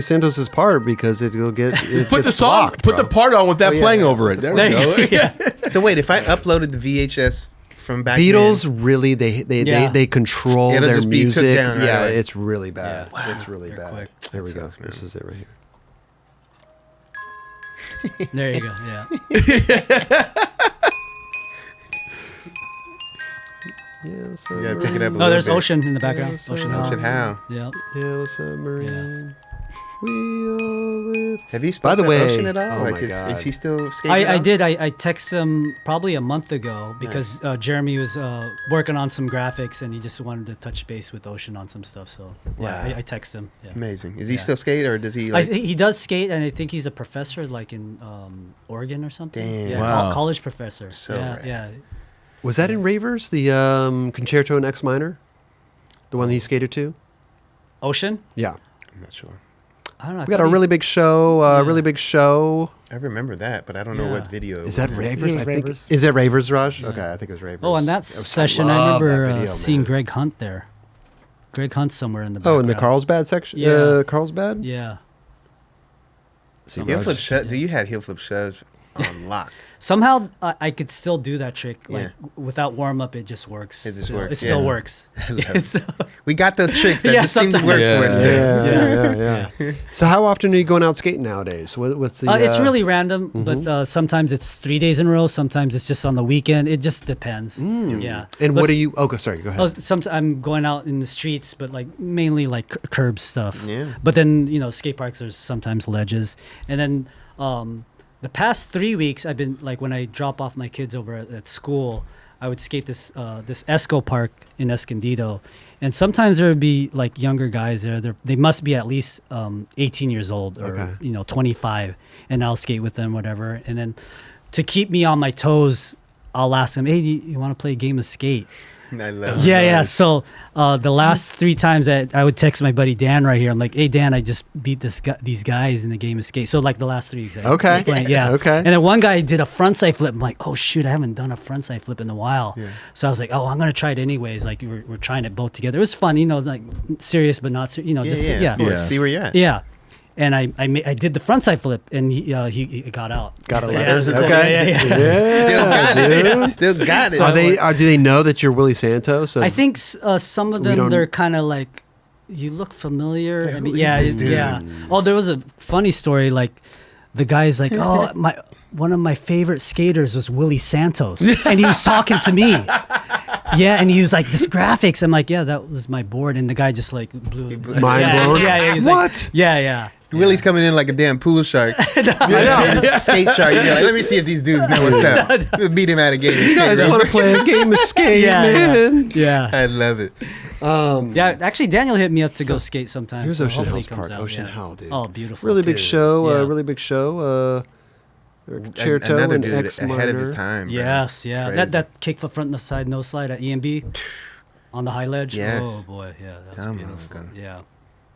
Santos's part because it'll get put the song, blocked, put the bro. part on with that Oh, yeah, playing yeah. over it. There There we you go. go. Yeah. So wait, if I uploaded the VHS from back Beatles then, really Yeah. they control It'll their just be took music. down right yeah, away. it's really bad. Yeah. It's really They're bad. quick. There we That go. sucks, man. This is it right here. There you go. Yeah. Yellow you gotta pick it up. A Oh, little there's bit. Ocean in the background. Yeah, Ocean Ocean Howl. How? Yeah. Yellow Submarine. We all live. Have you By spoken the to way, Ocean at all? oh like, my is God. he still skating? I out? did. I texted him probably a month ago because Jeremy was working on some graphics and he just wanted to touch base with Ocean on some stuff. So yeah, Wow. I texted him. Yeah. Amazing. Is he Yeah. still skate or does he like? He does skate and I think he's a professor like in Oregon or something. Damn. Yeah, Wow. college professor. So yeah, rad. yeah. Was that in Ravers? The Concerto in X minor, the one that he skated to. Ocean? Yeah, I'm not sure. I don't know. I we got thought a he- really big show. Yeah. Really big show. I remember that, but I don't know Yeah. what video. Is that it was. Ravers? was I think. Ravers. Is it Ravers, Raj? Yeah. Okay, I think it was Ravers. Oh, on that session, I love remember that video, seeing man. Greg Hunt there. Greg Hunt somewhere in the background. Oh, in the Carlsbad section. Yeah. Carlsbad. Yeah. See, Heel Raj- flip shove. Do you had heel flip shoves on lock? Somehow I could still do that trick. Like Yeah. without warm up, it just works. It just Still- works, It still yeah. works. I love It's- We got those tricks that Yeah, just seem to sometimes- work for us. Yeah. there. Yeah. So, how often are you going out skating nowadays? What's the? it's really random, but sometimes it's 3 days in a row. Sometimes it's just on the weekend. It just depends. Yeah. And But what are you? Oh, sorry. Go ahead. I'm going out in the streets, but like mainly like curb stuff. Yeah. But then skate parks. There's sometimes ledges, and then the past 3 weeks I've been like when I drop off my kids over at school, I would skate this Esco park in Escondido, and sometimes there would be like younger guys there. They must be at least 18 years old or Okay. 25, and I'll skate with them, whatever. And then to keep me on my toes, I'll ask them, "Hey, do you want to play a game of skate?" I love. Yeah. So the last 3 times that I would text my buddy Dan right here, I'm like, "Hey Dan, I just beat these guys in the game of skate." So like the last 3 exactly. Okay. Yeah. Okay. And then one guy did a frontside flip. I'm like, "Oh shoot, I haven't done a frontside flip in a while." So I was like, "Oh, I'm gonna try it anyways." Like we're trying it both together. It was fun, like serious but not serious. Yeah. Of course. Yeah. See where you're at. Yeah. And I did the frontside flip, and he got out. Got a He's like, letter. "Yeah, Okay. yeah. Still got it. Still got it. Are they? Do they know that you're Willy Santos? I think some of We them don't- they're kind of like, you look familiar. Yeah, I mean, who is this dude? yeah. Oh, there was a funny story. Like, the guy's like, "Oh, one of my favorite skaters was Willy Santos," and he was talking to me. Yeah, and he was like, "This graphics." I'm like, "Yeah, that was my board," and the guy just like blew. Mind yeah, blown? Yeah. He's What? Like, yeah. Willie's coming in like a damn pool shark. I know. Skate shark. You're like, let me see if these dudes know what's up. We'll beat him at a game. You guys want to play a game of skate, Yeah, man? Yeah. I love it. Yeah, actually, Daniel hit me up to go skate sometime. Here's so Ocean hopefully Hills he comes Park, out, Ocean yeah. Howl, dude. Oh, beautiful. Really big Dude. show. Yeah. Really big show. Concerto Another and dude X ahead of his minor. time. bro. Yes, yeah. Crazy. That kickflip front and side no slide at EMB on the high ledge. Yes. Oh boy, yeah, that was Dumb beautiful. motherfucker. Yeah,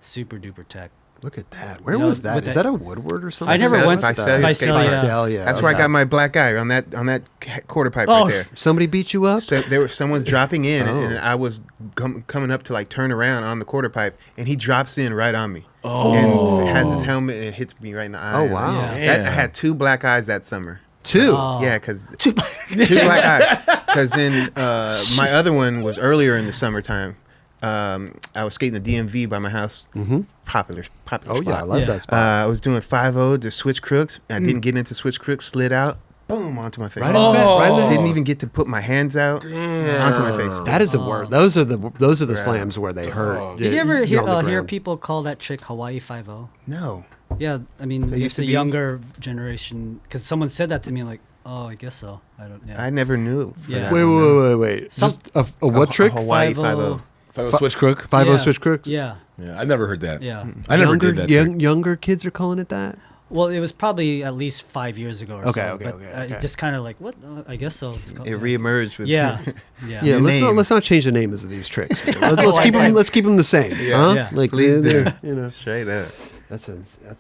super duper tech. Look at that. Where You know, was that? with Is that- that a Woodward or something? I never Visalia- went to Visalia Visalia. skate park. Visalia. That's where I okay. got my black eye on that quarter pipe Oh. right there. Somebody beat you up? So someone's dropping in, Oh. and I was coming up to like turn around on the quarter pipe, and he drops in right on me. Oh. And has his helmet and it hits me right in the eye. Oh, And wow. Yeah. I had 2 black eyes that summer. 2. Oh. Yeah, because 2 black eyes. Because then my other one was earlier in the summertime. I was skating the DMV by my house. Mhm. Popular Oh, spot. yeah. I love Yeah. that spot. I was doing 5-0 to switch crooks. I didn't get into switch crooks, slid out, boom, onto my face. Right in the back, right in the- Didn't even get to put my hands out onto my face. That is the worst. Those are the slams where they hurt. Oh. Did you ever You're on the hear ground. people call that trick Hawaii 5-0? No. Yeah, I mean, That it's used a to be- younger generation. Because someone said that to me, I'm like, oh, I guess so. I don't. Yeah. I never knew. For Yeah. that Wait, one, wait. Some- Just a what trick? Hawaii 5-0. 5-0. If I was switch crook, 5-0 Yeah. switch crook? Yeah, yeah, I never heard that. yeah. I never younger, did that. Younger kids are calling it that? Well, it was probably at least 5 years ago or Okay, so. okay, but okay. just kind of like, what? I guess so. It reemerged with Yeah. Yeah. Yeah, Your let's not change the names of these tricks. Let's keep them the same. Yeah. Huh? Yeah. Like Please do. you know. straight up. That's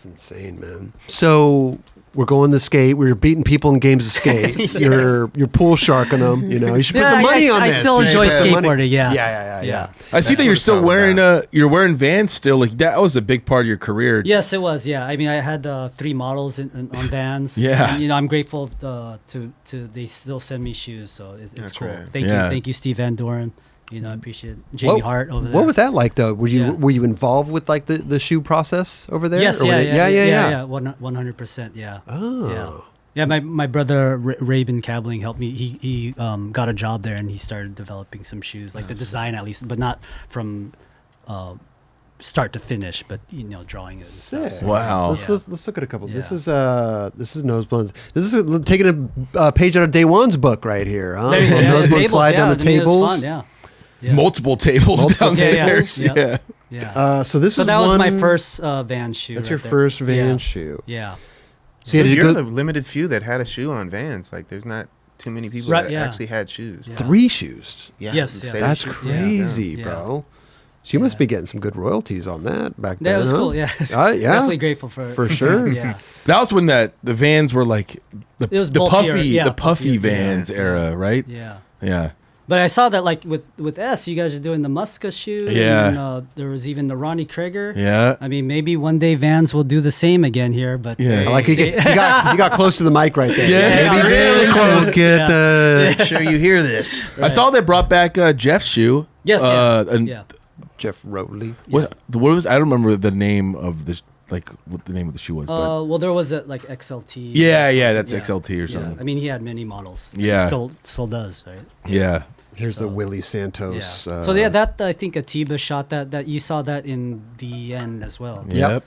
insane, man. So we're going to skate. We're beating people in games of skate. Yes. You're pool sharking them. You know, you should put Yeah, some money on I this. still You should enjoy put some money- skateboarding. Yeah. Yeah. I see that what you're it's still all wearing about. you're wearing Vans still. Like that was a big part of your career. Yes, it was. Yeah, I mean, I had 3 models on Vans. Yeah. And, I'm grateful to they still send me shoes, so it's That's cool. right. Thank you, Steve Van Doren. I appreciate it. Jamie Hart over there. What was that like though? Were Yeah. you involved with like the shoe process over there? Yes, Or were yeah, they- yeah, 100%. Yeah. Oh. Yeah, my brother Rabin Cabling helped me. He got a job there and he started developing some shoes, like the design at least, but not from start to finish, but drawing it and stuff. Sick. So, Wow. Let's look at a couple. Yeah. This is Nose Blunts. This is taking a page out of Day One's book right here. Huh? There you go. Little Yeah, Nose the Blunt tables, slide down yeah, the I mean, it was tables. fun, yeah. Yes. Multiple tables Multiple downstairs. tables, Yeah. Yeah. So this So is that was my one- first Van shoe. That's right your there. first Van Yeah. shoe. Yeah. So you had Dude, to you're go the limited few that had a shoe on Vans. Like, there's not too many people Right, that yeah. actually had shoes. Yeah. 3 shoes. Yeah, Yes, the yeah. same That's shoe. crazy, Yeah. bro. So you must Yeah. be getting some good royalties on that back then. That was huh? cool. Yeah. Yeah. Definitely grateful for sure. Yeah. That was when the Vans were like It was the bulkier, puffy yeah, the puffy puffier. Vans Yeah. era, right? Yeah. Yeah. But I saw that like with S, you guys are doing the Muska shoe. Yeah. And, there was even the Ronnie Krager. Yeah. I mean, maybe one day Vans will do the same again here. But Yeah. I like you got close to the mic right there. Yeah, Maybe really Vans close. will get Make sure you hear this. I saw they brought back Jeff's shoe. Yes. And Yeah. Jeff Rowley. what was I don't remember the name of the what the name of the shoe was, but Well, there was a like XLT. yeah, that's Yeah. XLT or Yeah. something. I mean, he had many models. Yeah. Still does, right? Yeah. Here's the So- Willy Yeah. Santos. So yeah, that I think Atiba shot that you saw that in the end as well. Yep.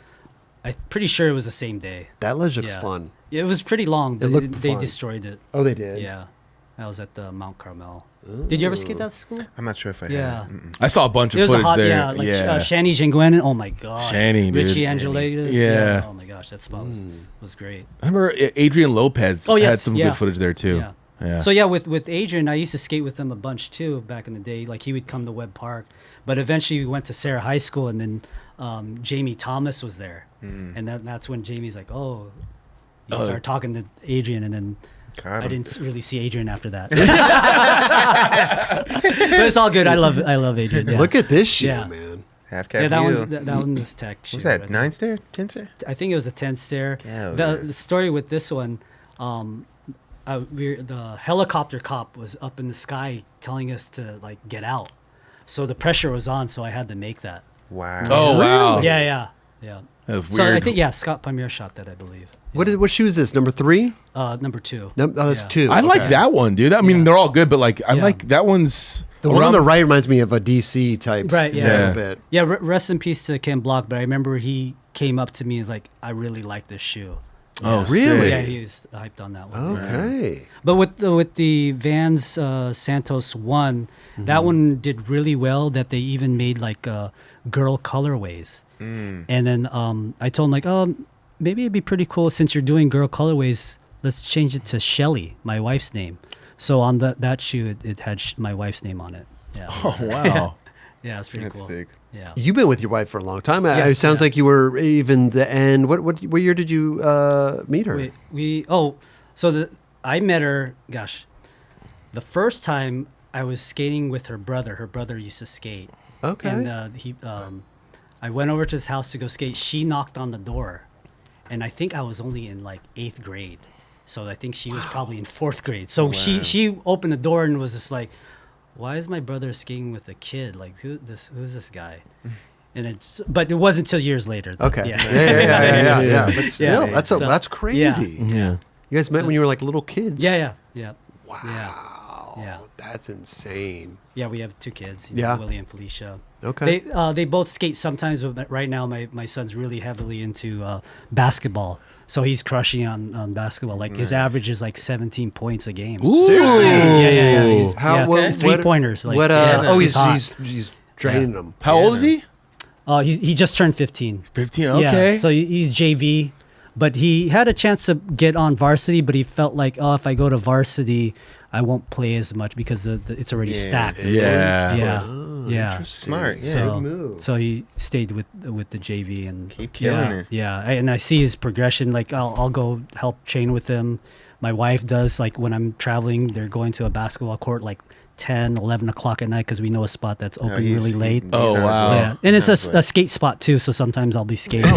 I'm pretty sure it was the same day. that ledge looks Yeah. fun. Yeah, it was pretty long. But looked they fun. destroyed it. Oh, they did. Yeah, that was at the Mount Carmel. Did you ever skate that school? I'm not sure if I Yeah. had. Mm-mm. I saw a bunch It of was a footage hot, there. yeah, like Shani Jingwen. Oh my god, Shani, dude. Richie Angelides. Yeah. Oh my gosh, that spot was great. I remember Adrian Lopez Oh, yes, had some yeah. good footage there too. Yeah. Yeah. So yeah, with Adrian, I used to skate with him a bunch too back in the day. Like he would come to Webb Park, but eventually we went to Sarah High School, and then Jamie Thomas was there, and that's when Jamie's like, oh, you start talking to Adrian, and then Got I him. didn't really see Adrian after that. But it's all good. I love Adrian. Yeah. Look at this shoe, Yeah. man. Half cap Yeah, that heel. one's that one was tech. What's shoe that? right 9 stair? 10 stair? there. I think it was a 10 stair. Yeah, The story with this one, the helicopter cop was up in the sky telling us to like get out, so the pressure was on. So I had to make that. Wow. Oh wow. Yeah. That was weird. So I think Scott Palmier shot that, I believe. What shoe is this? Number 3? Number 2. No, that's Yeah. 2. I like Okay. that one, dude. I mean, Yeah. they're all good, but like I Yeah. like that one's The one on around- the right reminds me of a DC type. Right, yeah. a little Yeah. bit. Yeah, rest in peace to Ken Block. But I remember he came up to me and was like, "I really like this shoe." Oh, Yeah. really? Yeah, he was hyped on that one. Okay. But with the Vans Santos one, that one did really well. That they even made like girl colorways. And then I told him like, maybe it'd be pretty cool since you're doing girl colorways. Let's change it to Shelly, my wife's name. So on that shoe, it had my wife's name on it. Yeah. Oh wow. Yeah, it's pretty That's cool. sick. Yeah. You've been with your wife for a long time. It Yes, sounds yeah. like you were even the end. What year did you meet her? I met her. Gosh, the first time I was skating with her brother. Her brother used to skate. Okay. And I went over to his house to go skate. She knocked on the door, and I think I was only in like 8th grade, so I think she was probably in 4th grade. So she opened the door and was just like, "Why is my brother skating with a kid? Like who's this guy?" But it wasn't until years later. Okay. Yeah. Yeah. But still, Yeah. that's crazy. Yeah. You guys met when you were like little kids. Yeah. Wow. Yeah. That's insane. Yeah, we have 2 kids. Yeah. Willie and Felicia. Okay. They both skate sometimes, but right now my son's really heavily into basketball. So he's crushing on basketball. Like his average is like 17 points a game. Seriously? Yeah. He's, How well? 3-pointers. Like, What? He's draining Yeah. them. How old is he? he just turned 15. 15. Okay. Yeah, so he's JV. But he had a chance to get on varsity, but he felt like, oh, if I go to varsity, I won't play as much because it's already stacked. Yeah. Yeah. Smart. Yeah. So, Good move. so he stayed with the JV and Keep killing it. Yeah, and I see his progression. Like I'll go help train with him. My wife does. Like when I'm traveling, they're going to a basketball court like 10, 11 o'clock at night because we know a spot that's open really late. Oh, wow. Yeah, and it's a skate spot too. So sometimes I'll be skating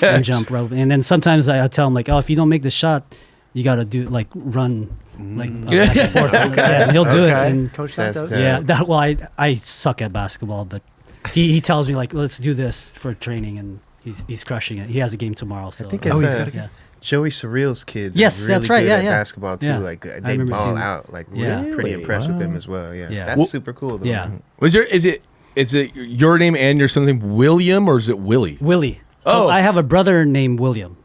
and jump rope, and then sometimes I tell him like, oh, if you don't make the shot, you got to do like run. Like back and forth. Yeah, and he'll do it. And Coach Santos. I suck at basketball, but he tells me like, let's do this for training, and he's crushing it. He has a game tomorrow, so I think it's Joey Surreal's kids. Yes, are really that's right. Good Yeah, at yeah. basketball too. Yeah. Like I they remember ball seeing that. out. Like Yeah. really pretty impressed with them as well. Yeah, Yeah. that's super cool. Though. Yeah, Is it your name and your son's name William, or is it Willie? Willie. So I have a brother named William.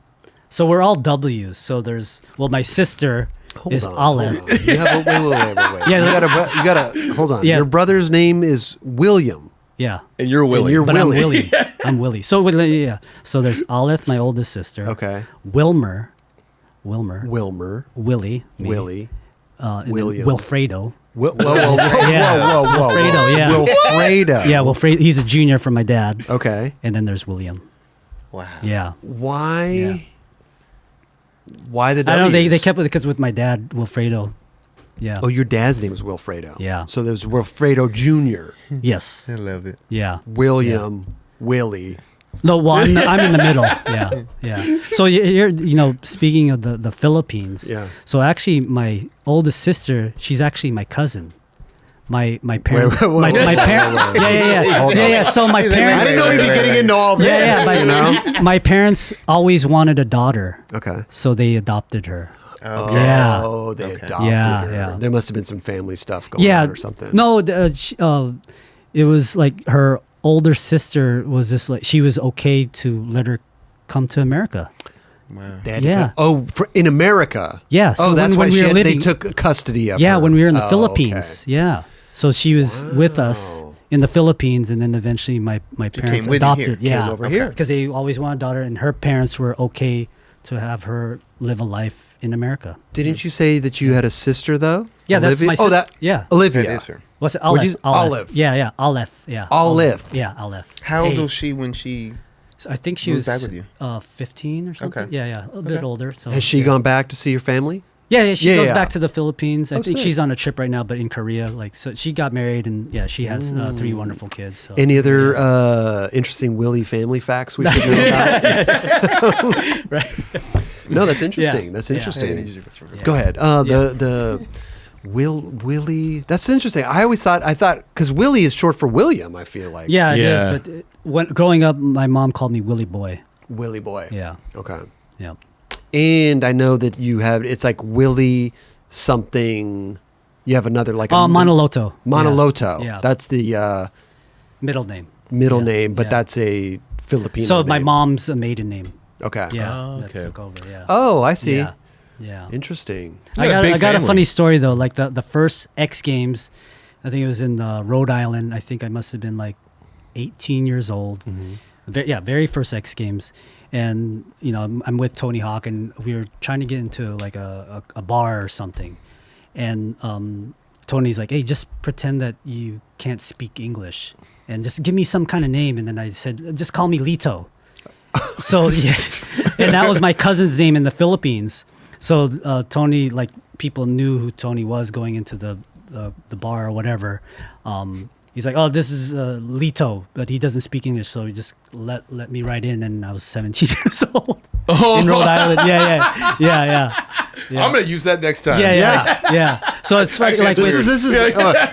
So we're all W's. So there's my sister is Olive. You have wait. Yeah, You gotta hold on. Yeah. Your brother's name is William. Yeah. And you're Willie. you're But Willie. I'm Willie. I'm Willie. So So there's Olive, my oldest sister. Okay. Wilmer. Wilmer. Willie. me, Willie. and then William. Wilfredo. Whoa. Yeah. Wilfredo, yeah. Wilfredo. Yeah, Wilfredo. He's a junior from my dad. Okay. And then there's William. Wow. Yeah. Why? Yeah. Why the W's? I don't know. They kept it because with my dad, Wilfredo. Yeah. Oh, your dad's name is Wilfredo. Yeah. So there's Wilfredo Jr., Yes. I love it. Yeah. William, Willie. No, well, I'm in the middle. Yeah. Yeah. So you're speaking of the Philippines. Yeah. So actually, my oldest sister, she's actually my cousin. My parents. wait, my wait, parents. Yeah. So my He's like, parents. I didn't know we'd be getting into all this. Yeah. My parents always wanted a daughter, Okay. so they adopted her. Okay. Yeah. Oh, they Okay. adopted Yeah, her. yeah. There must have been some family stuff going Yeah. on or something. No, it was like her older sister was just like she was okay to let her come to America. Wow. They had to Yeah. in America. Yeah. So Oh, that's when why we were they living, took custody of her. yeah, when we were in the Oh, Philippines. okay. Yeah. So she was with us Wow. in the Philippines, and then eventually my parents came with you here. adopted. Yeah, Came over here. because they always wanted a daughter, and her parents were okay to have her live a life in America. Didn't you say that you had a sister though? Yeah, that's Olivia? my Oh, sister. that Yeah. Olivia. That is her. What's it? Would Olive. you- Olive. Yeah. Olive. Yeah. Olive. Yeah. Olive. How old Hey. was she when she? So I think she Moved was back with you? 15 or something. Okay. Yeah. A bit older. So Has she gone back to see your family? Yeah, she Yeah, goes yeah. back to the Philippines. I Oh, think sick. she's on a trip right now, but in Korea. So she got married, and she has 3 wonderful kids. So. Any other interesting Willie family facts we should know about? Right. No, that's interesting. Yeah. That's Yeah. interesting. Yeah. Go ahead. The Willie. That's interesting. I thought because Willie is short for William. I feel like Yeah, it is. Yeah. But when growing up, my mom called me Willy Boy. Willie boy. Yeah. Okay. Yeah. And I know that you have. It's like Willie something. You have another like Monoloto. Monoloto. Yeah. That's the Middle name. middle Yeah. name, but Yeah. that's a Filipino. So my name. mom's a maiden name. Okay. Yeah. Oh, That okay. took over. Yeah. Oh, I see. Yeah. Yeah. Interesting. You I got a got big I got a family. funny story though. Like the first X Games, I think it was in Rhode Island. I think I must have been like 18 years old. Very first X Games, and I'm with Tony Hawk, and we were trying to get into like a bar or something, and Tony's like, "Hey, just pretend that you can't speak English, and just give me some kind of name." And then I said, "Just call me Lito." So yeah, and that was my cousin's name in the Philippines. So Tony, like people knew who Tony was going into the bar or whatever. He's like, "Oh, this is Lito," but he doesn't speak English, so he just let me write in, and I was 17 years old in Rhode Island. Yeah. I'm gonna use that next time. Yeah. So it's funny, like This with- is.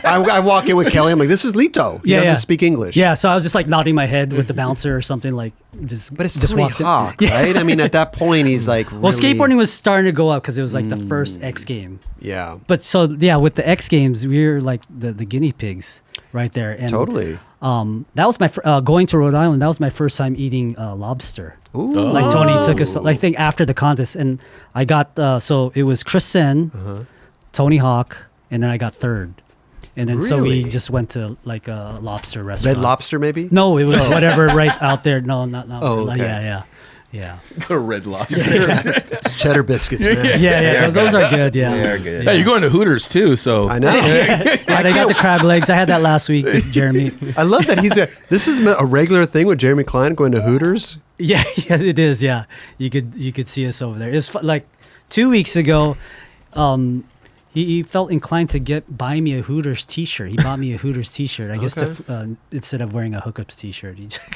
I walk in with Kelly. I'm like, this is Lito. He doesn't speak English. Yeah, so I was just like nodding my head with the bouncer or something, like just. But it's just Tony walked in. Hawk, right? I mean, at that point, he's like, Well, really, skateboarding was starting to go up because it was like the first X game. Yeah, But so yeah, with the X Games, we were like the guinea pigs right there. And totally. that was my going to Rhode Island. That was my first time eating lobster. Ooh. Like Tony took us, I think after the contest, and I got so it was Chris Sen, Tony Hawk, and then I got third. And then so we Really? just went to like a lobster restaurant. Red Lobster, maybe. No, it was whatever right out there. No, not. Oh, okay. Yeah. Go to Red Lobster. It's cheddar biscuits, man. Yeah. Those are good. Yeah. They are good. Hey, you're going to Hooters too, so I know. Yeah, they got the crab legs. I had that last week with Jeremy. I love that this is a regular thing with Jeremy Klein going to Hooters. Yeah, it is. Yeah, you could see us over there. It's like 2 weeks ago. He felt inclined to buy me a Hooters T-shirt. He bought me a Hooters T-shirt. I guess instead of wearing a hookups T-shirt, he just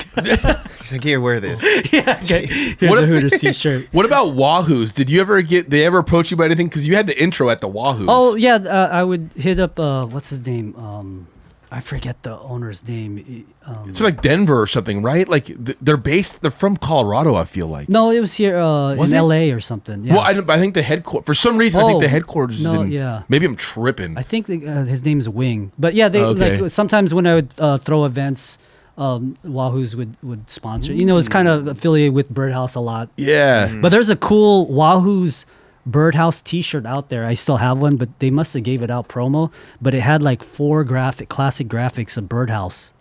He's like, here, wear this. here's What a if- Hooters T-shirt. What about Wahoo's? Did you ever they ever approach you about anything? Because you had the intro at the Wahoo's. Oh yeah, I would hit up what's his name? I forget the owner's name. It's like Denver or something, right? Like they're from Colorado. I feel like. No, it was here Was in it? LA or something. Yeah. Well, I think the headquarters. For some reason, I think the headquarters is no, in. yeah. Maybe I'm tripping. I think his name is Wing. But yeah, they Okay. like sometimes when I would throw events, Wahoo's would sponsor. You know, it's kind of affiliated with Birdhouse a lot. Yeah. But there's a cool Wahoo's Birdhouse T-shirt out there. I still have one, but they must have gave it out promo. But it had like 4 classic graphics of Birdhouse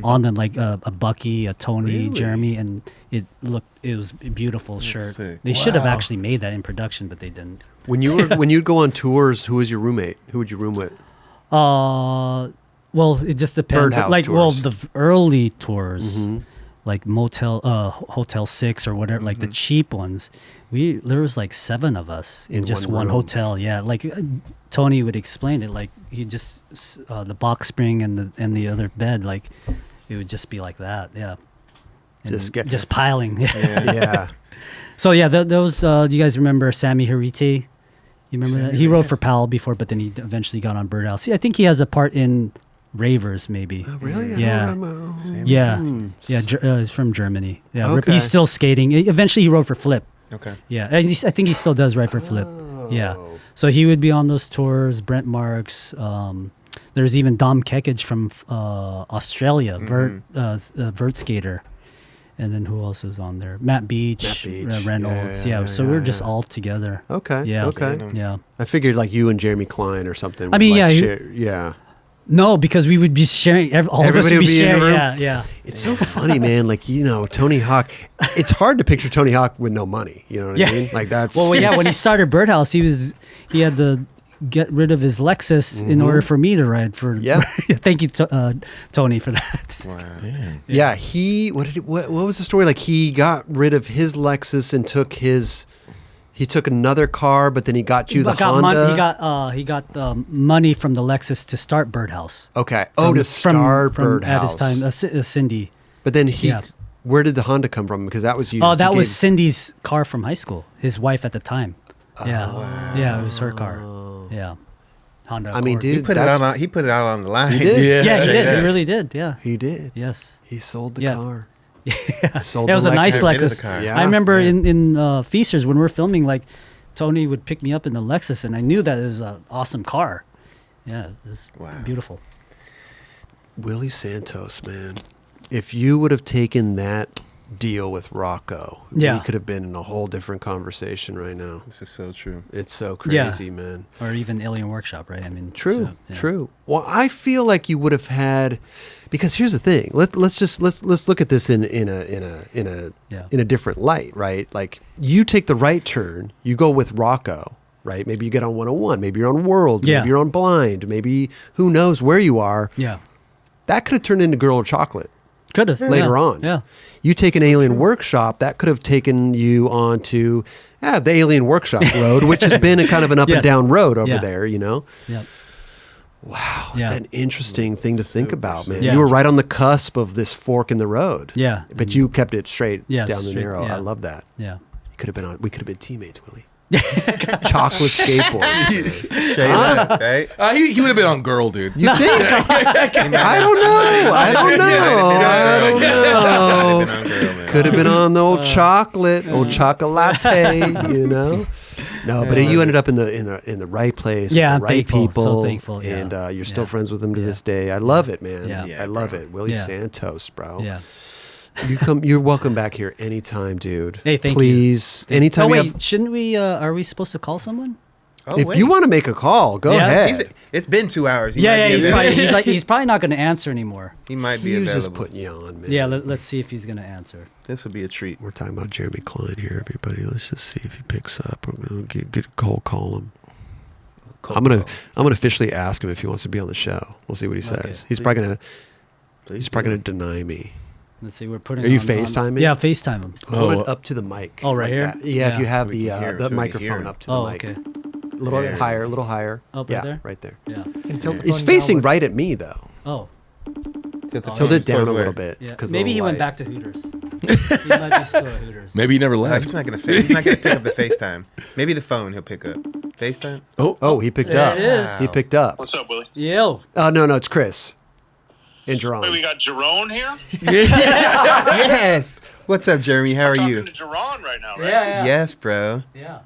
on them, like a Bucky, a Tony, Jeremy, and it was a beautiful shirt. sick. They should have Wow. actually made that in production, but they didn't. When you'd go on tours, who was your roommate? Who would you room with? Well, it just depends. Birdhouse Like, well, tours. the early tours, like Hotel 6 or whatever, like the cheap ones. There was like 7 of us in In just one one room. hotel. Yeah, like Tony would explain it. Like he just the box spring and the other bed. Like it would just be like that. Yeah, and just piling. Yeah. So yeah, those. Do you guys remember Sammy Hariti? You remember that? He wrote for Powell before, but then he eventually got on Birdhouse. See, I think he has a part in Ravers, maybe. Oh, really? Yeah. I don't remember. Yeah, he's from Germany. Yeah, Okay. he's still skating. Eventually, he wrote for Flip. Okay. Yeah, and I think he still does write for Flip. Yeah, so he would be on those tours. Brent Marks. There's even Dom Kekage from Australia, vert skater. And then who else is on there? Matt Beach, Reynolds. Yeah, So we're just all together. Okay. Yeah. Okay. Yeah. I figured like you and Jeremy Klein or something. I mean, would, like, yeah, yeah. No, because we would be sharing. All of us Everybody would be would be in the sharing. room? Yeah. It's so funny, man. Like, Tony Hawk. It's hard to picture Tony Hawk with no money. You know what I mean? Like that's. Well, yeah. When he started Birdhouse, he had to get rid of his Lexus in order for me to ride for. Yeah. Thank you, Tony, for that. Wow. Yeah. What was the story? Like he got rid of his Lexus and he took another car, but then he got you the Honda. He got money from the Lexus to start Birdhouse. Okay. To start Birdhouse. At his time, Cindy. But then Yeah. where did the Honda come from? Because that was used. Oh, that He was gave- Cindy's car from high school. His wife at the time. Yeah. Yeah, it was her car. Yeah. Honda. I mean, Accord. dude, He put it out on the line. He did? Yeah. Yeah, he did. Yeah. He really did. Yeah. He did. Yes. He sold the Yeah. car. Yeah. Sold It was the a nice Lexus. Rid of the Lexus. car. Yeah. I remember in Feasters when we were filming, like Tony would pick me up in the Lexus, and I knew that it was an awesome car. Yeah, it was beautiful. Willy Santos, man. If you would have taken that deal with Rocco, Yeah. we could have been in a whole different conversation right now. This is so true. It's so Yeah. crazy, man. Or even Alien Workshop, right? I mean, True, so, yeah. true. Well, I feel like you would have had, because here's the thing. Let's look at this in a different light, right? Like you take the right turn, you go with Rocco, right? Maybe you get on 101, maybe you're on World, Yeah. maybe you're on Blind, maybe who knows where you are. Yeah. That could have turned into Girl of Chocolate Could have. later on. Yeah. You take an Alien Workshop, that could have taken you onto the Alien Workshop road, which has been a kind of an up and Yes. down road over Yeah. there, Yeah. Wow, Yeah. that's an interesting thing to think about, man. Yeah. You were right on the cusp of this fork in the road. Yeah. But you kept it straight Yes, down the straight, narrow. yeah. I love that. Yeah. We could have been teammates, Willie. Chocolate skateboard. Straight up, right? He would have been on Girl, dude. You think? I don't know. I don't know. Could have been on the old chocolate, old chocolate, you know. No, but you ended up in the right place, Yeah, with the right thankful. people, So thankful, yeah. and you're still Yeah. friends with them to Yeah. this day. I love it, man. Yeah. I love it. Willy Yeah. Santos, bro. Yeah. You're welcome back here anytime, dude. Hey, thank you. Please, anytime. Oh you wait, have, shouldn't we? Are we supposed to call someone? Oh, if you want to make a call, go ahead. It's been 2 hours. He's probably not going to answer anymore. He might be He was available. just putting you on, man. Yeah, let's see if he's going to answer. This will be a treat. We're talking about Jeremy Klein here, everybody. Let's just see if he picks up. We're gonna get a call him. I'm gonna officially ask him if he wants to be on the show. We'll see what he says. He's probably gonna deny me. Let's see. We're putting. Are you FaceTiming? Yeah, FaceTime him. Hold it up to the mic. Oh, right here? That. Yeah, if you have the so microphone up to the mic. Okay. A little higher. Up yeah, there? right there. Yeah. He's facing right at me though. Oh. Tilt it down a little bit. Yeah. Maybe he went back to Hooters. He might be still at Hooters. Maybe he never left. He's not gonna pick up the FaceTime. Maybe the phone he'll pick up. FaceTime. Oh, he picked up. It is. He picked up. What's up, Willie? Yo. Oh no, it's Chris. And Jerome. Wait, we got Jerome here? Yes. What's up, Jeremy? How are you? Talking to Jerome right now, right? Yeah. Yes, bro. Yeah.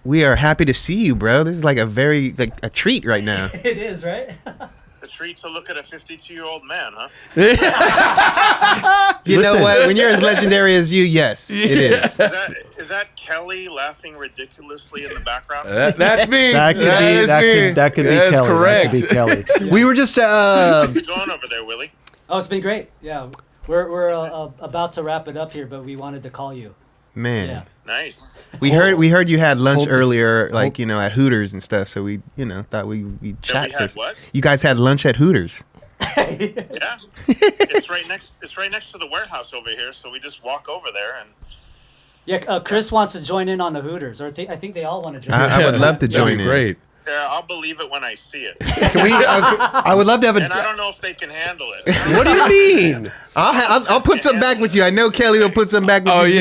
We are happy to see you, bro. This is like a treat right now. It is, right? A treat to look at a 52-year-old man, huh? You know what? When you're as legendary as you, yes, it is. Is that Kelly laughing ridiculously in the background? That's me. That could be That's Kelly. correct. That could be Kelly. We were just How's it going over there, Willie? Oh, it's been great. Yeah. We're about to wrap it up here, but we wanted to call you. Man. Yeah. Nice. We heard you had lunch hold- earlier, like at Hooters and stuff. So we thought we chat we had first. what? You guys had lunch at Hooters. Yeah. It's right next to the warehouse over here, so we just walk over there and. Yeah. Chris wants to join in on the Hooters, or I think they all want to join. I would love to That'd join be in. great. Yeah, I'll believe it when I see it. Can we? I would love to have And I don't know if they can handle it. What do you mean? I'll put some back with you. I know Kelly will put some back with you too.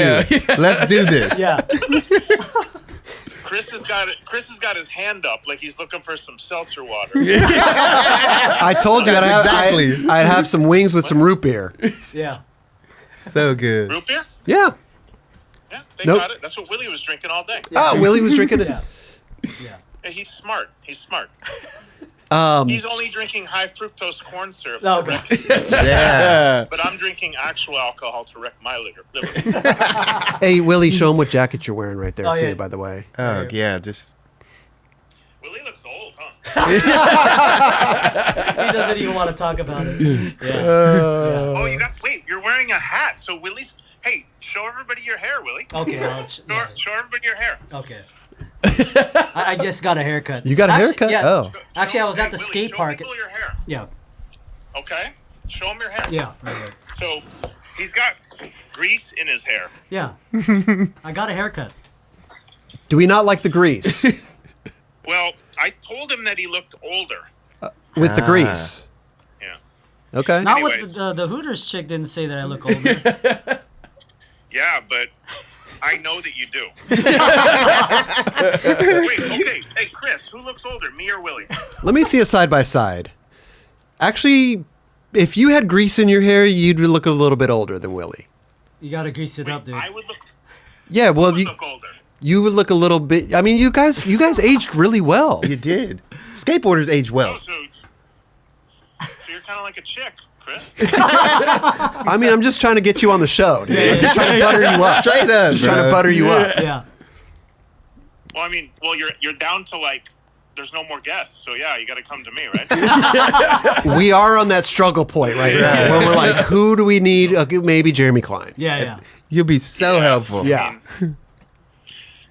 Yeah. Let's do this. Yeah. Chris has got his hand up like he's looking for some seltzer water. I told you Exactly. I'd have some wings with some root beer. Yeah. So good. Root beer? Yeah. Yeah, they Nope. got it. That's what Willie was drinking all day. Oh, Willie was drinking it. Yeah. Yeah. Yeah, he's smart. He's only drinking high fructose corn syrup. Oh, to okay. wreck- Yeah. But I'm drinking actual alcohol to wreck my liver. Hey, Willie, show him what jacket you're wearing right there Oh, too. yeah. By the way. Oh yeah, just Willie looks old, huh? He doesn't even want to talk about it. Yeah. Oh, you're wearing a hat. So Willie's. Hey, show everybody your hair, Willie. Okay. Show everybody your hair. Okay. I just got a haircut. You got a haircut? Yeah. Oh. Actually, I was at the Willie, skate show park. people your hair. Yeah. Okay. Show him your hair. Yeah. Right. So he's got grease in his hair. Yeah. I got a haircut. Do we not like the grease Well, I told him that he looked older. with the grease? Yeah. Okay. Not Anyways. what the Hooters chick didn't say that I look older. Yeah, but I know that you do. Wait, okay. Hey, Chris, who looks older, me or Willie? Let me see a side by side. Actually, if you had grease in your hair, you'd look a little bit older than Willie. You gotta grease it up, dude. I would Yeah, well, look older. you would look a little bit. I mean, you guys aged really well. you did. Skateboarders age well. Oh, so you're kind of like a chick, Chris. I mean, I'm just trying to get you on the show, dude. I'm just trying to butter you up. Straight up, Just trying to bro. butter you up. Yeah. Well, I mean, you're down to like, there's no more guests, so yeah, you got to come to me, right? We are on that struggle point right now where we're like, who do we need? Okay, maybe Jeremy Klein. Yeah. You'll be so helpful. Yeah.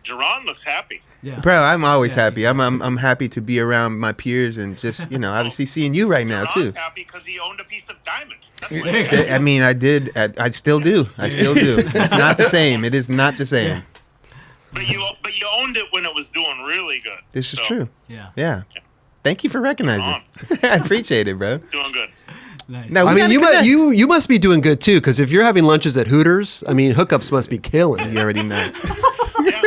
Jerron looks happy. Yeah. Bro, I'm always happy. I'm happy to be around my peers and just, obviously seeing you right now too. Jerron's happy because he owned a piece of diamond. That's what I mean, I did. I still do. It's not the same. It is not the same. Yeah. But you owned it when it was doing really good. This is So, true. Yeah. Yeah. Thank you for recognizing. I appreciate it, bro. Doing good. Nice. Now, I we mean, gotta connect. you must be doing good too, because if you're having lunches at Hooters, I mean, hookups must be killing. You already know. Yeah.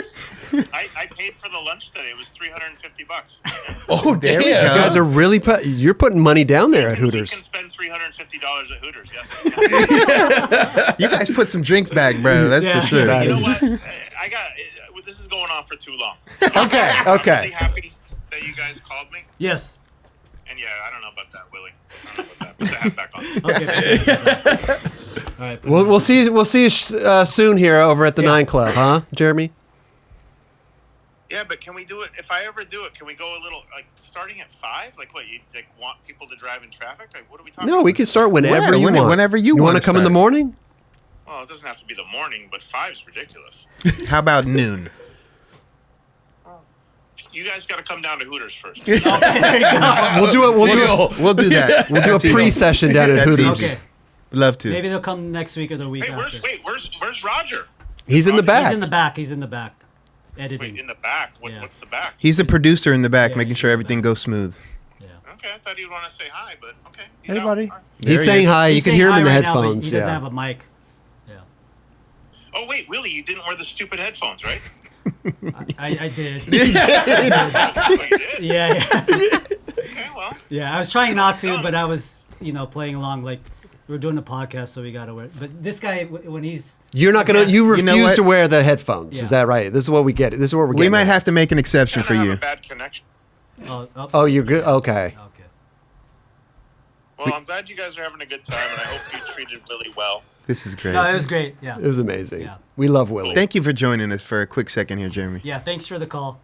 I paid for the lunch today. It was $350. Oh, damn. we go. You guys are really you're putting money down there at Hooters. You can spend $350 at Hooters, yes. You guys put some drinks back, bro. That's Yeah. for sure. That You know is- what? This is going on for too long. Okay. I'm Okay. really happy that you guys called me. Yes. And yeah, I don't know about that, Willie. I don't know about that. Put the hat back on. Okay. All right. We'll see. We'll see you soon here over at the 9 Club, huh, Jeremy? Yeah, but can we do it? If I ever do it, can we go a little like starting at 5? Like what? You like want people to drive in traffic? Like what are we talking? No, about? we can start whenever you want. Whenever you want to come in the morning. Well, it doesn't have to be the morning, but 5 is ridiculous. How about noon? You guys got to come down to Hooters first. We'll do it. We'll do that. We'll do a pre-session down at Hooters. Okay. Love to. Maybe they'll come next week or the week Hey, after. where's Roger? He's in the back. He's in the back. Editing. Wait, in the back? What's the back? He's the producer in the back, Yeah, making sure everything goes smooth. Yeah. Okay, I thought he'd want to say hi, but okay. Hey, buddy. He's saying hi. You can hear him in the right now, but headphones. he doesn't have a mic. Yeah. Oh wait, Willie, you didn't wear the stupid headphones, right? I did. Oh, you did? Yeah. Okay, well. Yeah, I was trying not to, but I was, playing along. Like, we're doing a podcast, so we got to wear. But this guy, when he's... You're not going to... You refuse to wear the headphones. Yeah. Is that right? This is what we get. This is what we're getting. We might have to make an exception for I have you. a bad connection. Oh, you're good? Okay. Well, I'm glad you guys are having a good time, and I hope you treated Willie well. This is great. No, it was great. Yeah. It was amazing. Yeah. We love Willie. Thank you for joining us for a quick second here, Jeremy. Yeah, thanks for the call.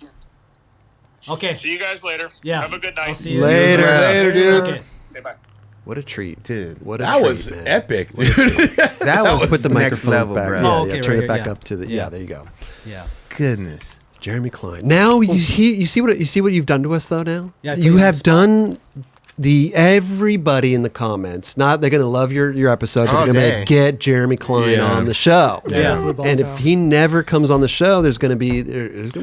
Okay. See you guys later. Yeah. Have a good night. I'll see you later, dude. Okay. Say bye. What a treat, Dude. What a That treat, was man. epic, dude. That was Put the next microphone level, back. bro. Yeah, Oh, okay, turn right it back here, up to the. yeah. Yeah, there you go. Yeah. Goodness. Jeremy Klein. Now you see what you've done to us though. Now Yeah, you have done everybody in the comments. They're gonna love your episode. But they're gonna get Jeremy Klein on the show. Yeah. And if he never comes on the show, there's gonna be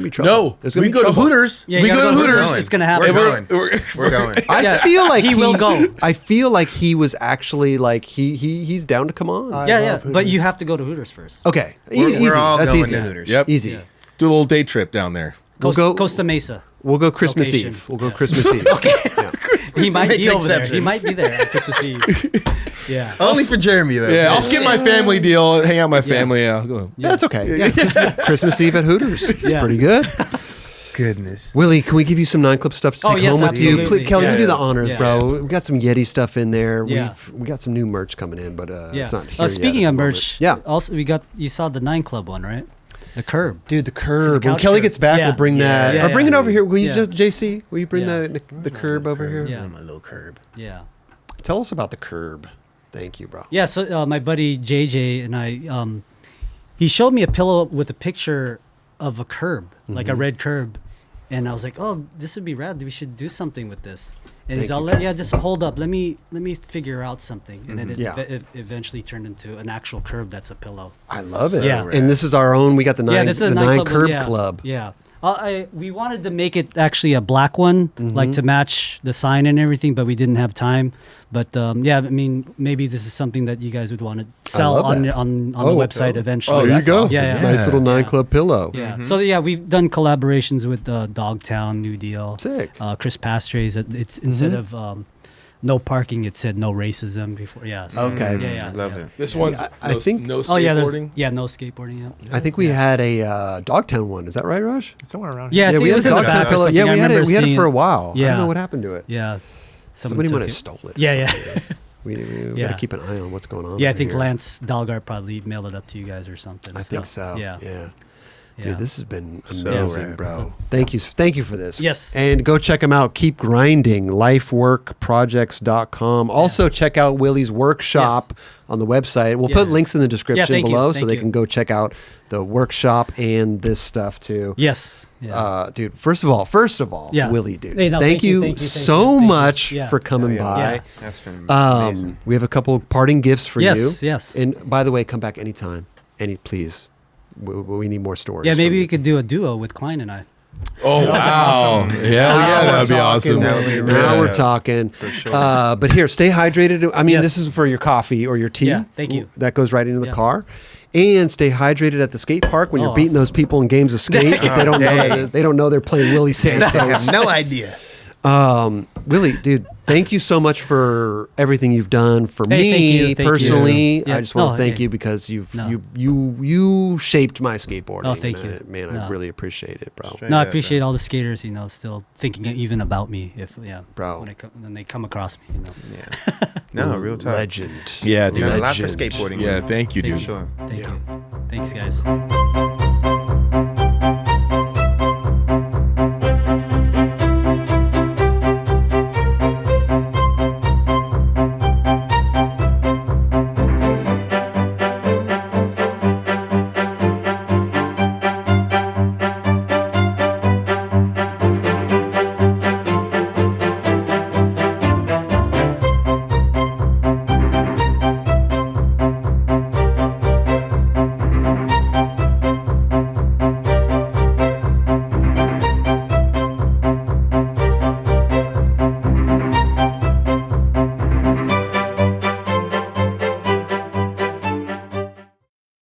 trouble. No, there's gonna we be go to trouble. Hooters. Yeah, We you go gotta to go to Hooters. Hooters. It's gonna happen. We're going. I feel like he will go. I feel like he was actually like he's down to come on. Yeah. But you have to go to Hooters first. Okay, We're all That's going easy. to Hooters. Yep. Easy. Yeah. Do a little day trip down there. Costa Mesa. We'll go Christmas Location. Eve. We'll go Christmas Eve. Okay. Yeah. He might Make be an over there. exception. He might be there at Christmas Eve. Yeah. Only for Jeremy, though. Yeah, I'll skip my family deal. Hang out with my family. Yeah, I'll go. Yeah, that's okay. Yeah, Christmas Eve at Hooters. It's Yeah. pretty good. Goodness. Willie, can we give you some 9 Clip stuff to take yes, home with you? absolutely. Please, Kelly, Yeah, you do the yeah. honors, Yeah. bro. We got some Yeti stuff in there. Yeah. We got some new merch coming in, but it's not here Speaking yet of at the merch, moment. Also you saw the 9 Club one, right? The curb. Dude, the curb. The When couch Kelly curb. gets back, Yeah. we'll bring that. Yeah, or bring it yeah. over here. Will you Yeah. just, JC, will you bring Yeah. the curb over here? Yeah. My little curb. Yeah. Tell us about the curb. Thank you, bro. Yeah. So my buddy JJ and I, he showed me a pillow with a picture of a curb, like a red curb, and I was like, "Oh, this would be rad. We should do something with this." And he's all, "Yeah, just hold up. Let me figure out something." And then it eventually turned into an actual curb that's a pillow. I love it. Yeah. And this is our own. We got the 9, this is the a 9 Club Curb one, Club. Yeah. We wanted to make it actually a black one, like to match the sign and everything, but we didn't have time. But maybe this is something that you guys would want to sell on the website eventually. Oh, there you go. awesome. Yeah. Nice little 9 Yeah. Club pillow. Yeah. So we've done collaborations with Dogtown, New Deal. Sick. Chris Pastre's. It's instead of no parking, it said no racism before. Yeah. So, Okay. Yeah. I love it. This one's I think- no Oh yeah. skateboarding. No skateboarding. Yeah. I think we had a Dogtown one. Is that right, Raj? Somewhere around Yeah. I think we it had was a in the Dogtown back or pillow. something. Yeah, I we had remember it seeing for a while. I Yeah. don't know what happened to it. Yeah. Somebody might took have it. stole it. or Yeah. something. We Yeah. got to keep an eye on what's going on. Yeah, I over think here. Lance Dalgard probably mailed it up to you guys or something. I think so. Yeah. Yeah. Yeah. Dude, this has been So amazing, rad. bro. Thank you for this. Yes. And go check him out. Keep grinding. Lifeworkprojects.com. Also check out Willie's workshop on the website. We'll put links in the description thank you. below Thank so they you. can go check out the workshop and this stuff too. Yes. Yeah. Dude, first of all, Yeah. Willie, dude, Hey, no, thank you so much Yeah. for coming Yeah. by. Yeah. That's been amazing. We have a couple parting gifts for you. Yes. And by the way, come back anytime. Please. We need more stories. Yeah, maybe from we you. could do a duo with Klein and I. Oh wow! Yeah, that would be awesome. That would be Now Yeah. we're talking. For sure. But here, stay hydrated. I mean, Yes. this is for your coffee or your tea. Yeah, thank you. That goes right into the Yeah. car. And stay hydrated at the skate park when you're beating awesome. those people in games of skate. If they don't know dang. they don't know they're playing Willy I have Santos. no idea. Willie, dude, thank you so much for everything you've done for Hey, me thank you. personally. Yeah. I just want No, to thank hey. you because you shaped my skateboarding. Oh, thank you. Man, I No. really appreciate it, bro. Straight No, I up, appreciate all the skaters, still thinking even about me. Bro. When they come across me, Yeah. No, real talk. Legend. Yeah, You dude. got a lot for Legend. skateboarding. Yeah, man. thank you, For dude. sure. Thank you. Thanks, guys.